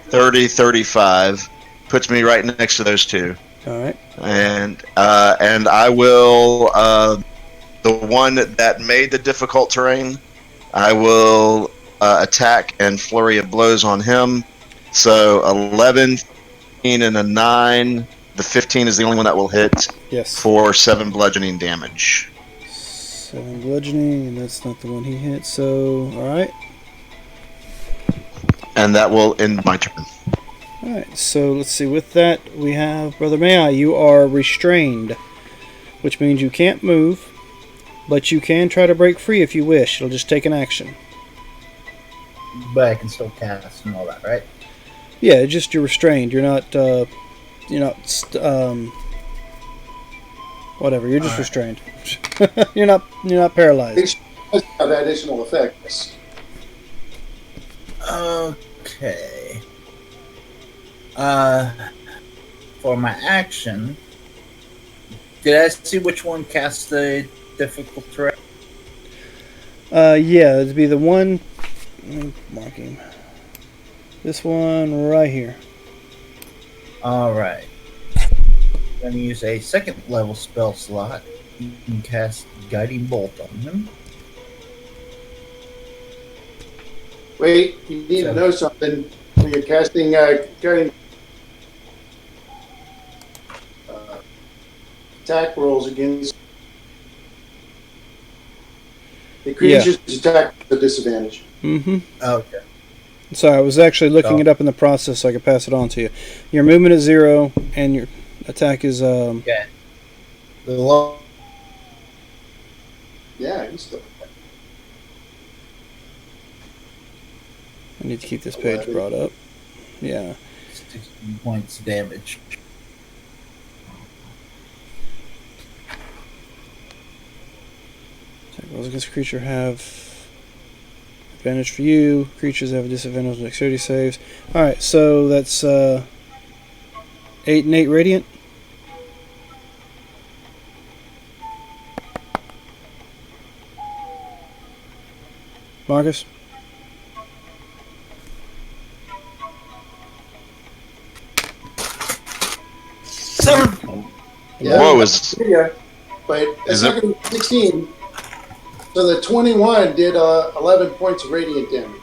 30, 35 puts me right next to those two. All right. And I will the one that made the difficult terrain, I will attack and flurry of blows on him. So 11, 15, and a 9. The 15 is the only one that will hit. Yes. For 7 bludgeoning damage. 7 bludgeoning, and that's not the one he hit. So, all right. And that will end my turn. All right. So let's see. With that, we have Brother May. You are restrained, which means you can't move. But you can try to break free if you wish. It'll just take an action. But I can still cast and all that, right? Yeah, just you're restrained. You're not. Whatever. You're just restrained. You're not paralyzed. It does have additional effects. Okay. For my action, did I see which one casts the difficult terrain? Yeah, it'd be the one. Let me mark him. This one right here. Alright. I'm going to use a second level spell slot. You can cast Guiding Bolt on him. Wait, you need to know something. When you're casting guiding attack rolls against the creature's attack with a disadvantage. Mm-hmm. Okay. So I was actually looking it up in the process so I could pass it on to you. Your movement is 0, and your attack is Okay. The low. Yeah, he's still. I need to keep this page brought up. Yeah. 16 points damage. Attack rolls against a creature have advantage for you. Creatures have a disadvantage on dexterity saves. Alright, so that's 8 and 8 radiant. Marcus? Yeah, Whoa, is but Is it's not going to be 16. So the 21 did 11 points of radiant damage.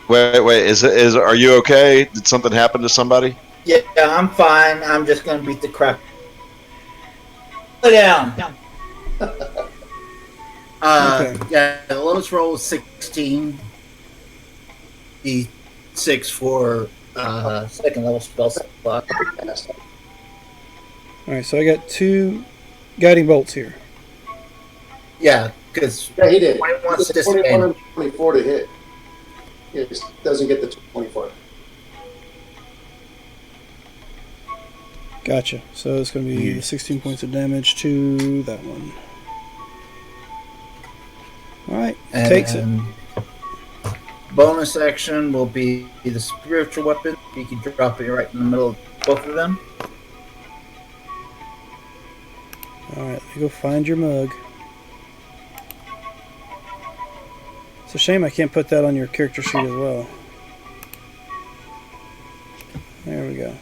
wait, are you okay? Did something happen to somebody? Yeah, I'm fine. I'm just going to beat the crap. Lay down. Okay. Yeah, the lowest roll was 16. D6 for second level spell slot. Alright, so I got 2 guiding bolts here. Yeah, because Yeah, he did. 21 It's 21 and 24 to hit. It just doesn't get the 24. Gotcha. So it's going to be 16 points of damage to that one. Alright, takes it. Bonus action will be the spiritual weapon. You can drop it right in the middle of both of them. Alright, let me go find your mug. It's a shame I can't put that on your character sheet as well. There we go.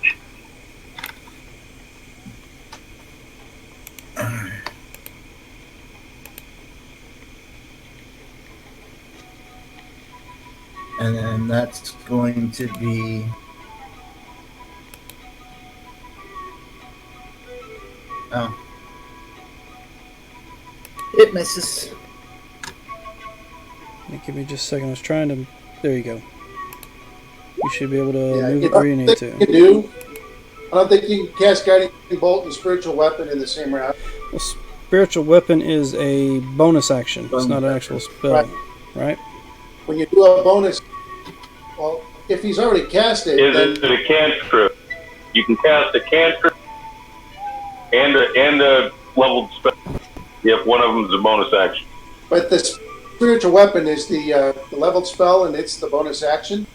And then that's going to be It misses. Give me just a second. I was trying to. There you go. You should be able to Yeah, move you it where you know, need what you to. can do. I don't think you can cast Guiding Bolt and Spiritual Weapon in the same round. Well, spiritual weapon is a bonus action. It's not an actual spell, right? When you do a bonus, well, if he's already cast it, Is then it a cantrip? You can cast a cantrip and a leveled spell if one of them is a bonus action. but the Spiritual Weapon is the leveled spell, and it's the bonus action.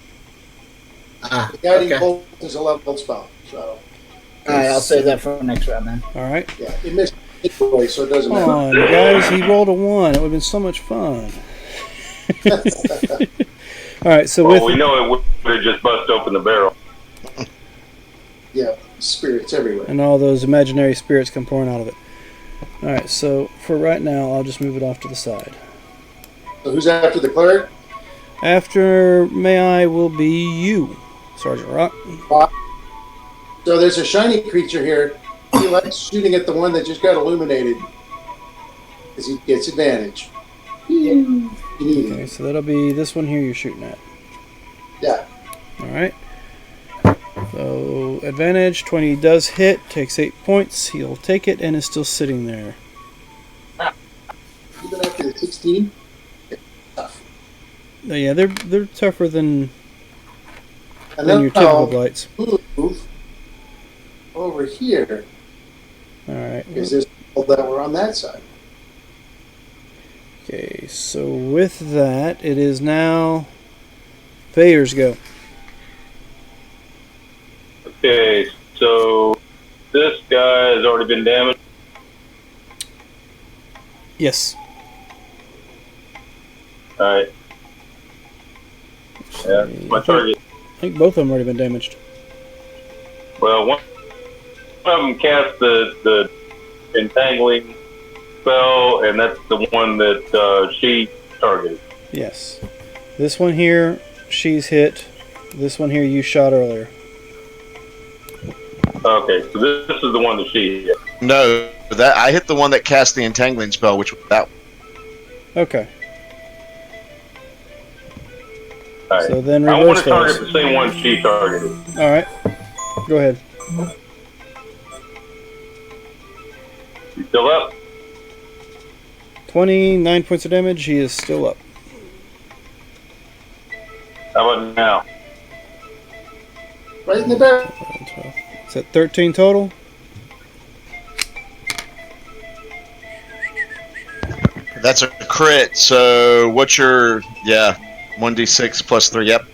Ah, The Guiding okay. Bolt is a leveled spell. So, All right, I'll save that for next round then. All right. yeah, it missed anyway, so it doesn't Come matter. on, guys. He rolled a 1. It would have been so much fun. All right. So Well, we with know it would have just bust open the barrel. Yeah, spirits everywhere. and all those imaginary spirits come pouring out of it. All right. So for right now, I'll just move it off to the side. So who's after the cleric? After may I will be you, Sergeant Rock. So there's a shiny creature here. He likes shooting at the one that just got illuminated, because he gets advantage. You need Okay. it. So that'll be this one here you're shooting at. Yeah. All right. So advantage 20 does hit. Takes 8 points. He'll take it and is still sitting there. Even after the 16. Yeah, they're tougher than And your typical I'll blights. move over here, All right. because there's people that were on that side. Okay, so with that, it is now Vader's go. Okay, so this guy has already been damaged. Yes. All right. Yeah, my target. I think both of them already been damaged. Well, one of them cast the entangling spell, and that's the one that she targeted. Yes. This one here, she's hit. This one here, you shot earlier. Okay, so this is the one that she hit. No, that I hit the one that cast the entangling spell, which was that. Okay. All right. So then I want reverse to target those. the same one she targeted. All right. Go ahead. You still up? 29 points of damage. He is still up. How about now? Right in the back. Is that 13 total? That's a crit. So what's your 1d6 plus 3? Yep.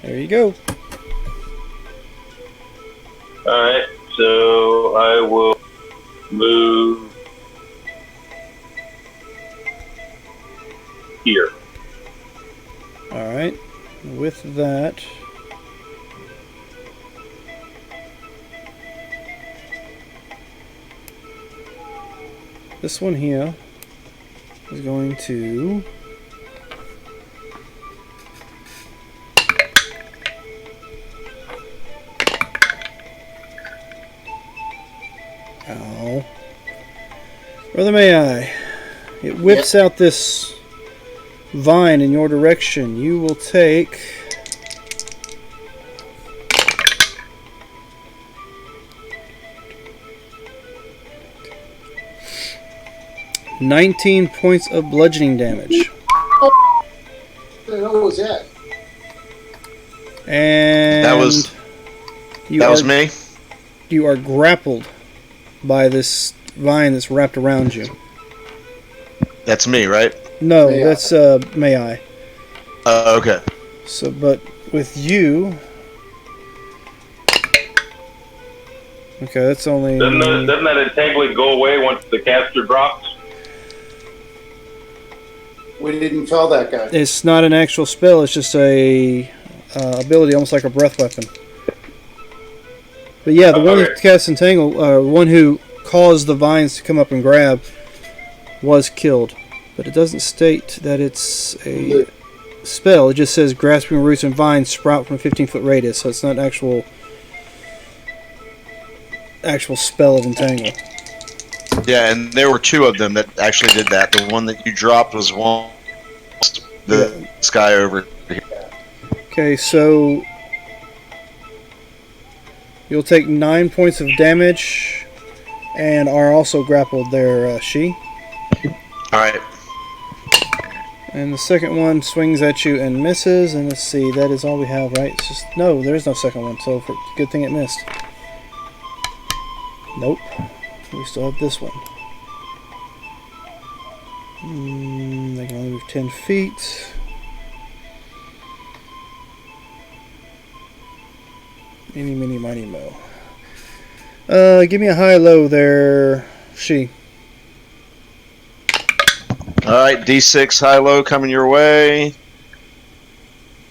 There you go. All right, so I will move here. All right. With that, this one here is going to ow. Brother may I? It whips out this vine in your direction. You will take 19 points of bludgeoning damage. What the hell was that? And That was me. You are grappled by this vine that's wrapped around you. That's me, right? No, May I? that's may I. Okay. So, but with you, okay, that's only. Doesn't that entangling go away once the caster drops? We didn't fell that guy. It's not an actual spell. It's just a ability, almost like a breath weapon. But yeah, the one that casts entangle, one who caused the vines to come up and grab, was killed. But it doesn't state that it's a spell. It just says grasping roots and vines sprout from a 15-foot radius, so it's not actual spell of entangle. Yeah, and there were two of them that actually did that. The one that you dropped was one. This guy over here. Okay, so you'll take 9 points of damage, and are also grappled there, She. All right. And the second one swings at you and misses. And let's see, that is all we have, right? It's just no, there is no second one. So good thing it missed. Nope. We still have this one. They can only move 10 feet. Eeny, meeny, miny, mo. Give me a high-low there, She. All right, D6 high-low coming your way.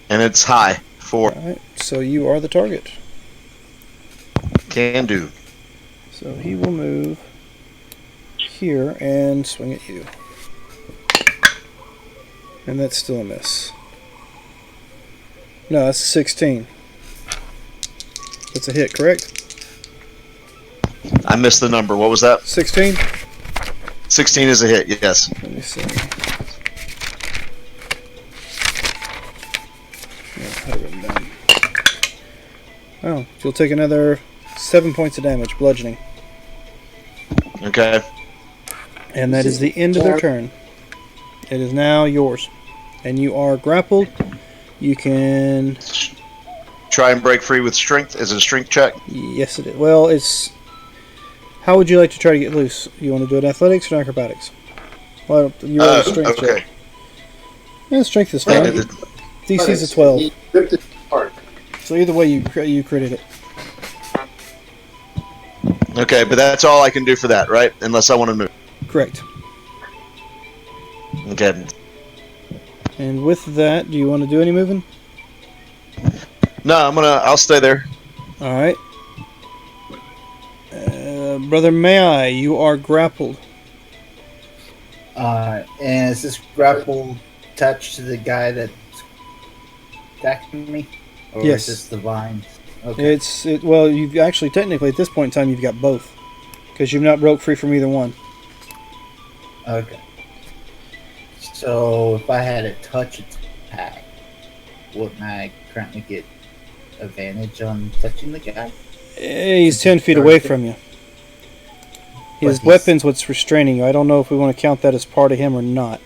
And it's high. 4. Alright, so you are the target. Can do. So he will move here and swing at you. And that's still a miss. No, that's a 16. That's a hit, correct? I missed the number. What was that? 16? 16 is a hit, yes. Let me see. Yeah, I had it written down. Oh, you'll take another 7 points of damage, bludgeoning. Okay. And that is the end of their turn. It is now yours. And you are grappled. You can... Try and break free with strength. Is it a strength check? Yes, it is. Well, it's... How would you like to try to get loose? You want to do it athletics or acrobatics? Well, you're on a strength okay. check. Yeah, strength is fine. DC is a 12. He ripped it apart. So either way, you critted it. Okay, but that's all I can do for that, right? Unless I want to move. Correct. Okay. And with that, do you want to do any moving? No, I'll stay there. All right. Brother May, you are grappled. And is this grapple attached to the guy that's attacking me? Or Yes. is this the vines? Okay. Well, you've actually, technically, at this point in time, you've got both. Because you've not broke free from either one. Okay. So if I had a touch attack, wouldn't I currently get advantage on touching the guy? He's 10 feet away from you. His But he's- weapon's what's restraining you. I don't know if we want to count that as part of him or not.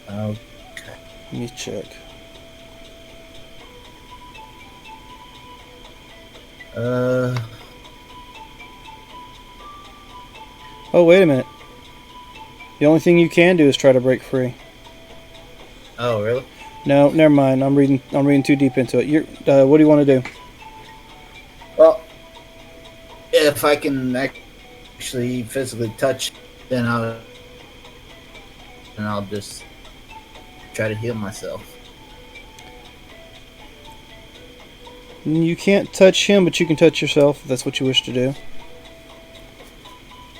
Okay. Let me check. Oh, wait a minute. The only thing you can do is try to break free. Oh, really? No, never mind. I'm reading too deep into it. What do you want to do? Well, if I can actually physically touch, then I'll just try to heal myself. You can't touch him, but you can touch yourself if that's what you wish to do.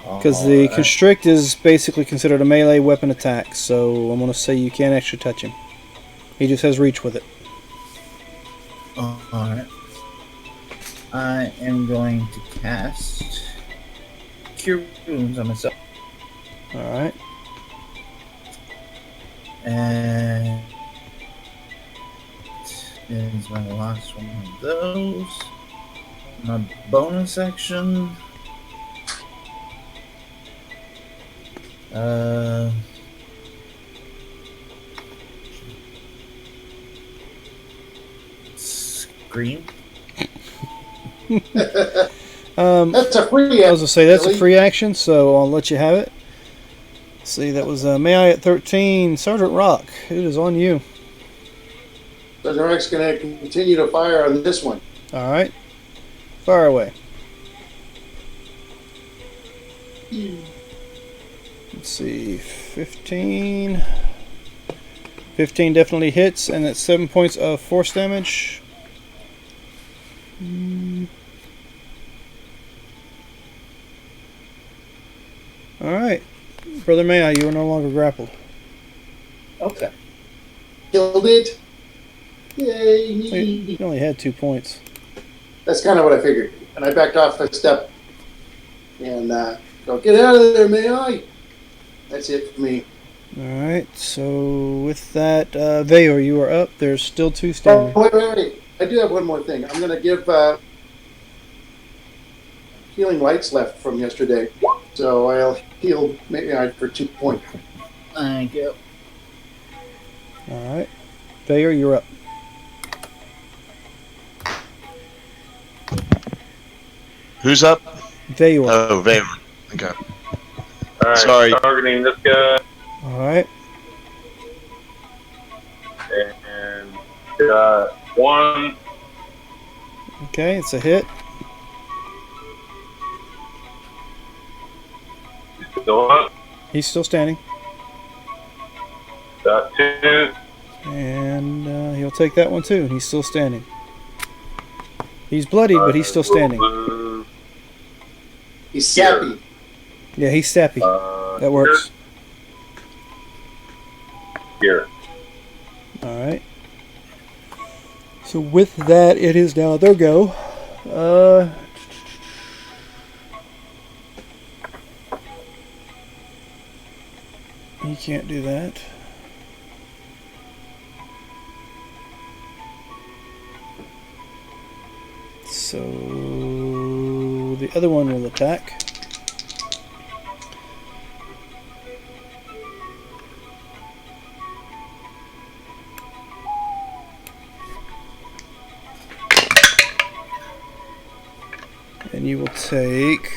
Because the constrict is basically considered a melee weapon attack, so I'm going to say you can't actually touch him. He just has reach with it. Alright. I am going to cast Cure Wounds on myself. Alright. And is my last one of those. My bonus action. Scream. That's a free I was going to say that's a Billy. free action, so I'll let you have it. Let's see, that was May I at 13. Sergeant Rock, it is on you. Sergeant Rock's going to continue to fire on this one. Alright. Fire away. Let's see, 15. 15 definitely hits, and that's 7 points of force damage. Alright. Brother May, you are no longer grappled. Okay. Killed it. So Yay. you only had 2 points. That's kind of what I figured. And I backed off a step and Go, get out of there, may I? That's it for me. Alright, so with that, Veyor, you are up. There's still 2 Oh, standing. wait. I do have one more thing. I'm going to give healing lights left from yesterday. So I'll heal maybe for 2 points. Thank you. Alright. Veyor, you're up. Who's up? Veyor. Oh, Vader. Okay. All right, Sorry. targeting this guy, Alright. and got 1. Okay, it's a hit. Still up. He's still standing. Got 2. And he'll take that one too, and he's still standing. He's bloodied, but he's still standing. Move He's sappy. Yeah, he's sappy. That works. Here. Alright. So with that, it is now their go. He can't do that. So the other one will attack. And you will take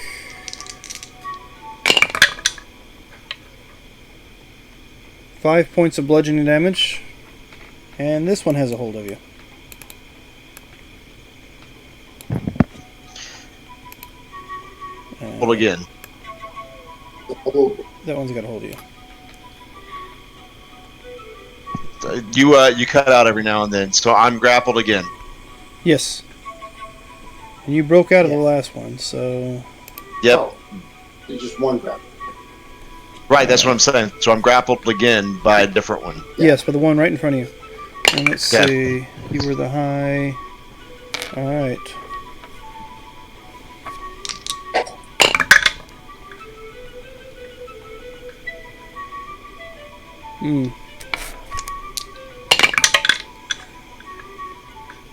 5 points of bludgeoning damage. And this one has a hold of you. Hold again. That one's got a hold of you. You cut out every now and then, so I'm grappled again. Yes. And you broke out of the last one, so... Yep. Oh, there's just one grab. Right, that's what I'm saying. So I'm grappled again by a different one. Yes, but the one right in front of you. And let's Okay. see. You were the high... Alright.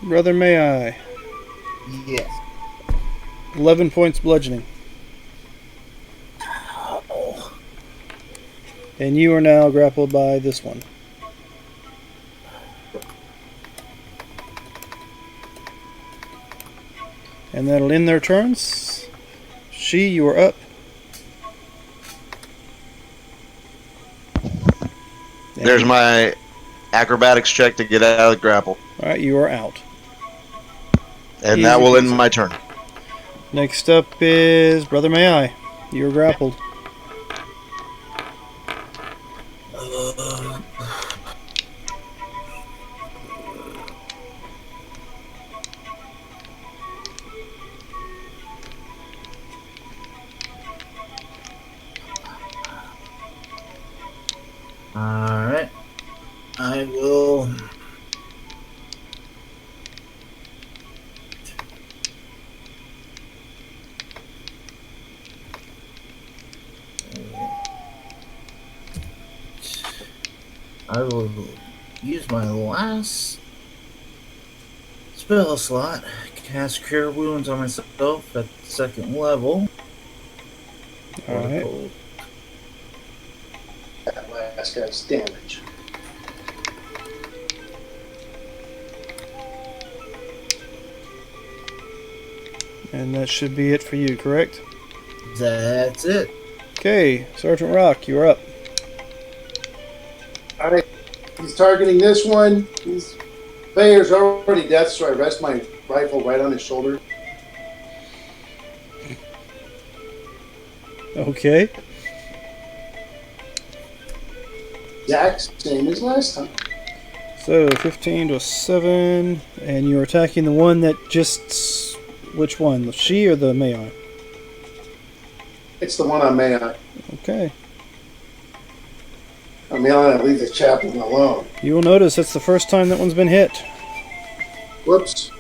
Brother, may I? Yes. 11 points bludgeoning. Oh. And you are now grappled by this one. And that'll end their turns. She, you are up. There's my acrobatics check to get out of the grapple. Alright, you are out. And Easy that will end peasy. my turn. Next up is Brother May I. You are grappled. Alright. I will. I will use my last spell slot, cast Cure Wounds on myself at the 2nd level. Alright. That last guy's damage. And that should be it for you, correct? That's it. Okay, Sergeant Rock, you're up. Alright. He's targeting this one. Bayer's already dead, so I rest my rifle right on his shoulder. Okay. Exact same as last time. So 15 to a 7, and you're attacking the one that just... Which one? She or the Mayon? It's the one on Mayon. Okay. On Mayon, I leave the chaplain alone. You will notice that's the first time that one's been hit. Whoops.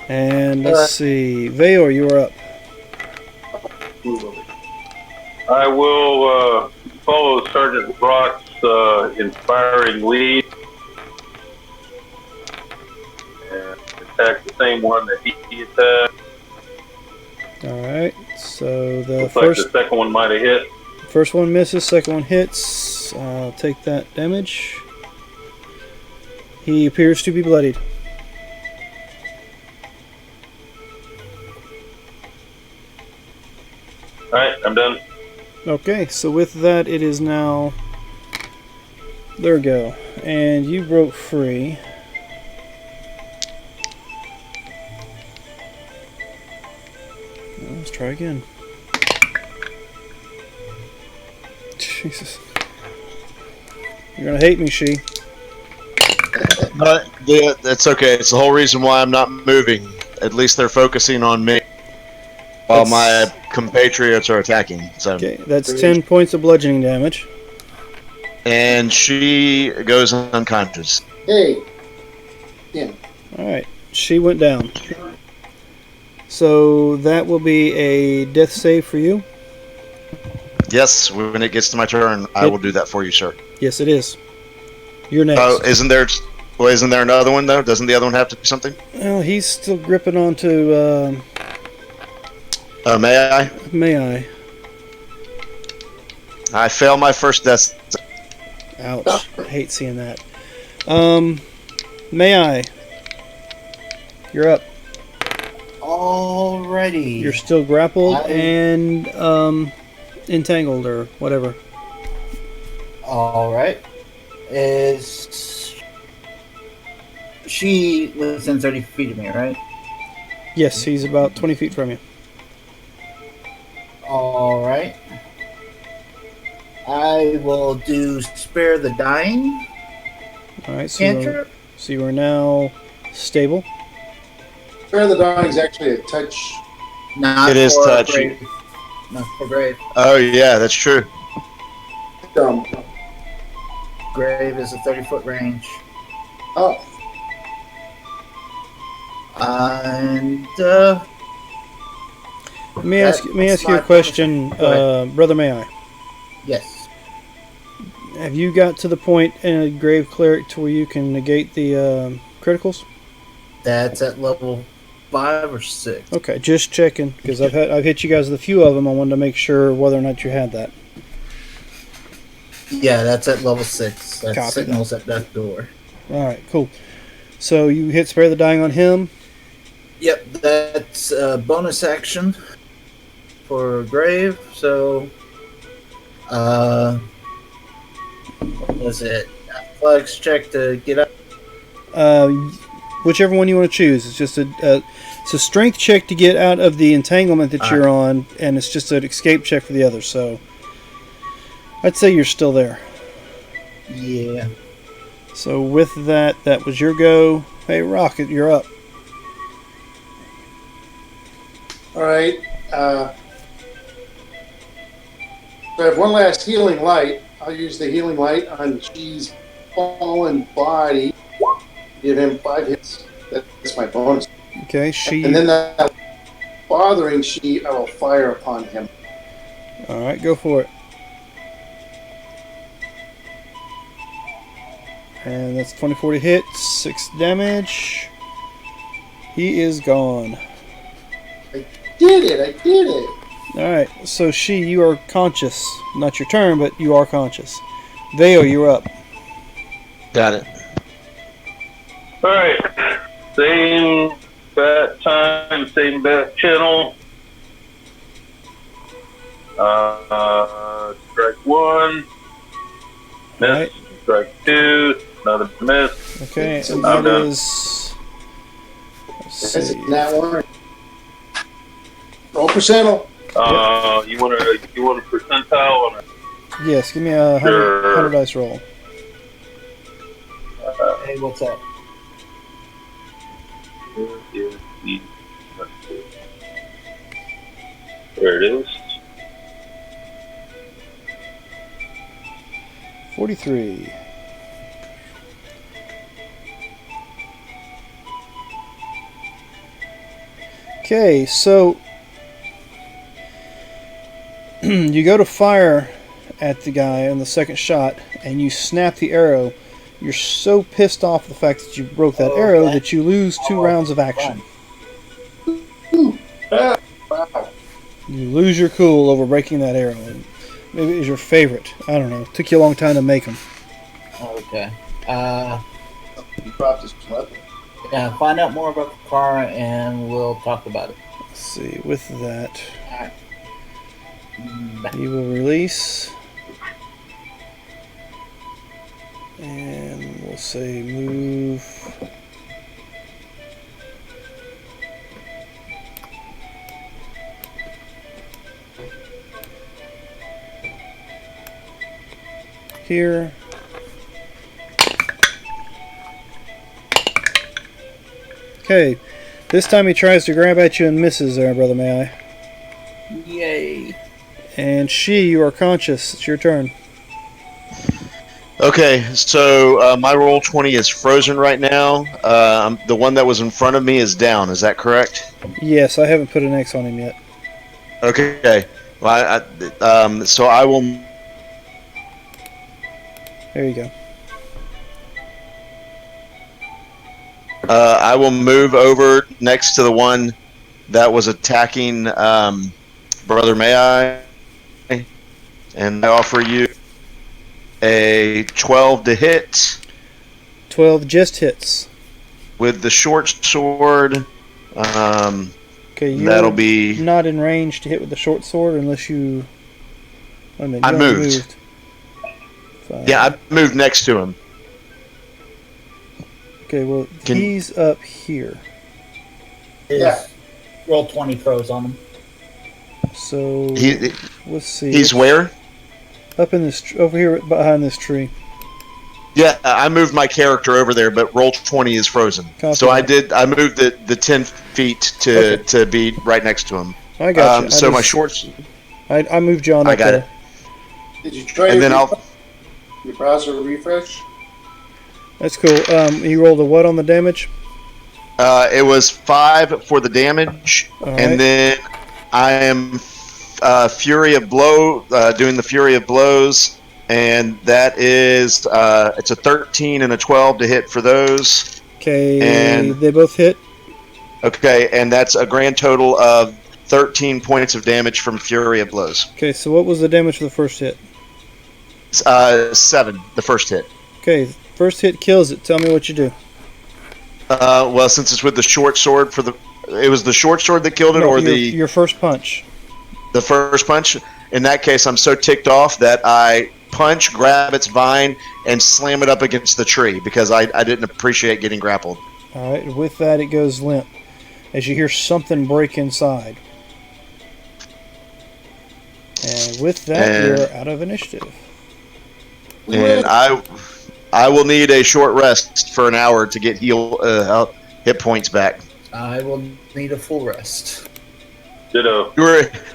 And let's see. Veyor, you are up. I will follow Sergeant Brock's inspiring lead and attack the same one that he attacked. Alright, so the Looks like the second one might have hit. first one misses, second one hits. I'll take that damage. He appears to be bloodied. Alright, I'm done. Okay, so with that, it is now. There we go. And you broke free. Let's try again. Jesus. You're gonna hate me, She. But that's okay. It's the whole reason why I'm not moving. At least they're focusing on me while my compatriots are attacking. So. Okay, that's 10 points of bludgeoning damage. And she goes unconscious. Hey. Yeah. Alright, she went down. So that will be a death save for you. Yes, when it gets to my turn, I will do that for you, sir. Yes, it is. You're next. Oh, isn't there another one though? Doesn't the other one have to do something? Well, he's still gripping onto. May I? May I? I fail my first death. Ouch! I hate seeing that. May I? You're up. Alrighty. You're still grappled and entangled or whatever. Alright. Is she within 30 feet of me, right? Yes, he's about 20 feet from you. Alright. I will do Spare the Dying. Alright, so Cantrip. you are now stable. Spare the Dying is actually a touch. Not It is for touchy. Grave. Not for Grave. Oh yeah, that's true. Grave is a 30-foot range. Oh. And Let me ask you a question, Brother May I? yes. Have you got to the point in a Grave Cleric to where you can negate the criticals? That's at level 5 or 6. Okay, just checking because I've hit you guys with a few of them. I wanted to make sure whether or not you had that. Yeah, that's at level 6. That's Copy. signals at that door. All right, cool. So you hit Spare the Dying on him. Yep, that's a bonus action for Grave. So, what was it? Athletics check to get up. Whichever one you want to choose. It's just it's a strength check to get out of the entanglement that you're on, and it's just an escape check for the other. So I'd say you're still there. Yeah. So with that, that was your go. Hey, Rocket, you're up. All right. So I have one last healing light. I'll use the healing light on G's fallen body. Give him 5 hits. That's my bonus. Okay, she. And then that bothering She, I will fire upon him. All right, go for it. And that's 24 to hit, 6 damage. He is gone. I did it. Alright, so She, you are conscious. Not your turn, but you are conscious. Vale, you're up. Got it. Alright. Same bat time, same bat channel. Strike 1. Miss. Right. Strike 2. Another miss. Okay, and I'm that done. is. Let's That's see. that one. Roll percentile. You want a percentile on it? Yes, give me a 100, Sure. 100 dice roll. Hey, what's up? There it is. 43. Okay, so You go to fire at the guy on the second shot, and you snap the arrow. You're so pissed off at the fact that you broke that arrow that you lose 2 rounds of action. Wow. You lose your cool over breaking that arrow. And maybe it was your favorite. I don't know. It took you a long time to make them. Okay. He dropped his weapon. Yeah, find out more about the car and we'll talk about it. Let's see. With that, Alright. you will release. And we'll say move. Here. Okay. This time he tries to grab at you and misses there, Brother May I. Yay. And you are conscious. It's your turn. Okay, so my roll 20 is frozen right now. The one that was in front of me is down. Is that correct? Yes, I haven't put an X on him yet. Okay. Well, so I will. There you go. I will move over next to the one that was attacking Brother May I, and I offer you a 12 to hit 12 just hits. with the short sword. Okay, you're That'll be. not in range to hit with the short sword unless you. Wait a minute, I you already moved. 5. Yeah, I moved next to him. Okay, well, Can- he's up here. Yeah. Roll 20 throws on him. So He let's see. he's where? Up in this over here behind this tree. Yeah, I moved my character over there, but roll 20 is frozen. Copy So I that. I moved the 10 feet to Okay. to be right next to him. I got you. So my shorts, I moved John I up got there. it. Did you try And then I'll. your browser refresh? That's cool. You rolled a what on the damage? It was 5 for the damage, All right. and then I am Fury of Blow, doing the Fury of Blows, and that is it's a 13 and a 12 to hit for those. Okay, And- they both hit. Okay, and that's a grand total of 13 points of damage from Fury of Blows. Okay, so what was the damage for the first hit? 7, the first hit. Okay, first hit kills it. Tell me what you do. Well, since it's with the short sword it was the short sword that killed it, No, or your first punch. the first punch. In that case, I'm so ticked off that I punch, grab its vine, and slam it up against the tree because I didn't appreciate getting grappled. All right, with that it goes limp as you hear something break inside. And with that, And- you're out of initiative. And I will need a short rest for an hour to get hit points back. I will need a full rest. Ditto.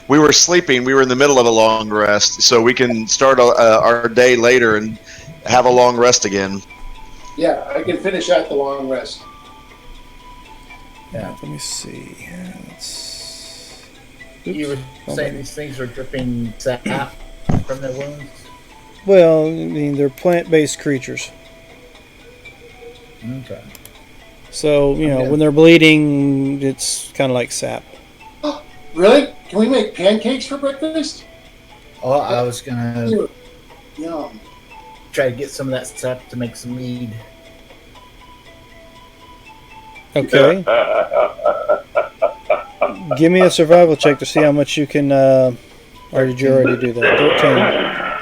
We were sleeping. We were in the middle of a long rest, so we can start our day later and have a long rest again. Yeah, I can finish out the long rest. Yeah. Let me see. Oops. You were Oh, saying my- these things are dripping sap from their wounds? Well, I mean, they're plant-based creatures. Okay. So, you know, Okay. when they're bleeding, it's kind of like sap. Really? Can we make pancakes for breakfast? Oh, I was gonna Yum. try to get some of that sap to make some mead. Okay. Give me a survival check to see how much you can, or did you already do that? 13.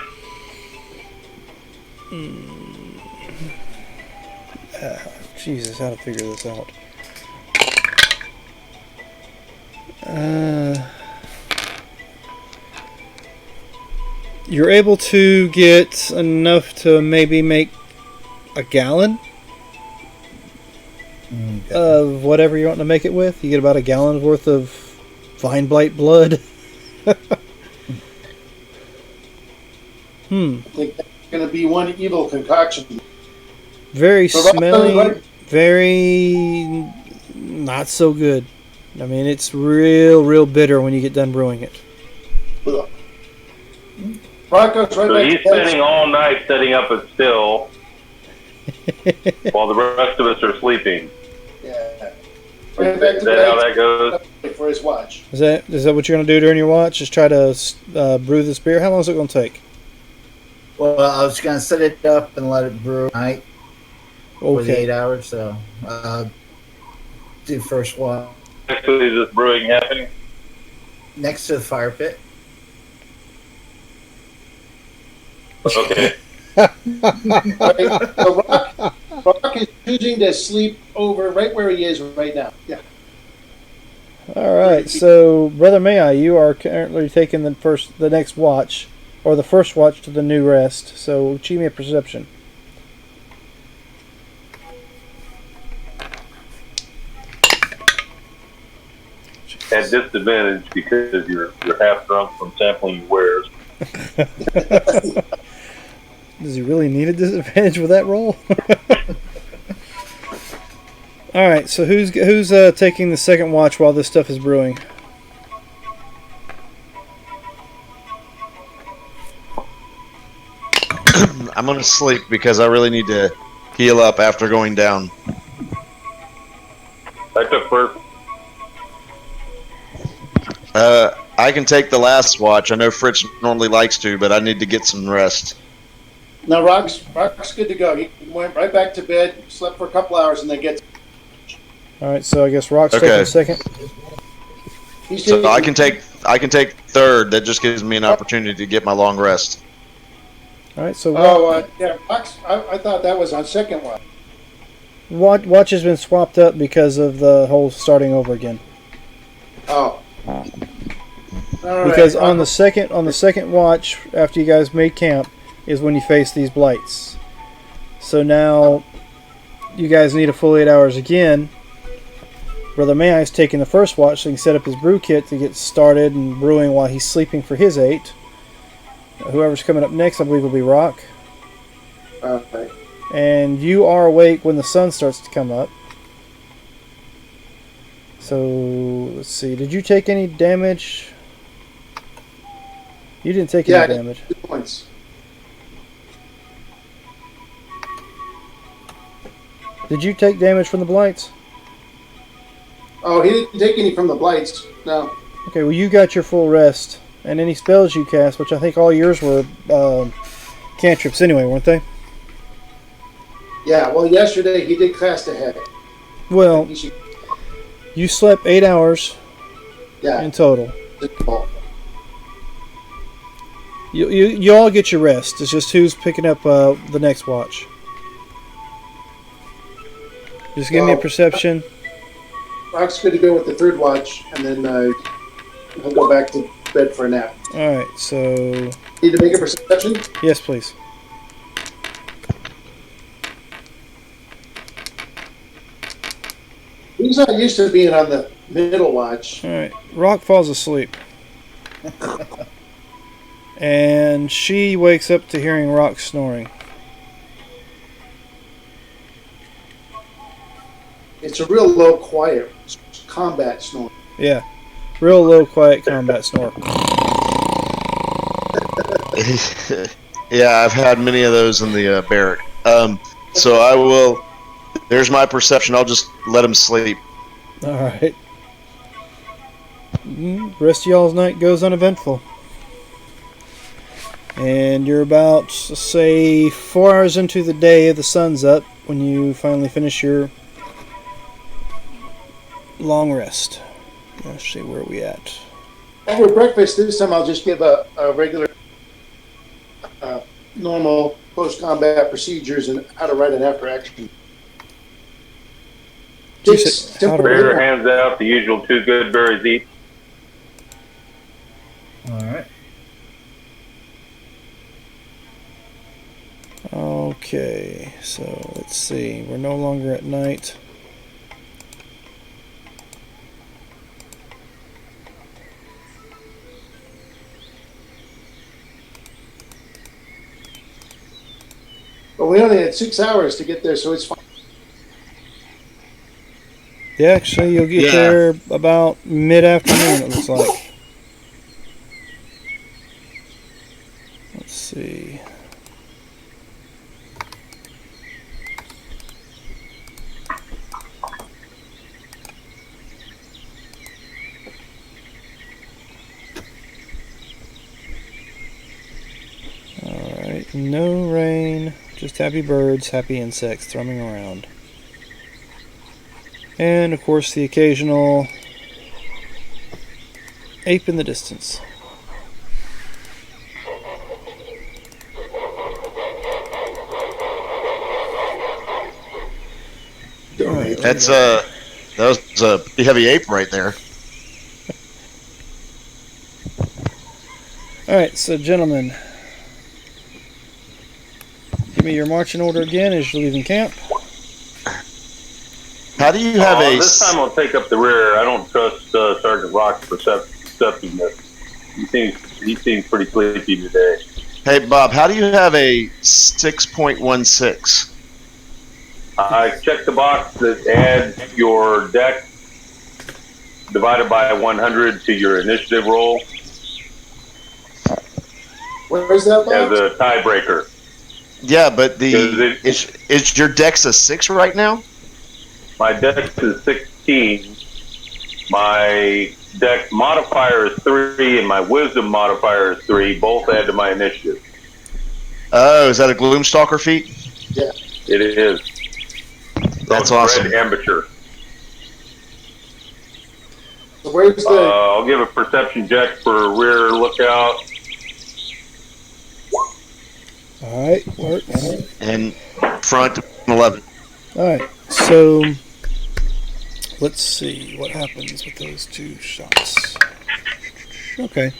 Jesus, how to figure this out. You're able to get enough to maybe make a gallon Okay. of whatever you want to make it with. You get about a gallon's worth of vine blight blood. I think that's going to be one evil concoction. Very So that's smelly, everybody. very not so good. I mean, it's real bitter when you get done brewing it. Ugh. Brock goes right So back he's to bed. spending all night setting up a still while the rest of us are sleeping. Yeah. Right back Is to that bed how that goes? for his watch. Is that what you're going to do during your watch? Just try to brew this beer? How long is it going to take? Well, I was gonna set it up and let it brew night for the 8 Okay. hours. So do first one Actually, is this brewing happening? next to the fire pit. Okay. Right? So Brock is choosing to sleep over right where he is right now. Yeah. All right. So, Brother May, you are currently taking the next watch, or the first watch to the new rest. So, achieve me a perception. At disadvantage because you're half drunk from sampling your wares. Does he really need a disadvantage with that roll? All right. So, who's taking the second watch while this stuff is brewing? I'm gonna sleep because I really need to heal up after going down. I took first. I can take the last watch. I know Fritz normally likes to, but I need to get some rest. Now Brock's good to go. He went right back to bed, slept for a couple hours, and then gets. All right. So, I guess Rock's Okay. taking second. He's So taking, I can take third. That just gives me an opportunity to get my long rest. All right. So, yeah, Brock's. I thought that was on second one. watch has been swapped up because of the whole starting over again. Oh. All Because right, on the second watch after you guys made camp is when you face these blights. So now you guys need a full 8 hours again. Brother May's taking the first watch so he can set up his brew kit to get started and brewing while he's sleeping for his 8. Whoever's coming up next, I believe, will be Rock. Okay. And you are awake when the sun starts to come up. So let's see. Did you take any damage? You didn't take any damage. 2 points. Did you take damage from the blights? Oh, he didn't take any from the blights. No. Okay, well, you got your full rest. And any spells you cast, which I think all yours were cantrips anyway, weren't they? Yeah. Well, yesterday he did cast ahead. Well, He should, you slept 8 hours yeah. in total. You all get your rest. It's just who's picking up the next watch. Just give me a perception. Rock's good to go with the third watch, and then he'll go back to bed for a nap. All right, so Need to make a perception? yes, please. He's not used to being on the middle watch. All right, Rock falls asleep. And she wakes up to hearing Rock snoring. It's a real low, quiet combat snore. Yeah, real low, quiet combat snore. Yeah, I've had many of those in the barrack. So I will. There's my perception. I'll just let him sleep. All right. Rest of y'all's night goes uneventful. And you're about, say, 4 hours into the day, the sun's up, when you finally finish your long rest. Let's see, where are we at? Over breakfast, this time I'll just give a regular, normal post-combat procedures and how to write an after-action. You Just said simple. how to Bear hands out the usual 2 good berries each. All right. Okay, so let's see. We're no longer at night. But we only had 6 hours to get there, so it's fine. Yeah, actually, you'll get Yeah. there about mid-afternoon, it looks like. Let's see. Alright, no rain, just happy birds, happy insects thrumming around. And of course the occasional ape in the distance. Alright. That was a pretty heavy ape right there. Alright, so gentlemen, give me your marching order again as you're leaving camp. How do you have This time I'll take up the rear. I don't trust Sergeant Rock's perceptiveness. He seems pretty sleepy today. Hey Bob, how do you have a 6.16? I checked the box that adds your deck divided by 100 to your initiative roll Where's that as box? a tiebreaker. Yeah, but Is is your dex a 6 right now? My dex is 16. My dex modifier is 3, and my wisdom modifier is 3. Both add to my initiative. Oh, is that a Gloomstalker feat? Yeah. It is. That's So it's awesome. Red Embouchure. So where's the? I'll give a perception check for rear lookout. Alright, works. And front 11. Alright, so let's see what happens with those two shots. Okay.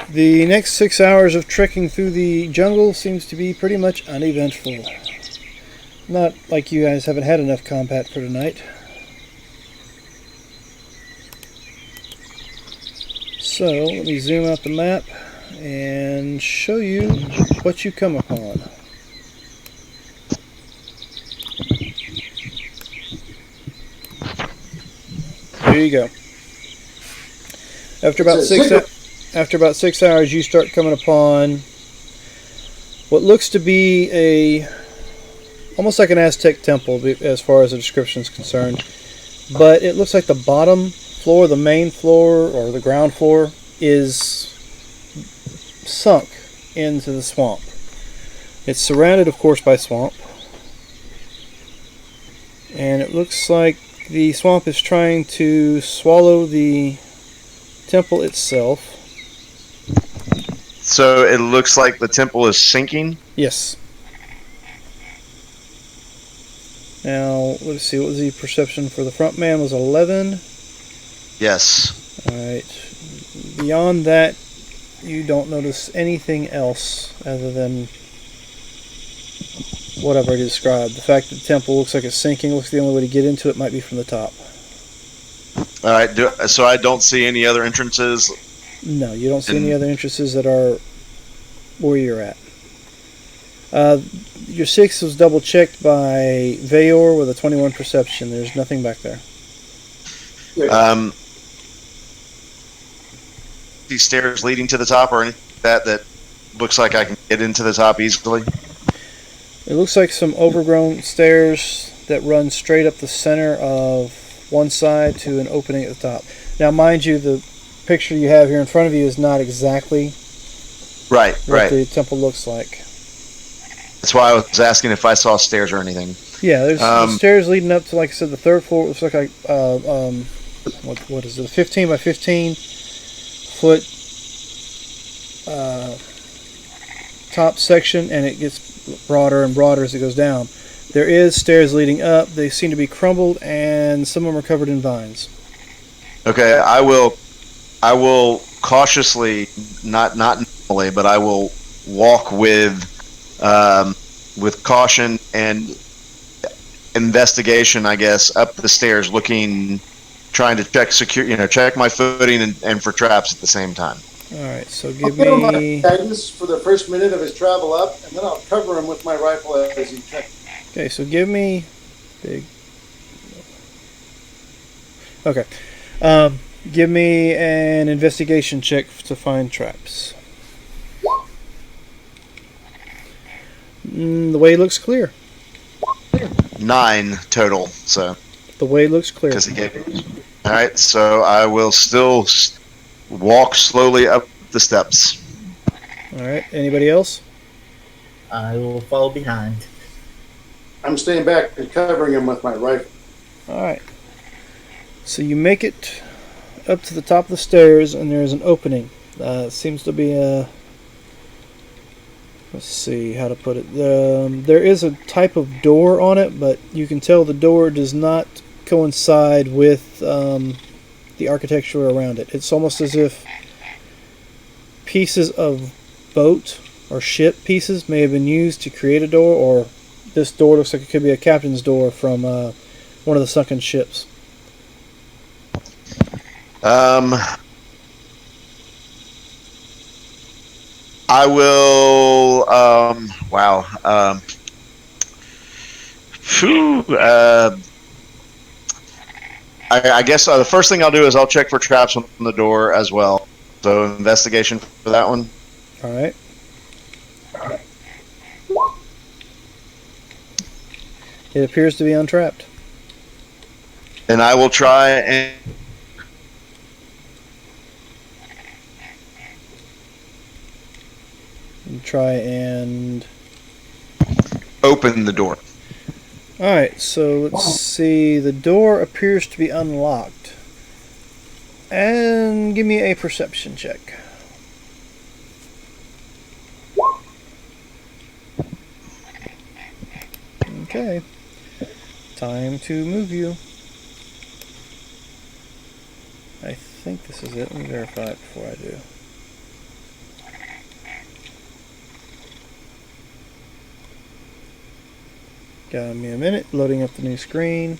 The next 6 hours of trekking through the jungle seems to be pretty much uneventful. Not like you guys haven't had enough combat for tonight. So, let me zoom out the map and show you what you come upon. There you go. After about 6 hours, you start coming upon what looks to be almost like an Aztec temple as far as the description is concerned. But it looks like the bottom floor, the main floor, or the ground floor, is sunk into the swamp. It's surrounded, of course, by swamp. And it looks like the swamp is trying to swallow the temple itself. So it looks like the temple is sinking. Yes. Now, let's see, what was the perception for the front man? Was 11. Yes. Alright. Beyond that, you don't notice anything else other than what I've already described. The fact that the temple looks like it's sinking, looks the only way to get into it might be from the top. All right. So I don't see any other entrances. No, you don't see any other entrances that are where you're at. Your 6 was double checked by Vayor with a 21 perception. There's nothing back there. These stairs leading to the top or anything that looks like I can get into the top easily. It looks like some overgrown stairs that run straight up the center of one side to an opening at the top. Now, mind you, the picture you have here in front of you is not exactly Right. what the temple looks like. That's why I was asking if I saw stairs or anything. Yeah, there's the stairs leading up to, like I said, the third floor. It looks like what is it? A 15 by 15 foot top section, and it gets broader and broader as it goes down. There is stairs leading up. They seem to be crumbled, and some of them are covered in vines. Okay, I will cautiously, not normally, but I will walk with caution and investigation, I guess, up the stairs, trying to check my footing and for traps at the same time. All right, so I'll give give him my me. guidance for the first minute of his travel up, and then I'll cover him with my rifle as he checks. Okay, so give me big. Okay, give me an investigation check to find traps. The way looks clear. 9 total. So The way looks clear. because he gave. All right, so I will still walk slowly up the steps. All right. Anybody else? I will follow behind. I'm staying back and covering him with my rifle. All right. So you make it up to the top of the stairs, and there's an opening. Seems to be a. Let's see how to put it. There is a type of door on it, but you can tell the door does not coincide with the architecture around it. It's almost as if pieces of boat or ship pieces may have been used to create a door, or this door looks like it could be a captain's door from one of the sunken ships. I will. Wow. I guess the first thing I'll do is I'll check for traps on the door as well. So investigation for that one. All right. It appears to be untrapped. And I will try and open the door. Alright, so let's see. The door appears to be unlocked. And give me a perception check. Okay. Time to move you. I think this is it. Let me verify it before I do. Got me a minute, loading up the new screen.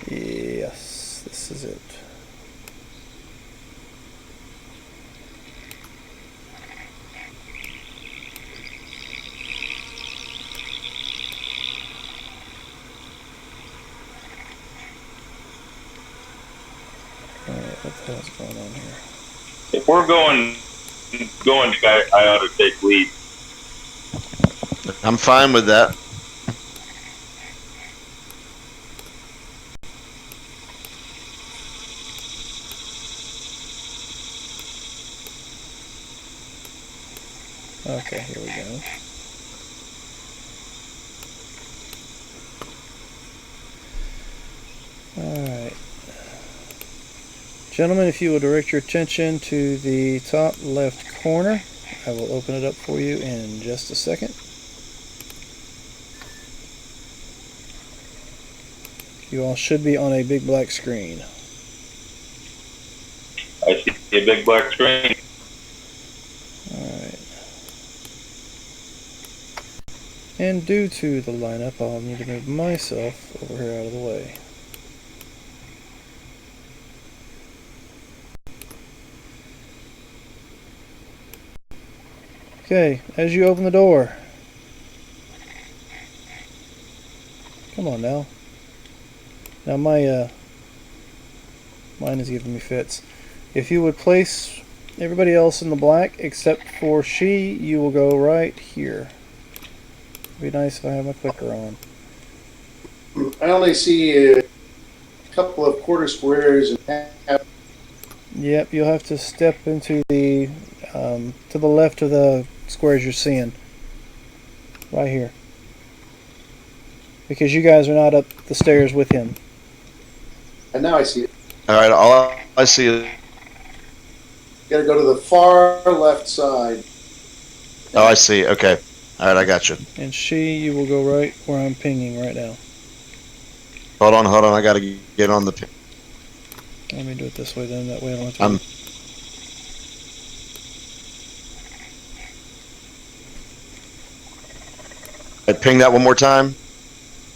Yes, this is it. Alright, what the hell's going on here? If we're going, I ought to take lead. I'm fine with that. Okay, here we go. Alright. Gentlemen, if you will direct your attention to the top left corner, I will open it up for you in just a second. You all should be on a big black screen. I see a big black screen. Alright. And due to the lineup, I'll need to move myself over here out of the way. Okay, as you open the door. Come on now. Now mine is giving me fits. If you would place everybody else in the black except for she, you will go right here. It'd be nice if I had my clicker on. I only see a couple of quarter squares and half. Yep, you'll have to step into the to the left of the squares you're seeing. Right here. Because you guys are not up the stairs with him. And now I see it. All right, all I see is. Got to go to the far left side. Oh, I see. Okay. All right, I got you. And you will go right where I'm pinging right now. Hold on. I got to get on the. Let me do it this way then. That way I don't have to. Ping that one more time.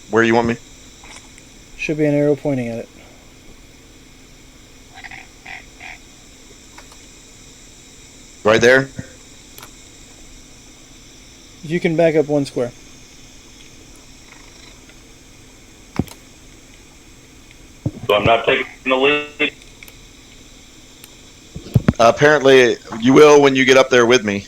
Where you want me? Should be an arrow pointing at it. Right there? You can back up one square. So I'm not taking the lead. Apparently, you will when you get up there with me.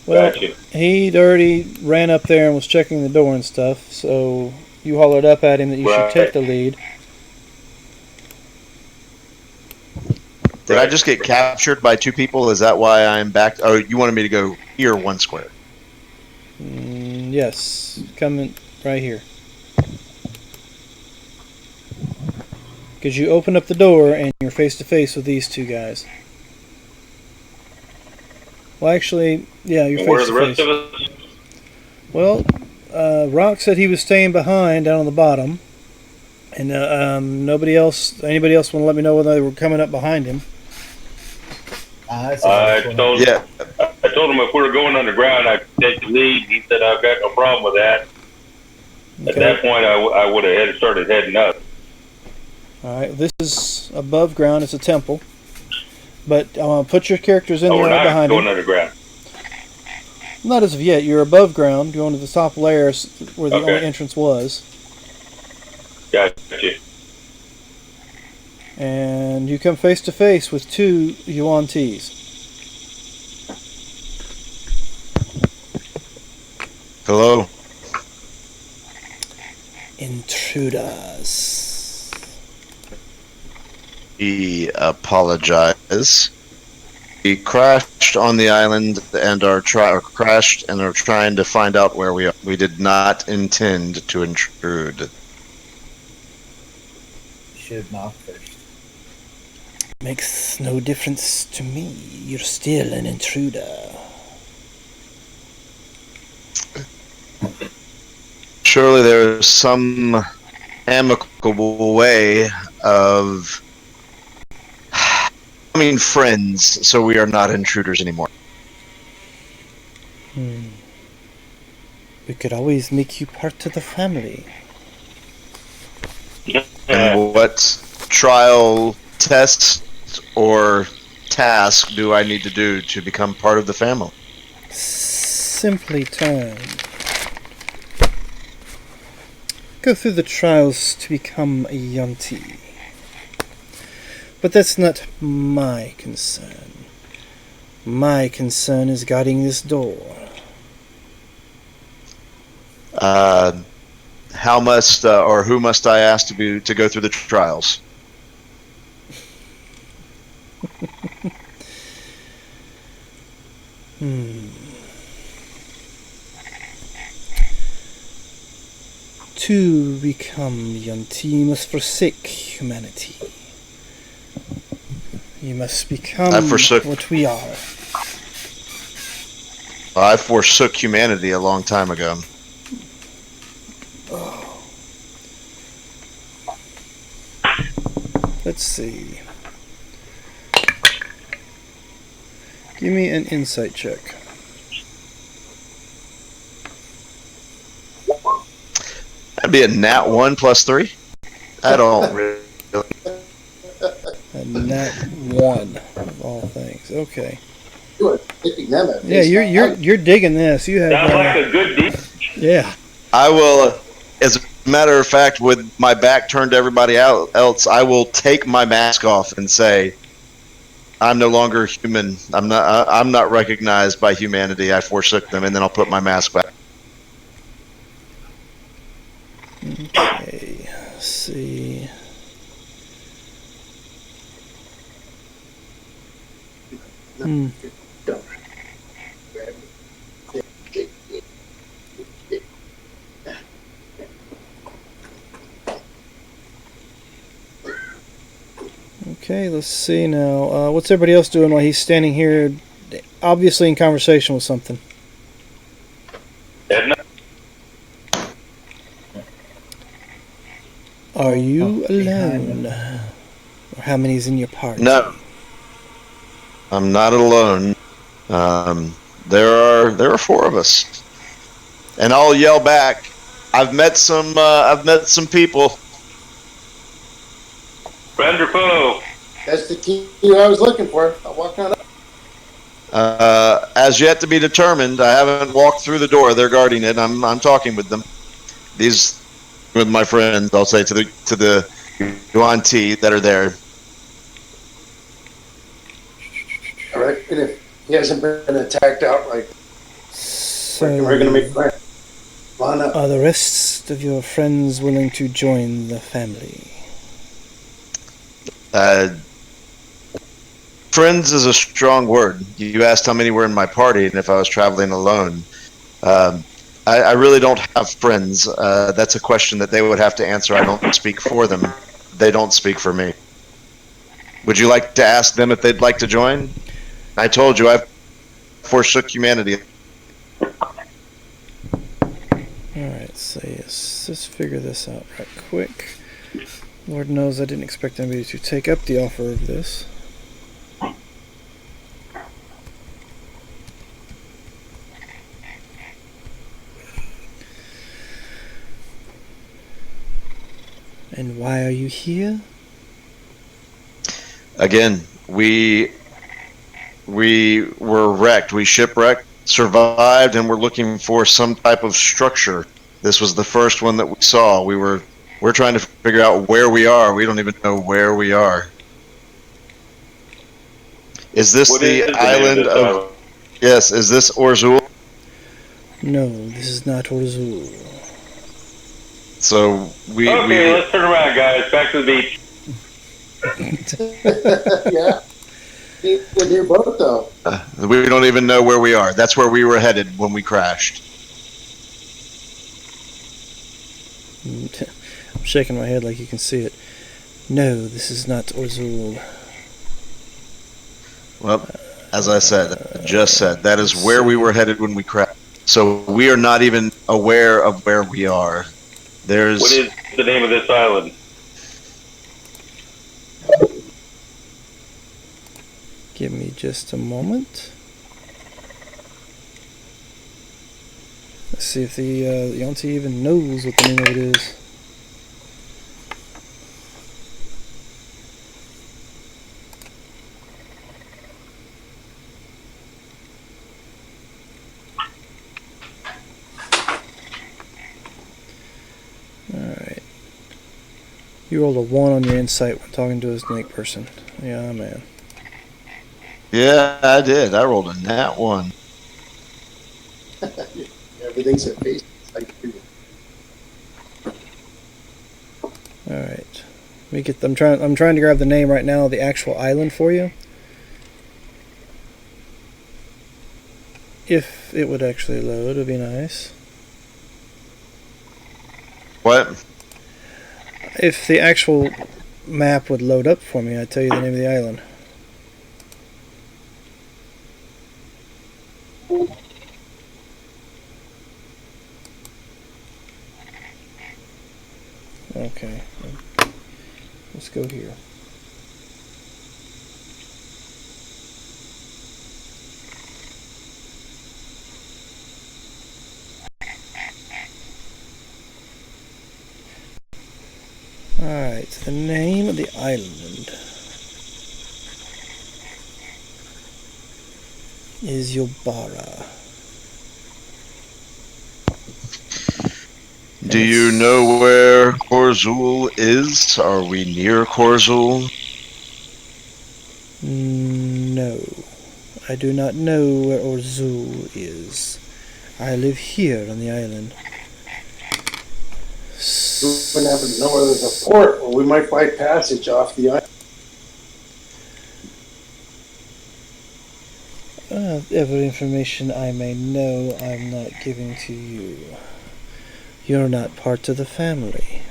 Well, Gotcha. he'd already ran up there and was checking the door and stuff, so you hollered up at him that you should take the lead. Did I just get captured by 2 people? Is that why I'm back? Oh, you wanted me to go here 1 square. Yes, coming right here. Because you open up the door and you're face to face with these 2 guys. Well, actually, yeah, you're And where are face the to rest face. of us? Well, Rock said he was staying behind down on the bottom, and nobody else. Anybody else want to let me know whether they were coming up behind him? That's I told Yeah. I told him if we were going underground, I could take the lead. He said I've got no problem with that. At that point, I would have started heading up. All right, this is above ground. It's a temple, but put your characters in Oh, there we're right not behind going him. underground. Not as of yet. You're above ground. You're on the top layers where the Okay. only entrance was, Gotcha. and you come face to face with 2 Yuan Ts. Hello. Intruders. We apologize. We crashed on the island and are crashed and are trying to find out where we are. We did not intend to intrude. Should knock first. Makes no difference to me. You're still an intruder. Surely there is some amicable way of becoming friends, so we are not intruders anymore. We could always make you part of the family. And what trial, test, or task do I need to do to become part of the family? Simply turn. Go through the trials to become a Yunti. But that's not my concern. My concern is guarding this door. How must or who must I ask to go through the trials? To become Yunti, you must forsake humanity. You must become what we are. I forsook humanity a long time ago. Let's see. Give me an insight check. That'd be a nat 1 plus 3. I don't really. A nat 1 of all things. Okay. You are picking them at Yeah, you're digging this. You have. Sounds like a good deal. Yeah. I will, as a matter of fact, with my back turned to everybody else, I will take my mask off and say, "I'm no longer human. I'm not recognized by humanity. I forsook them," and then I'll put my mask back. Okay. Let's see. Okay, let's see now. What's everybody else doing while he's standing here, obviously in conversation with something? Edna? Are you alone? Or how many's in your party? No, I'm not alone. There are 4 of us, and I'll yell back. I've met some people. Friend or foe? That's the key I was looking for. I'll walk on up. As yet to be determined. I haven't walked through the door. They're guarding it. I'm talking with them. These with my friends. I'll say to the Yuan T that are there. I reckon if he hasn't been attacked outright, So, we're going to make friends. Come on up. are the rest of your friends willing to join the family? Friends is a strong word. You asked how many were in my party and if I was traveling alone. I really don't have friends. That's a question that they would have to answer. I don't speak for them. They don't speak for me. Would you like to ask them if they'd like to join? I told you I've forsook humanity. Alright, so yes, let's figure this out right quick. Lord knows I didn't expect anybody to take up the offer of this. And why are you here? Again, we were wrecked. We shipwrecked, survived, and we're looking for some type of structure. This was the first one that we saw. We're trying to figure out where we are. We don't even know where we are. Is this What the is the island name of this of? island? Yes. Is this Orzul? No, this is not Orzul. So Okay, let's turn around, guys. Back to the beach. Yeah. In your boat, though. we don't even know where we are. That's where we were headed when we crashed. I'm shaking my head like you can see it. No, this is not Orzul. Well, as I just said, that is where we were headed when we crashed. So we are not even aware of where we are. There's. What is the name of this island? Give me just a moment. Let's see if the Yonti even knows what the name of it is. Alright. You rolled a 1 on your insight when talking to a snake person. Yeah, man. Yeah, I did. I rolled a nat 1. Everything's at face. Alright. I'm trying to grab the name right now of the actual island for you. If it would actually load, it'd be nice. What? If the actual map would load up for me, I'd tell you the name of the island. Okay. Let's go here. Alright, the name of the island is Yobara. Do you know where Korzul is? Are we near Korzul? No, I do not know where Orzul is. I live here on the island. We wouldn't happen to know where there's a port, or we might buy passage off the island. Every information I may know, I'm not giving to you. You're not part of the family.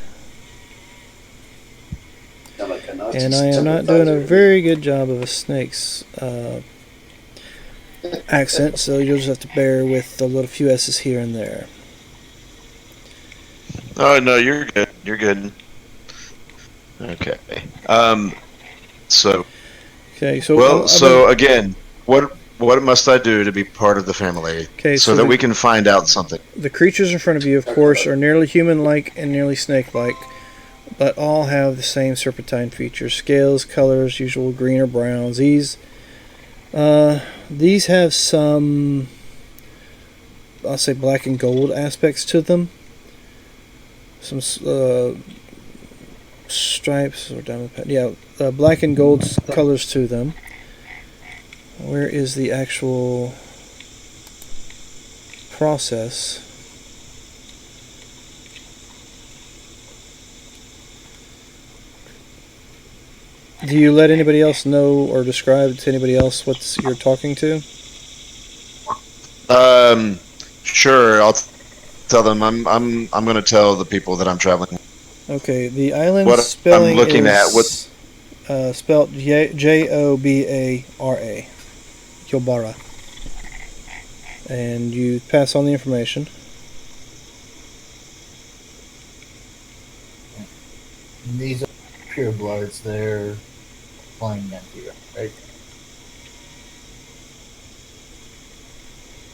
Sound like a Nazi And I am not doing a sympathizer. very good job of a snake's accent, so you'll just have to bear with a little few S's here and there. Oh no, you're good. You're good. Okay. So. Okay, so Well, so again, what must I do to be part of the family? Okay, so that we can find out something. the creatures in front of you, of course, are nearly human-like and nearly snake-like, but all have the same serpentine features: scales, colors, usual green or browns. These have some, I'll say, black and gold aspects to them. Some stripes or diamond pattern. Yeah, black and gold colors to them. Where is the actual process? Do you let anybody else know or describe to anybody else what you're talking to? Sure. I'll tell them. I'm going to tell the people that I'm traveling with. Okay, the island's What I'm spelling looking at. is spelled Jobara. Jobara. And you pass on the information. These are pure bloods. They're flying down here, right?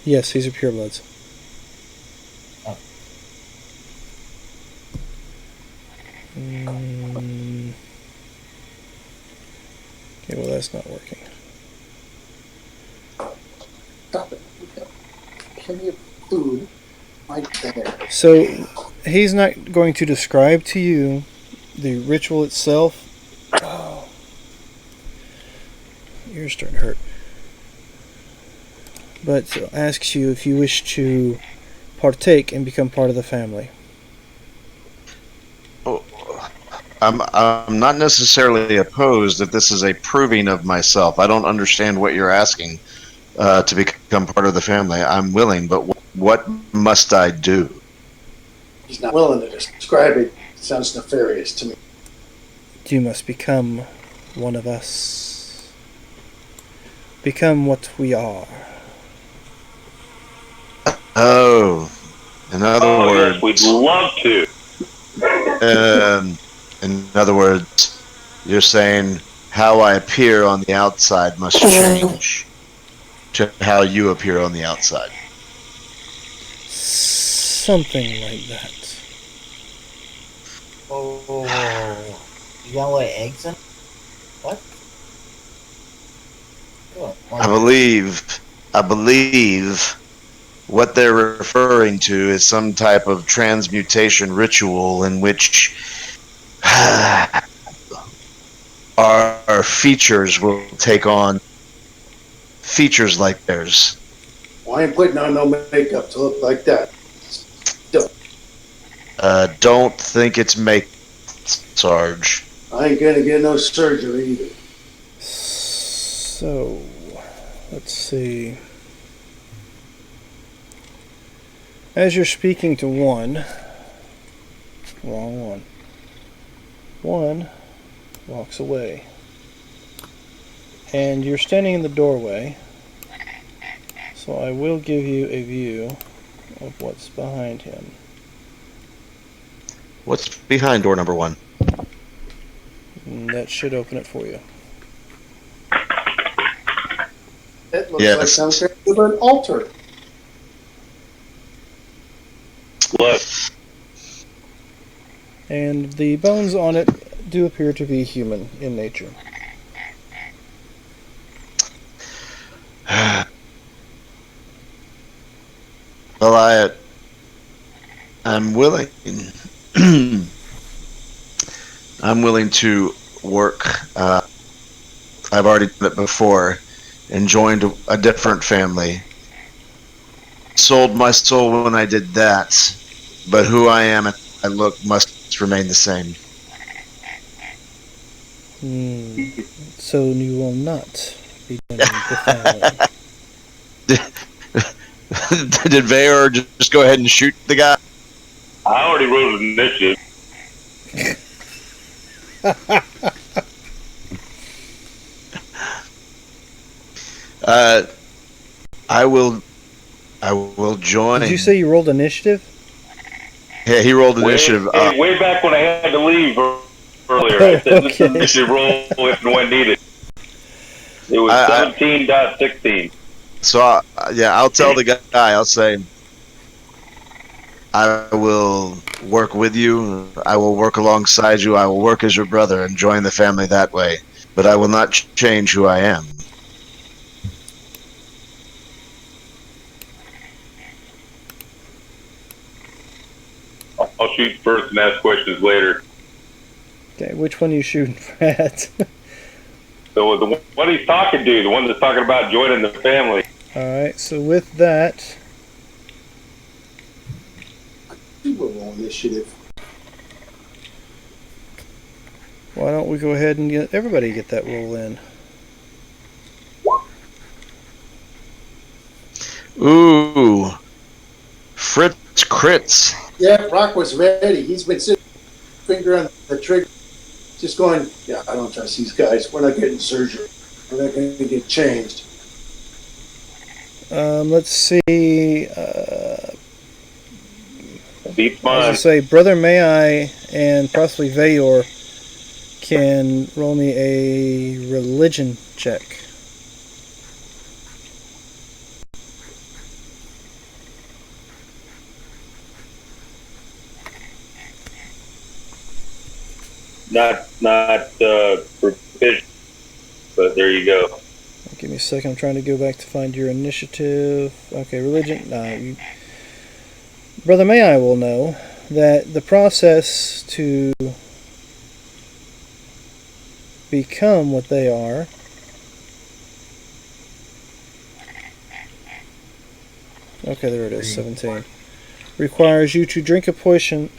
Yes, these are purebloods. Oh. Okay, well that's not working. Stop it. We've got plenty of food right there. So he's not going to describe to you the ritual itself. Oh, ears starting to hurt. But asks you if you wish to partake and become part of the family. I'm not necessarily opposed if this is a proving of myself. I don't understand what you're asking to become part of the family. I'm willing, but what must I do? He's not willing to describe it. It sounds nefarious to me. You must become one of us. Become what we are. Oh, in other words, yes, we'd love to. In other words, you're saying how I appear on the outside must change to how you appear on the outside. Something like that. Oh, you gonna lay eggs in? What? I believe what they're referring to is some type of transmutation ritual in which our features will take on features like theirs. Well, I ain't putting on no makeup to look like that. Don't think it's make, Sarge. I ain't gonna get no surgery either. So, let's see. As you're speaking to one, wrong one. One walks away. And you're standing in the doorway, so I will give you a view of what's behind him. What's behind door number 1? And that should open it for you. It looks Yes. like some kind of an altar. Look, And the bones on it do appear to be human in nature. Well, I'm willing. I'm willing to work. I've already done it before and joined a different family. Sold my soul when I did that, but who I am and how I look must remain the same. So you will not be joining the family. Did Vaor just go ahead and shoot the guy? I already wrote an initiative. I will join. Did you say you rolled initiative? Yeah, he rolled initiative. Way back when I had to leave earlier. I said this is Okay. initiative roll if and when needed. It was 17.16. So, I'll tell the guy, I'll say, I will work with you, I will work alongside you, I will work as your brother and join the family that way, but I will not change who I am. I'll shoot first and ask questions later. Okay, which one are you shooting at? So the what he's talking to, the one that's talking about joining the family. Alright, so with that, We'll roll initiative. why don't we go ahead and get everybody get that roll in? Ooh. Fritz crits. Yeah, Rock was ready. He's been sitting, finger on the trigger, just going, yeah, I don't trust these guys. We're not getting surgery. We're not going to get changed. Let's see. Deep As I mine. say, Brother May I and possibly Vayor can roll me a religion check. Not proficient, but there you go. Give me a second. I'm trying to go back to find your initiative. Okay, religion. Brother May I will know that the process to become what they are okay, there it is, 17. Requires you to drink a potion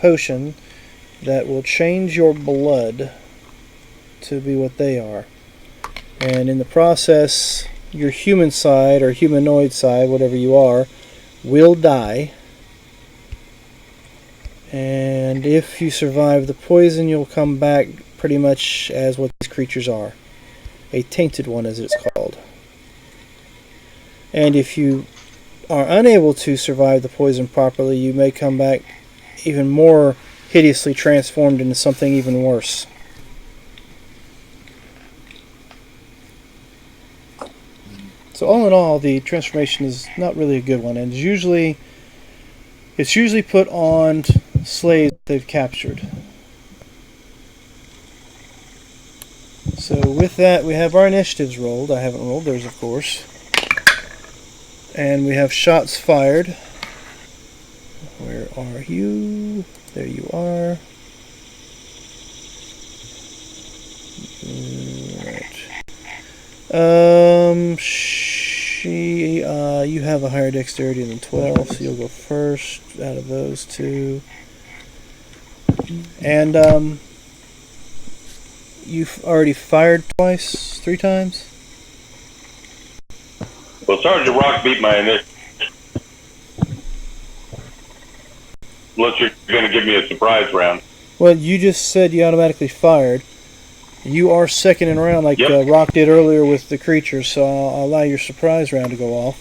that will change your blood to be what they are. And in the process, your human side or humanoid side, whatever you are, will die. And if you survive the poison, you'll come back pretty much as what these creatures are. A tainted one, as it's called. And if you are unable to survive the poison properly, you may come back even more hideously transformed into something even worse. So all in all, the transformation is not really a good one, and it's usually put on slaves they've captured. So with that, we have our initiatives rolled. I haven't rolled theirs, of course. And we have shots fired. Where are you? There you are. Right. You have a higher dexterity than 12, so you'll go first out of those two. And you've already fired twice, 3 times. Well, Sergeant Rock beat my initiative. Unless you're going to give me a surprise round. Well, you just said you automatically fired. You are second in round like Yep. Rock did earlier with the creatures, so I'll allow your surprise round to go off.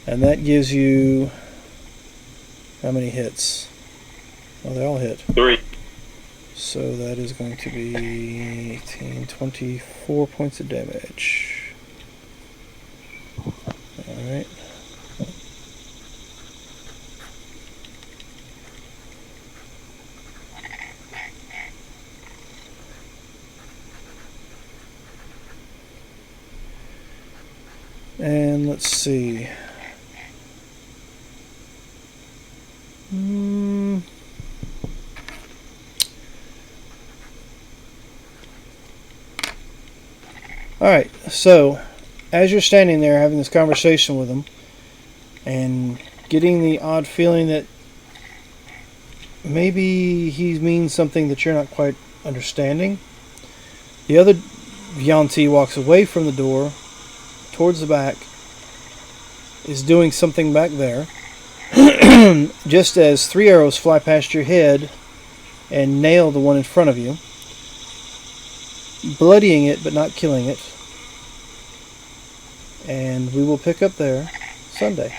And that gives you... how many hits? Oh, they all hit. 3. So that is going to be 18, 24 points of damage. Alright. And let's see. Alright, so as you're standing there having this conversation with him and getting the odd feeling that maybe he means something that you're not quite understanding, the other Yuan-Ti walks away from the door towards the back, is doing something back there, just as 3 arrows fly past your head and nail the one in front of you, bloodying it but not killing it. And we will pick up there Sunday.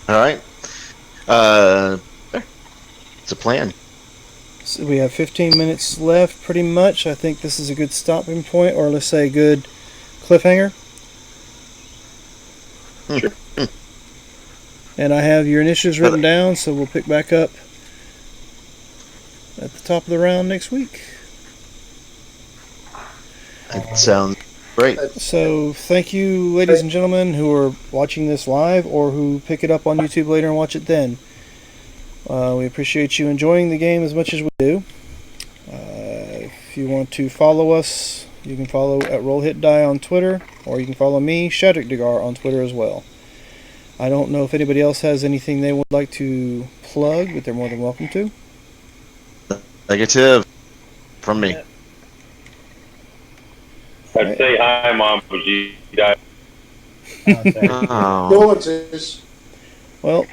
All right. It's a plan. So we have 15 minutes left, pretty much. I think this is a good stopping point, or let's say a good cliffhanger. Sure. And I have your initiatives written down, so we'll pick back up at the top of the round next week. It sounds great. So thank you, ladies and gentlemen, who are watching this live or who pick it up on YouTube later and watch it then. We appreciate you enjoying the game as much as we do. If you want to follow us, you can follow at Roll Hit Die on Twitter, or you can follow me, Shadrick Dagar, on Twitter as well. I don't know if anybody else has anything they would like to plug, but they're more than welcome to. Negative from me. I'd say hi, Mom, but you died. Oh. Condolences. Well,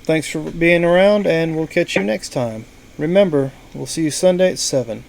thanks for being around, and we'll catch you next time. Remember, we'll see you Sunday at 7.